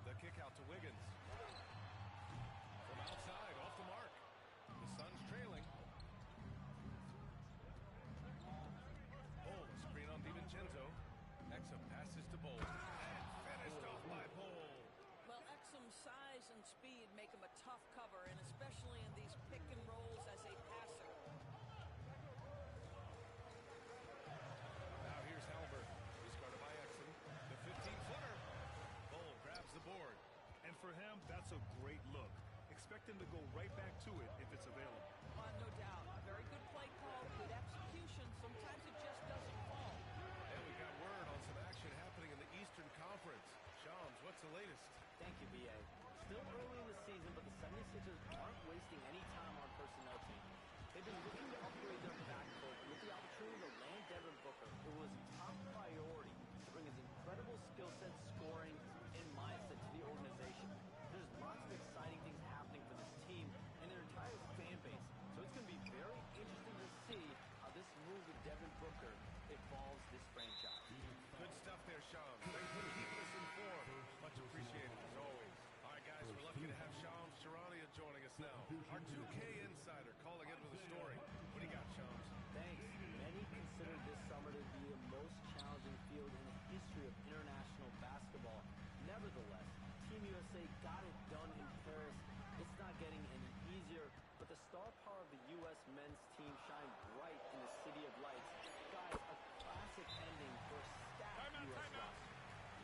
The kick out to Wiggins. From outside, off the mark. The Suns trailing. Bowl, screen on DiVincenzo. Exum passes to Bowl. And finished off by Bowl. Well, Exum's size and speed make him a tough cover, and especially in these pick and rolls as a passer. Now here's Halliburton. He's guarded by Exum. The 15-footer. Bowl grabs the board. And for him, that's a great look. Expect him to go right back to it if it's available. No doubt. Very good play call, good execution. Sometimes it just doesn't fall. And we got word on some action happening in the Eastern Conference. Shams, what's the latest? Thank you, B.A. Still early in the season, but the 76ers aren't wasting any time on personnel changes. They've been looking to upgrade their backcourt with the opportunity to land Devin Booker, who was a top priority to bring his incredible skill set, scoring, and mindset to the organization. There's lots of exciting things happening for this team and their entire fan base. So it's going to be very interesting to see how this move with Devin Booker evolves this franchise. Good stuff there, Shams. Thanks for keeping us informed. Much appreciated, as always. All right, guys, we're lucky to have Shams Charania joining us now. Our 2K insider calling in with a story. What do you got, Shams? Thanks. Many consider this summer to be the most challenging field in the history of international basketball. Nevertheless, Team USA got it done in Paris. It's not getting any easier, but the star power of the U.S. men's team shined bright in the City of Lights. Guys, a classic ending for a stacked U.S. roster.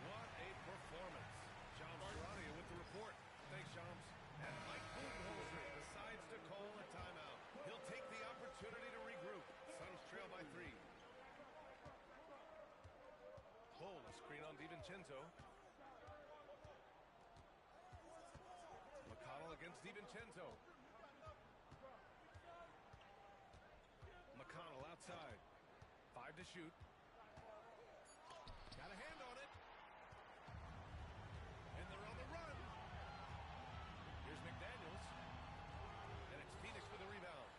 What a performance. Shams Charania with the report. Thanks, Shams. And Mike Budenholzer decides to call a timeout. He'll take the opportunity to regroup. Suns trail by 3. Bull, a screen on DiVincenzo. McConnell against DiVincenzo. McConnell outside. 5 to shoot. Got a hand on it. And they're on the run. Here's McDaniels. And it's Phoenix with a rebound.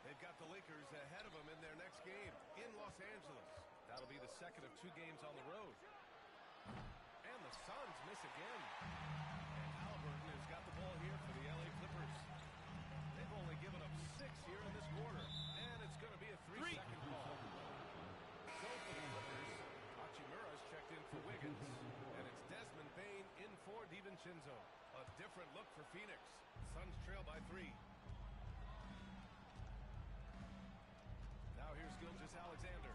They've got the Lakers ahead of them in their next game in Los Angeles. That'll be the second of 2 games on the road. And the Suns miss again. And Halliburton has got the ball here for the LA Clippers. They've only for Phoenix. Suns trail by 3. Now here's Gilgeous-Alexander.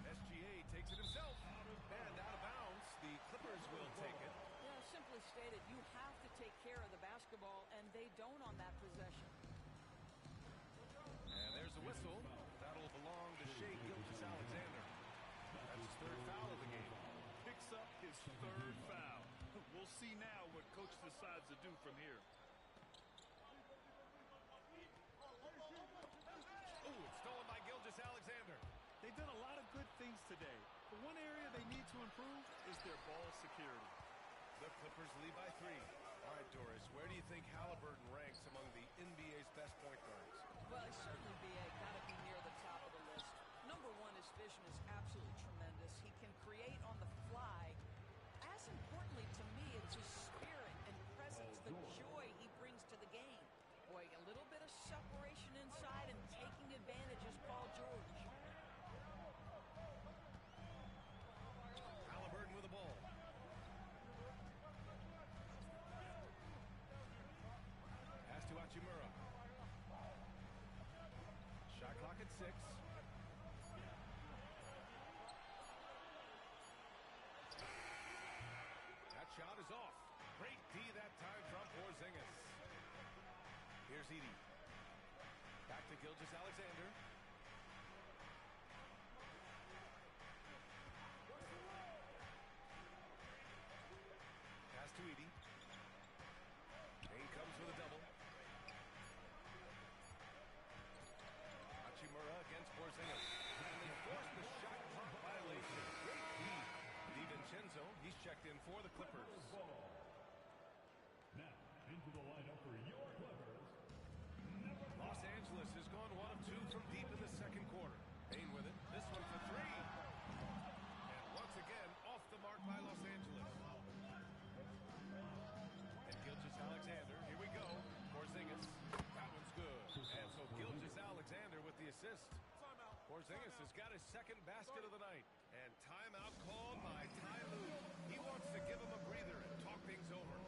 SGA takes it himself. And out of bounds. The Clippers will take it. Yeah, simply stated, you have to take care of the basketball, and they don't on that possession. And there's a whistle. That'll belong to Shai Gilgeous-Alexander. That's his 3rd foul of the game. Picks up his 3rd foul. We'll see now what coach decides to do from here. Ooh, it's stolen by Gilgeous-Alexander. They've done a lot of good things today, but one area they need to improve is their ball security. The Clippers lead by 3. All right, Doris, where do you think Halliburton ranks among the NBA's best point guards? Well, certainly, B.A. got to be near the top of the list. Number one, his vision is absolutely tremendous. He can create on the fly. As importantly to me, it's his spirit and presence, the joy he brings to the game. Boy, a little bit of separation inside and taking advantage is Paul George. Halliburton with the ball. Pass to Hachimura. Shot clock at 6. That shot is off. Great D that time from Porzingis. Here's Edey. Back to Gilgeous-Alexander. Pass to Edey. Kane comes with a double. Hachimura against Porzingis. And they force the shot clock violation. Great D. DiVincenzo, he's checked in for the Clippers. Now, into the lineup for your Clippers. Los Angeles has gone 1 of 2 from deep in the 2nd quarter. Payne with it. This one for 3. And once again, off the mark by Los Angeles. And Gilgeous-Alexander, here we go. Porzingis, that one's good. And so Gilgeous-Alexander with the assist. Porzingis has got his 2nd basket of the night. And timeout called by Ty Lue. He wants to give him a breather and talk things over.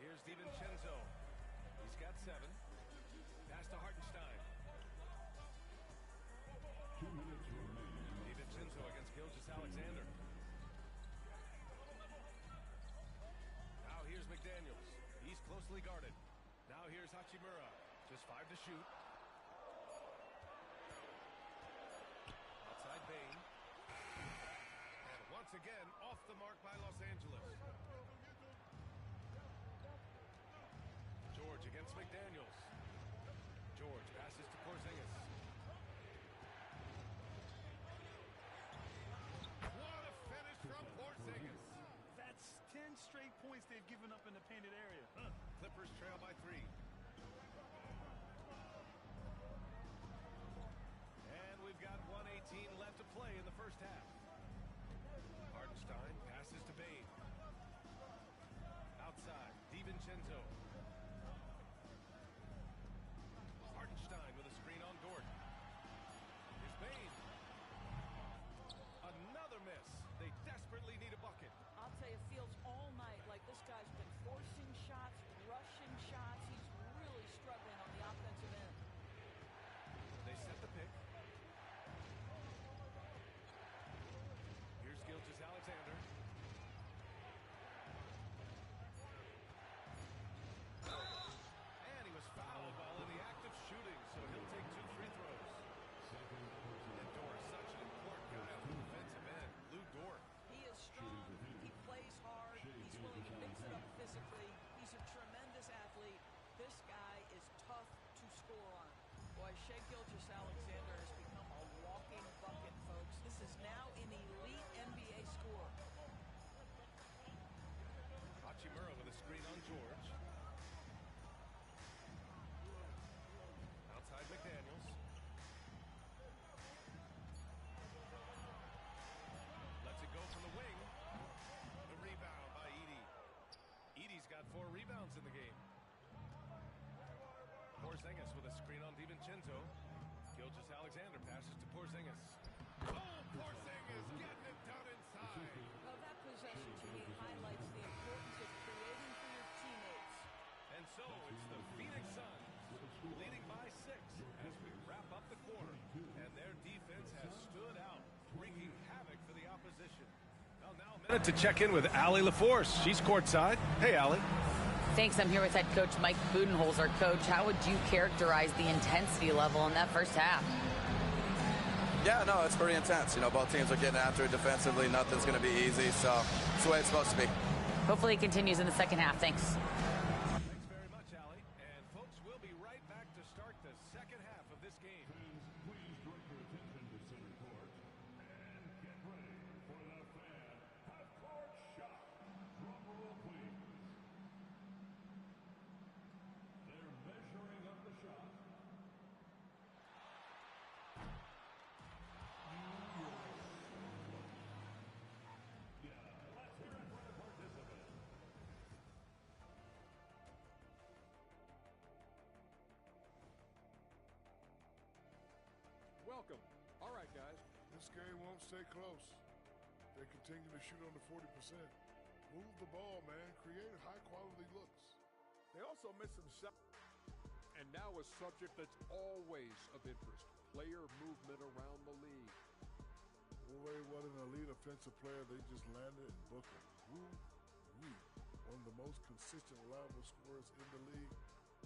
Here's DiVincenzo. He's got 7. Pass to Hartenstein. 2 minutes remaining. DiVincenzo against Gilgeous-Alexander. Now here's McDaniels. He's closely guarded. Now here's Hachimura. Just 5 to shoot. Outside Bane. And once again, off the mark by Los Angeles. George against McDaniels. George passes to Porzingis. What a finish from Porzingis. That's 10 straight points they've given up in the painted area. Clippers trail by 3. And we've got 1:18 left to play in the first half. Hartenstein passes to Bane. Outside, DiVincenzo. Hartenstein with a screen on Dort. Here's Bane. Another miss. They desperately need a bucket. I'll tell you, it feels all night like this guy's been forcing shots, rushing shots. He's really struggling on the offensive end. They set the pick. Here's Gilgeous-Alexander. Porzingis with a screen on DiVincenzo. Gilgeous-Alexander passes to Porzingis. Oh, Porzingis getting it done inside. Well, that possession to me highlights the importance of creating for your teammates. And so it's the Phoenix Suns leading by 6 as we wrap up the quarter. And their defense has stood out, wreaking havoc for the opposition. Well, now a minute to check in with Allie LaForce. She's courtside. Hey, Allie. Thanks. I'm here with head coach Mike Budenholzer. Coach, how would you characterize the intensity level in that first half? Yeah, no, it's pretty intense. You know, both teams are getting after it defensively. Nothing's going to be easy, so it's the way it's supposed to be. Hopefully it continues in the second half. Thanks. Thanks very much, Allie. And, folks, we'll be right back to start the second half of this game. Please direct your attention to center court and get ready for the fan half-court shot. Drum roll, please. They're measuring up the shot. Welcome. All right, guys. This game won't stay close. They continue to shoot under 40%. Move the ball, man. Create high-quality looks. They also missed some shots. And now a subject that's always of interest. Player movement around the league. Boy, what an elite offensive player they just landed in Booker. Woo-wee. One of the most consistent, reliable scorers in the league.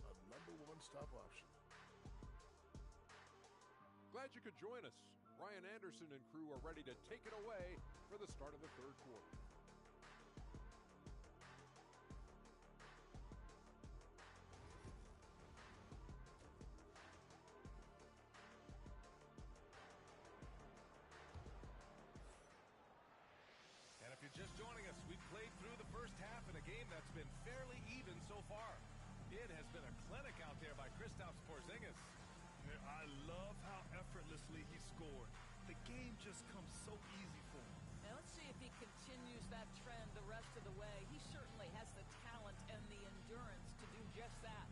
A #1 stop option. Glad you could join us. Brian Anderson and crew are ready to take it away for the start of the third quarter. And if you're just joining us, we've played through the first half in a game that's been fairly even so far. It has been a clinic out there by Kristaps Porzingis. I love how effortlessly he scored. The game just comes so easy for him. Now let's see if he continues that trend the rest of the way. He certainly has the talent and the endurance to do just that.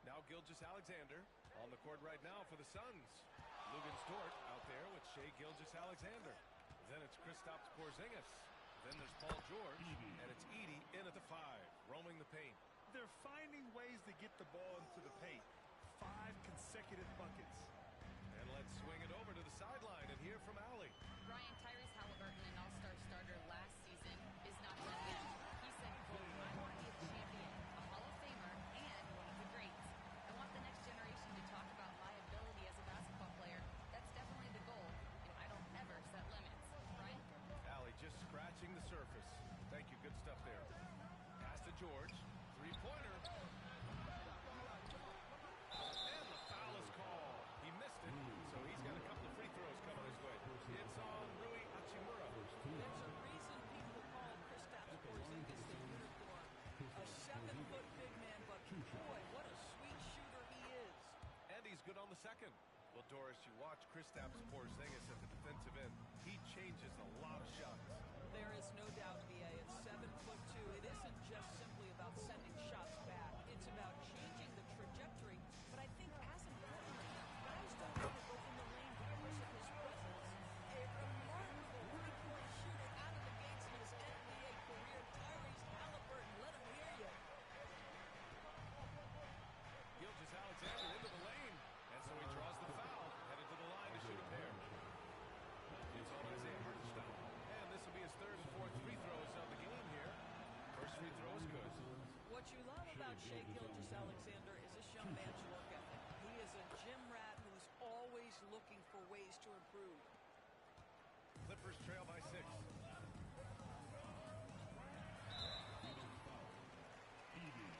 Now Gilgeous-Alexander on the court right now for the Suns. Luguentz Dort out there with Shai Gilgeous-Alexander. Then it's Kristaps Porzingis. Then there's Paul George, and it's Edey in at the 5, roaming the paint. They're finding ways to get the ball into the paint. 5 consecutive buckets. And let's swing it over to the sideline and hear from Allie. Brian, Tyrese Halliburton, an all-star starter last season, is not done yet. He said, quote, I want to be a champion, a Hall of Famer, and one of the greats. I want the next generation to talk about my ability as a basketball player. That's definitely the goal, and I don't ever set limits. Brian? Allie just scratching the surface. Thank you. Good stuff there. Pass to George. Three-pointer. And the foul is called. He missed it, so he's got a couple of free throws coming his way. It's on Rui Hachimura. There's a reason people call Kristaps Porzingis the unicorn. A 7-foot big man, but boy, what a sweet shooter he is. And he's good on the second. Well, Doris, you watch Kristaps Porzingis at the defensive end. He changes a lot of shots. There is no doubt, B.A. At 7'2", it isn't just simply about sending shots back. It's about changing the trajectory. But I think as importantly, guys don't want to go in the lane because of his presence. A remarkable three-point shooter out of the gates in his NBA career, Tyrese Halliburton. Let him hear you. Gilgeous-Alexander into the lane. And so he draws the foul, headed to the line to shoot a pair. It's on Isaiah Hartenstein. And this will be his third and fourth free throws of the game here. First free throw is good. What you love about Shai Gilgeous-Alexander is this young man's work ethic. He is a gym rat who's always looking for ways to improve. Clippers trail by 6. Edey.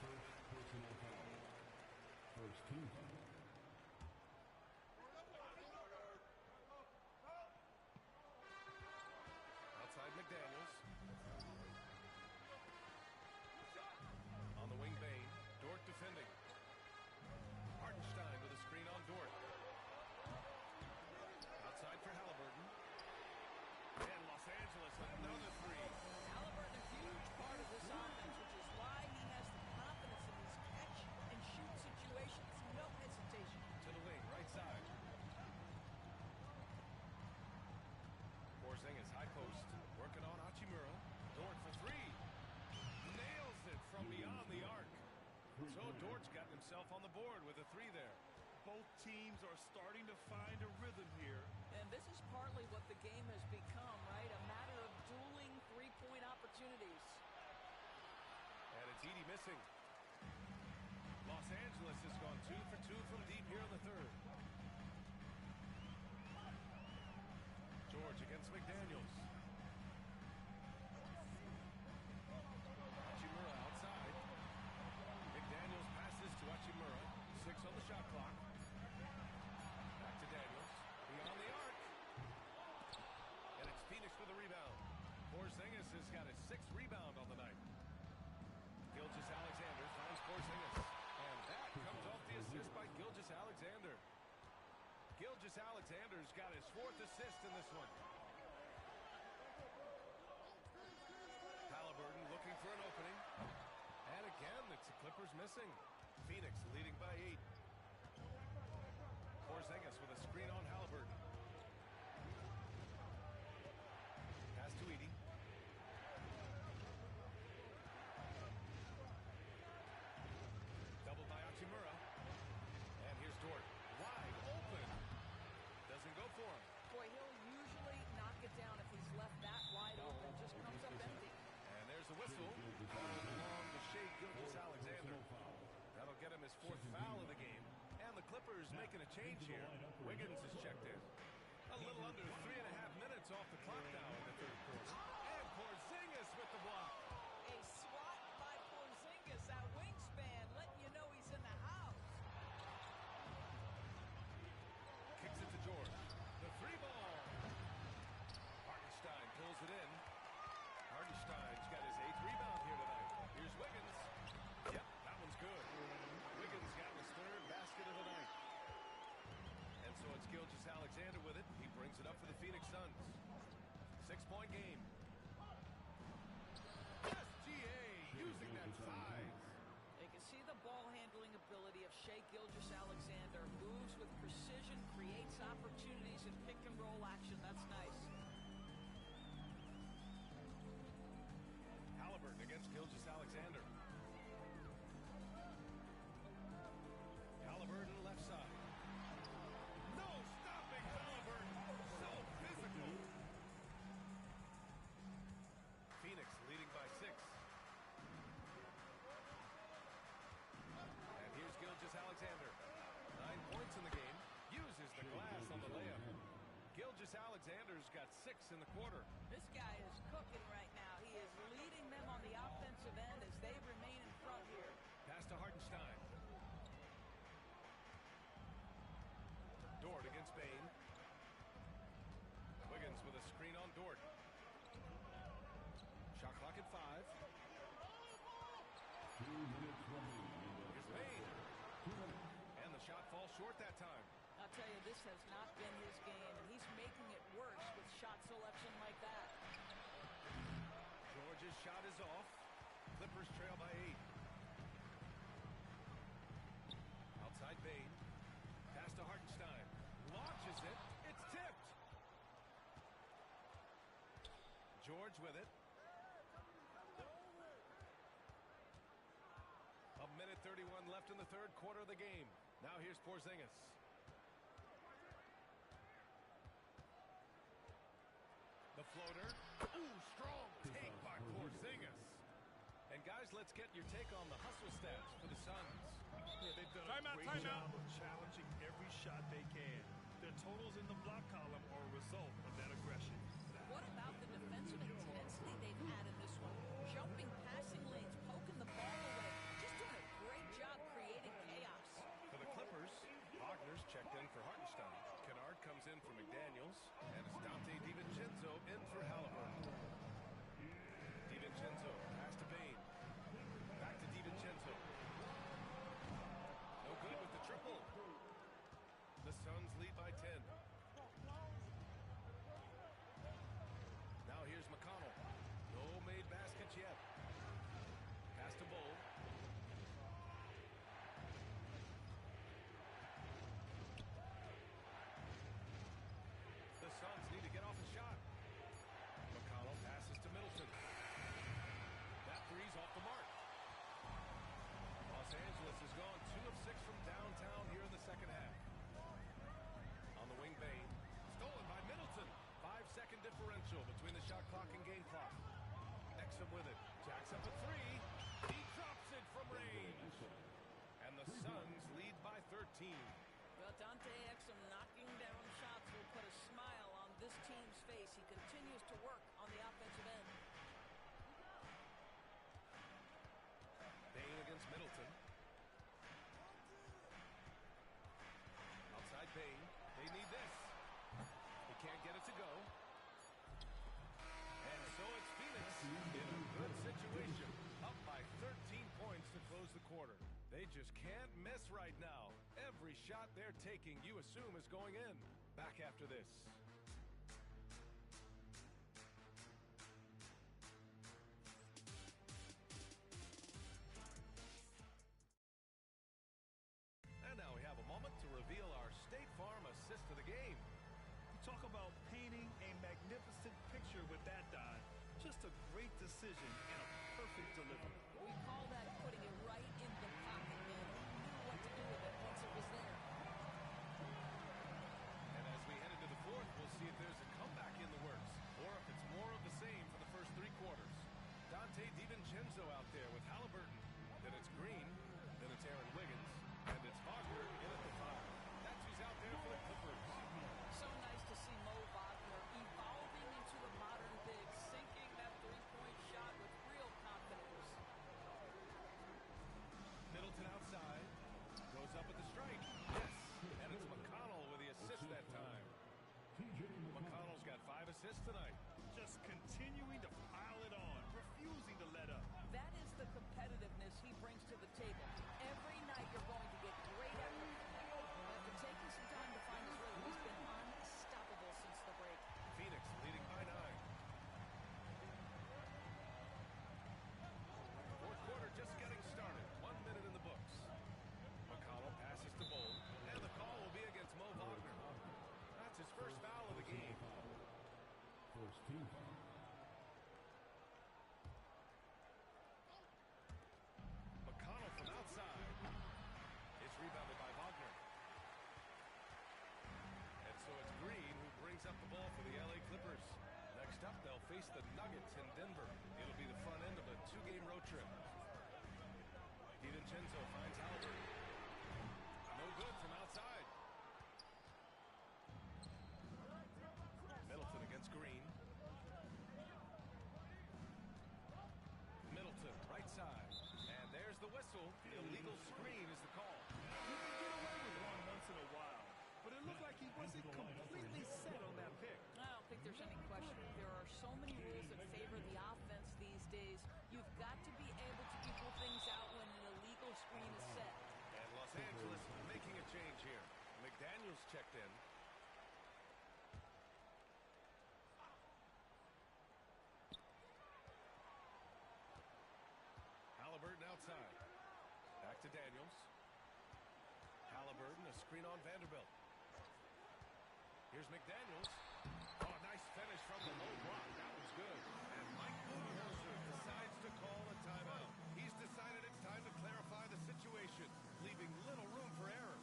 First personal foul. First team foul. Outside McDaniels. On the wing, Bane. Dort defending. Hartenstein with a screen on Dort. Outside for Halliburton. three there. Both teams are starting to find a rhythm here. And this is partly what the game has become, right? A matter of dueling three-point opportunities. And it's Edey missing. Los Angeles has gone 2 for 2 from deep here in the third. George against McDaniels. Hachimura outside. McDaniels passes to Hachimura. 6 on the shot clock. Back to Daniels. Beyond the arc. And it's Phoenix with a rebound. Porzingis has got his 6th rebound on the night. Gilgeous-Alexander finds Porzingis. And that comes off the assist by Gilgeous-Alexander. Gilgeous-Alexander's got his 4th assist in this one. Halliburton looking for an opening. And again, it's the Clippers missing. Phoenix leading by 8. Porzingis with a screen on Halliburton. Pass to Edey. Doubled by Hachimura. And here's Dort. Wide open. Doesn't go for him. Boy, he'll usually knock it down if he's left that wide open. Just comes up empty. And there's the whistle. Ball along to Shai Gilgeous-Alexander. That'll get him his 4th foul of the game. And the Clippers making a change here. Wiggins is checked in. A little under 3.5 minutes off the clock now in the third quarter. And Porzingis with the block. A swat by Porzingis. That wingspan letting you know he's in the house. Kicks it to George. The 3-ball. Hartenstein pulls it in. Hartenstein's got his 8th rebound here tonight. Here's Wiggins. Yep, that one's good. Wiggins got his 3rd basket of the night. And so it's Gilgeous-Alexander with it. He brings it up for the Phoenix Suns. 6-point game. SGA using that size. You can see the ball handling ability of Shai Gilgeous-Alexander. Moves with precision, creates opportunities in pick and roll action. That's nice. Halliburton against Gilgeous-Alexander. Halliburton left side. No stopping Halliburton. So physical. Phoenix leading by 6. And here's Gilgeous-Alexander. 9 points in the game. Uses the glass on the layup. Gilgeous-Alexander's got 6 in the quarter. This guy is cooking right now. He is leading them on the offensive end as they remain in front here. Pass to Hartenstein. Dort against Bane. Wiggins with a screen on Dort. Shot clock at 5. Here's Bane. And the shot falls short that time. I'll tell you, this has not been his game, and he's making it worse with shot selection like that. George's shot is off. Clippers trail by 8. Outside Bane. Pass to Hartenstein. Launches it. It's tipped. George with it. A minute 31 left in the third quarter of the game. Now here's Porzingis. The floater. Ooh, strong take by Porzingis. And guys, let's get your take on the hustle stats for the Suns. Yeah, they've done a great job of challenging every shot they can. Their totals in the block column are a result of that aggression. What about the defensive intensity they've had in this one? Jumping passing lanes, poking the ball away. Just doing a great job creating chaos. For the Clippers, Wagner's checked in for Hartenstein. Kennard comes in for McDaniels. And it's Dante DiVincenzo in for Halliburton. DiVincenzo, pass to Bane. Back to DiVincenzo. No good with the triple. The Suns lead by 10. team. Well, Dante Exum knocking down shots will put a smile on this team's face. He continues to work on the offensive end. Bane against Middleton. Outside Bane. They need this. He can't get it to go. And so it's Phoenix in a good situation. Up by 13 points to close the quarter. They just can't miss right now. Every shot they're taking, you assume, is going in. Back after this. And now we have a moment to reveal our State Farm assist of the game. You talk about painting a magnificent picture with that, Don. Just a great decision and a perfect delivery. We call that putting it right in the pocket, man. He knew what to do with it once it was there. And as we head into the fourth, we'll see if there's a comeback in the works, or if it's more of the same for the first three quarters. Dante DiVincenzo out there with Halliburton. Then it's Green. Then it's Aaron Wiggins. And it's Wagner in at the 5. That's who's out there for the Clippers. So nice to see Mo Wagner evolving into the modern big, sinking that three-point shot with real confidence. Middleton outside. Goes up with the strike. Yes. And it's McConnell with the assist that time. McConnell's got 5 assists tonight. Just continuing to pile it on, refusing to let up. That is the competitiveness he brings to the table. Every night you're going to get great effort from him. After taking some time to find his rhythm, he's been unstoppable since the break. Phoenix leading by 9. Fourth quarter just getting started. 1 minute in the books. McConnell passes to Bol, and the call will be against Mo Wagner. That's his first foul of the game. First team. McConnell from outside. It's rebounded by Wagner. And so it's Green who brings up the ball for the LA Clippers. Next up, they'll face the Nuggets in Denver. It'll be the front end of a 2-game road trip. DiVincenzo finds Halliburton. No good from outside. Middleton against Green. Middleton, right side. And there's the whistle. Illegal screen is the call. You can get away with one once in a while, but it looked like he wasn't completely set on that pick. I don't think there's any question. There are so many rules that favor the offense these days. You've got to be able to equal things out when an illegal screen is set. And Los Angeles making a change here. McDaniels checked in. Halliburton outside. Back to Daniels. Halliburton, a screen on Vanderbilt. Here's McDaniels. Oh, nice finish from the low block. That was good. And Mike Budenholzer decides to call a timeout. He's decided it's time to clarify the situation, leaving little room for error.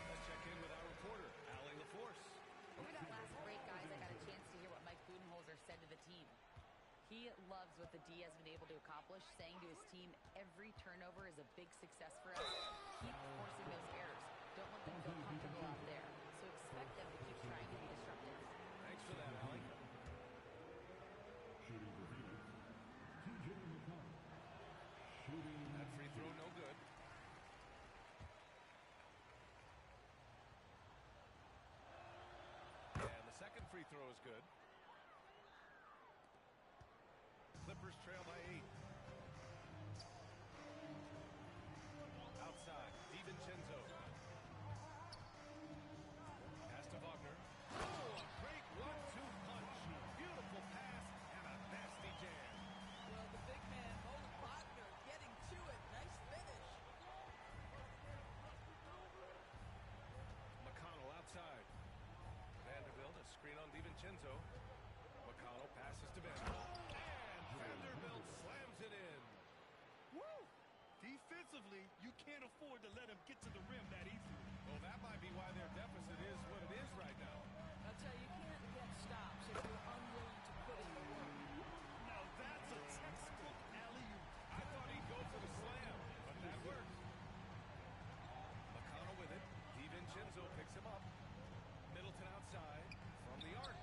Let's check in with our reporter, Allie LaForce. Over that last break, guys, I got a chance to hear what Mike Budenholzer said to the team. He loves what the D has been able to accomplish, saying to his team, every turnover is a big success for us. Keep forcing those errors. Don't let them feel comfortable out there. So expect them to keep trying to be disruptive. Thanks for that, Allie. Shooting for Phoenix. TJ McConnell. Shooting. That free throw no good. And the second free throw is good. Clippers trail by 8. Outside, DiVincenzo. Pass to Wagner. Oh, a great 1-2 punch. Beautiful pass and a nasty jam. Well, the big man, Mo Wagner, getting to it. Nice finish. McConnell outside. Vanderbilt, a screen on DiVincenzo. McConnell passes to Vanderbilt. And Vanderbilt slams defensively, you can't afford to let him get to the rim that easily. Well, that might be why their deficit is what it is right now. I'll tell you, you can't get stops if you're unwilling to put in the work. Now that's a textbook alley-oop. I thought he'd go for the slam, but that worked. McConnell with it. DiVincenzo picks him up. Middleton outside from the arc.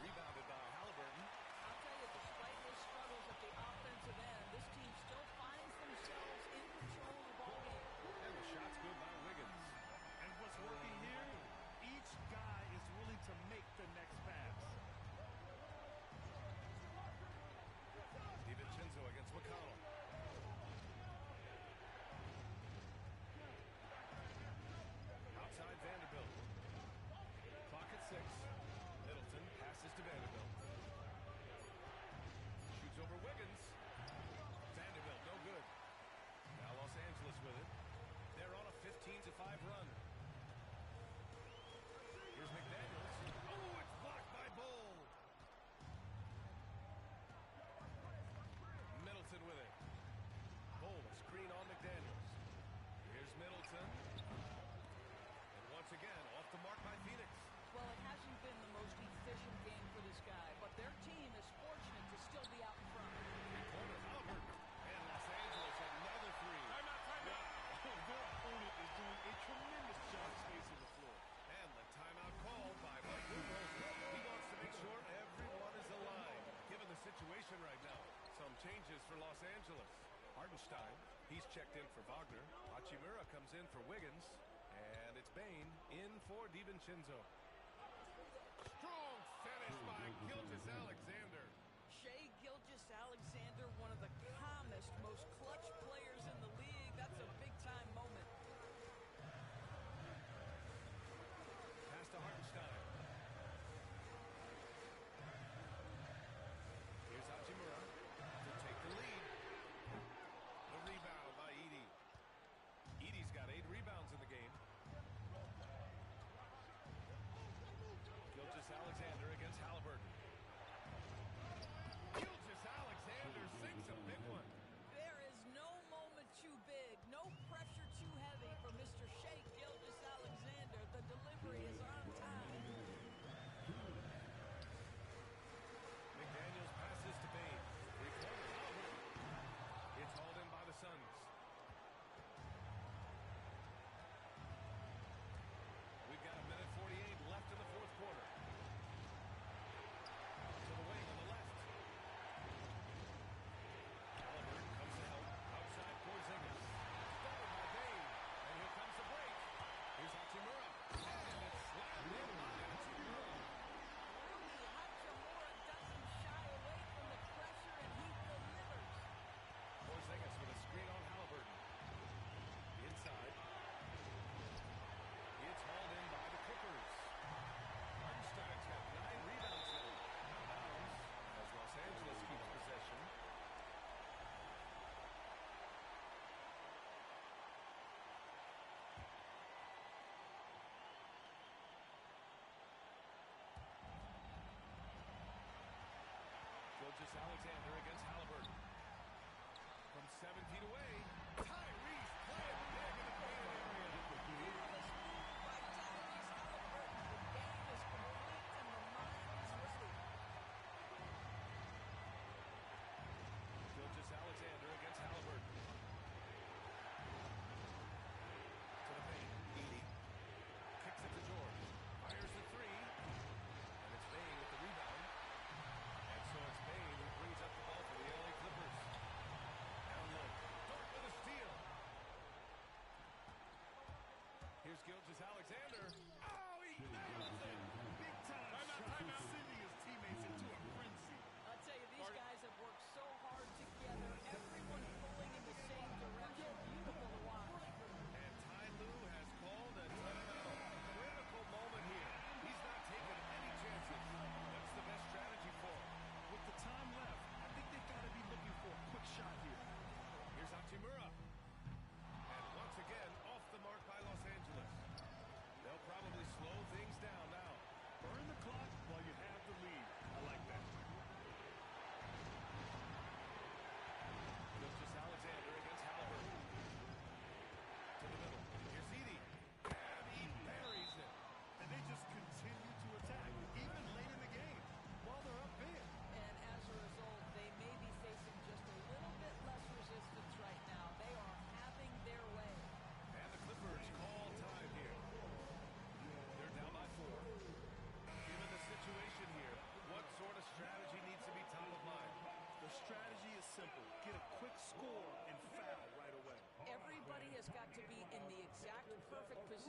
Rebounded by Halliburton. I'll tell you, despite his struggles at the offensive end, this team still finds themselves in control of the ballgame. And the shot's good by Wiggins. And what's working here? Each guy is willing to make the next pass. DiVincenzo against McConnell. Outside Vanderbilt. Clock at 6. Middleton passes to Vanderbilt. Shoots over Wiggins. Vanderbilt, no good. Now Los Angeles with it. They're on a 15-5 run. Here's McDaniels. Oh, it's blocked by Bull. Middleton with it. Bull, a screen on McDaniels. Here's Middleton. And once again, off the mark by Phoenix. Well, it hasn't been the most efficient game for this guy, but their team is fortunate to still be out in front. Three-pointer, Halliburton. And Los Angeles, another three. Timeout. Their opponent is doing a tremendous job spacing the floor. And the timeout called by Mike Budenholzer. He wants to make sure everyone is aligned, given the situation right now. Some changes for Los Angeles. Hartenstein, he's checked in for Wagner. Hachimura comes in for Wiggins. And it's Bane in for DiVincenzo. Strong finish by Gilgeous-Alexander. Shai Gilgeous-Alexander, one of the calmest, most clutch players in the league. That's a big-time moment. Pass to Hartenstein. Here's Hachimura to take the lead. The rebound by Edey. Edey's got 8 rebounds in the game. Gilgeous-Alexander against Halliburton.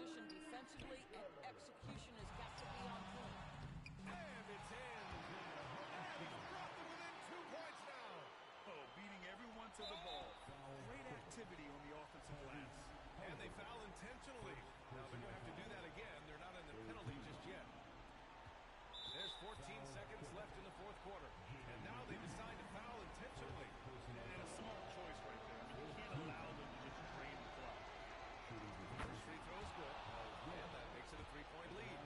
position defensively, and execution has got to be on point. And it's in. And he's brought them within 2 points now. Oh, beating everyone to the ball. Great activity on the offensive glass. And they foul intentionally. Now they're going to have to do that again. They're not in the penalty just yet. There's 14 seconds left in the fourth quarter. And now they decide to foul intentionally. And a smart choice right there. I mean, you can't allow them to just drain the clock. First free throw is good. And that makes it a 3-point lead.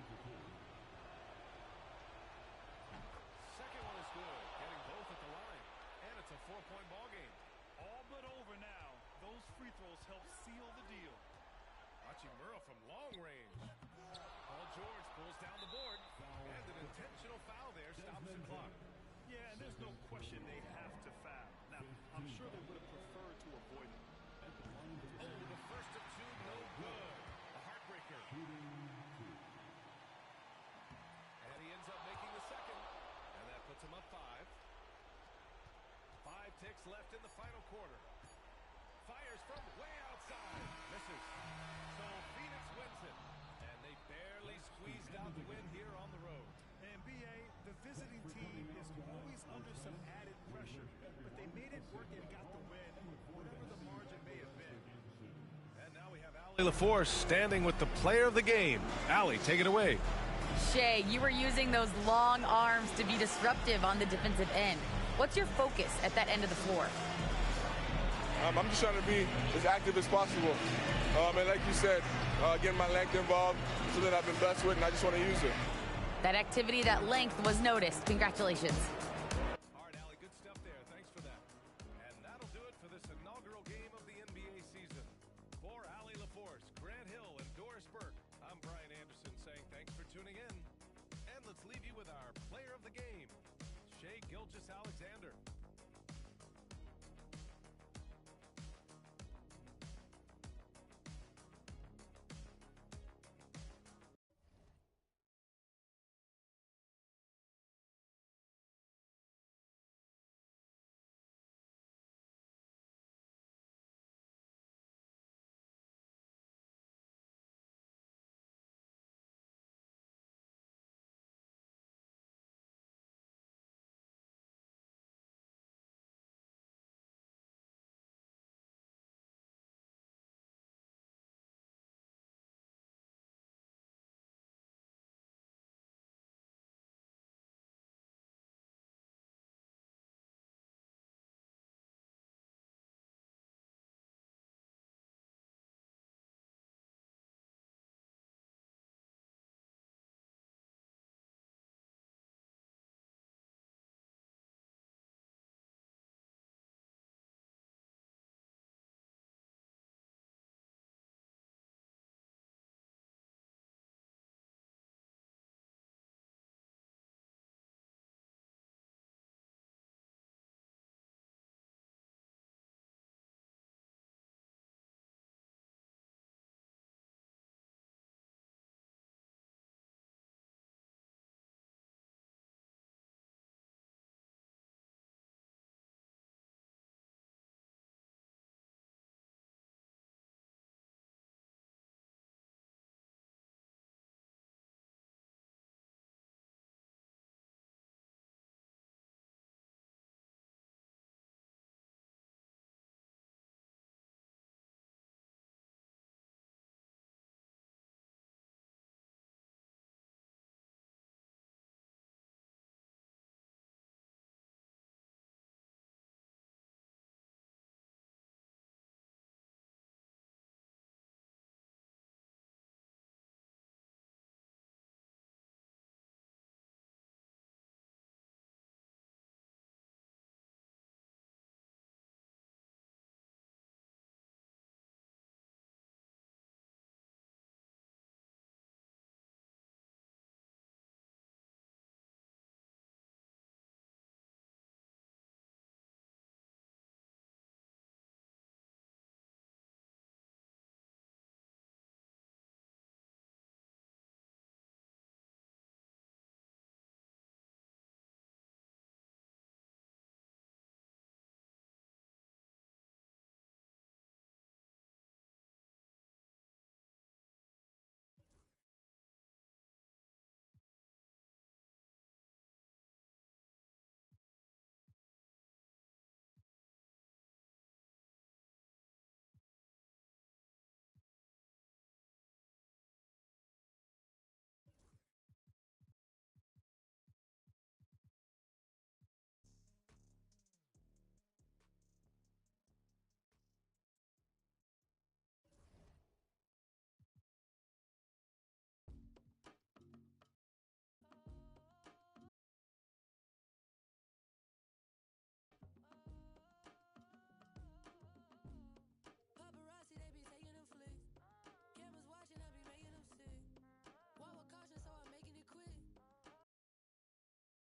Second one is good. Getting both at the line. And it's a 4-point ball game. All but over now. Those free throws help seal the deal. Hachimura from long range. Paul George pulls down the board. And an intentional foul there stops the clock. Yeah, and there's no question they have to foul. Now, I'm sure they would have preferred to avoid it. Oh, the first of two, no good. A heartbreaker. And he ends up making the second. And that puts him up 5. 5 ticks left in the final quarter. Fires from way outside. Misses. So Phoenix wins it. And they barely squeezed out the win here on the road. And B.A., the visiting team is always under some added pressure. But they made it work and got the win, whatever the margin may have been. And now we have Allie LaForce standing with the player of the game. Allie, take it away. Shea, you were using those long arms to be disruptive on the defensive end. What's your focus at that end of the floor? I'm just trying to be as active as possible. And like you said, getting my length involved, something I've been blessed with, and I just want to use it. That activity, that length was noticed. Congratulations. All right, Allie, good stuff there. Thanks for that. And that'll do it for this inaugural game of the NBA season. For Allie LaForce, Grant Hill, and Doris Burke, I'm Brian Anderson saying thanks for tuning in. And let's leave you with our player of the game, Shea Gilgeous-Alexander.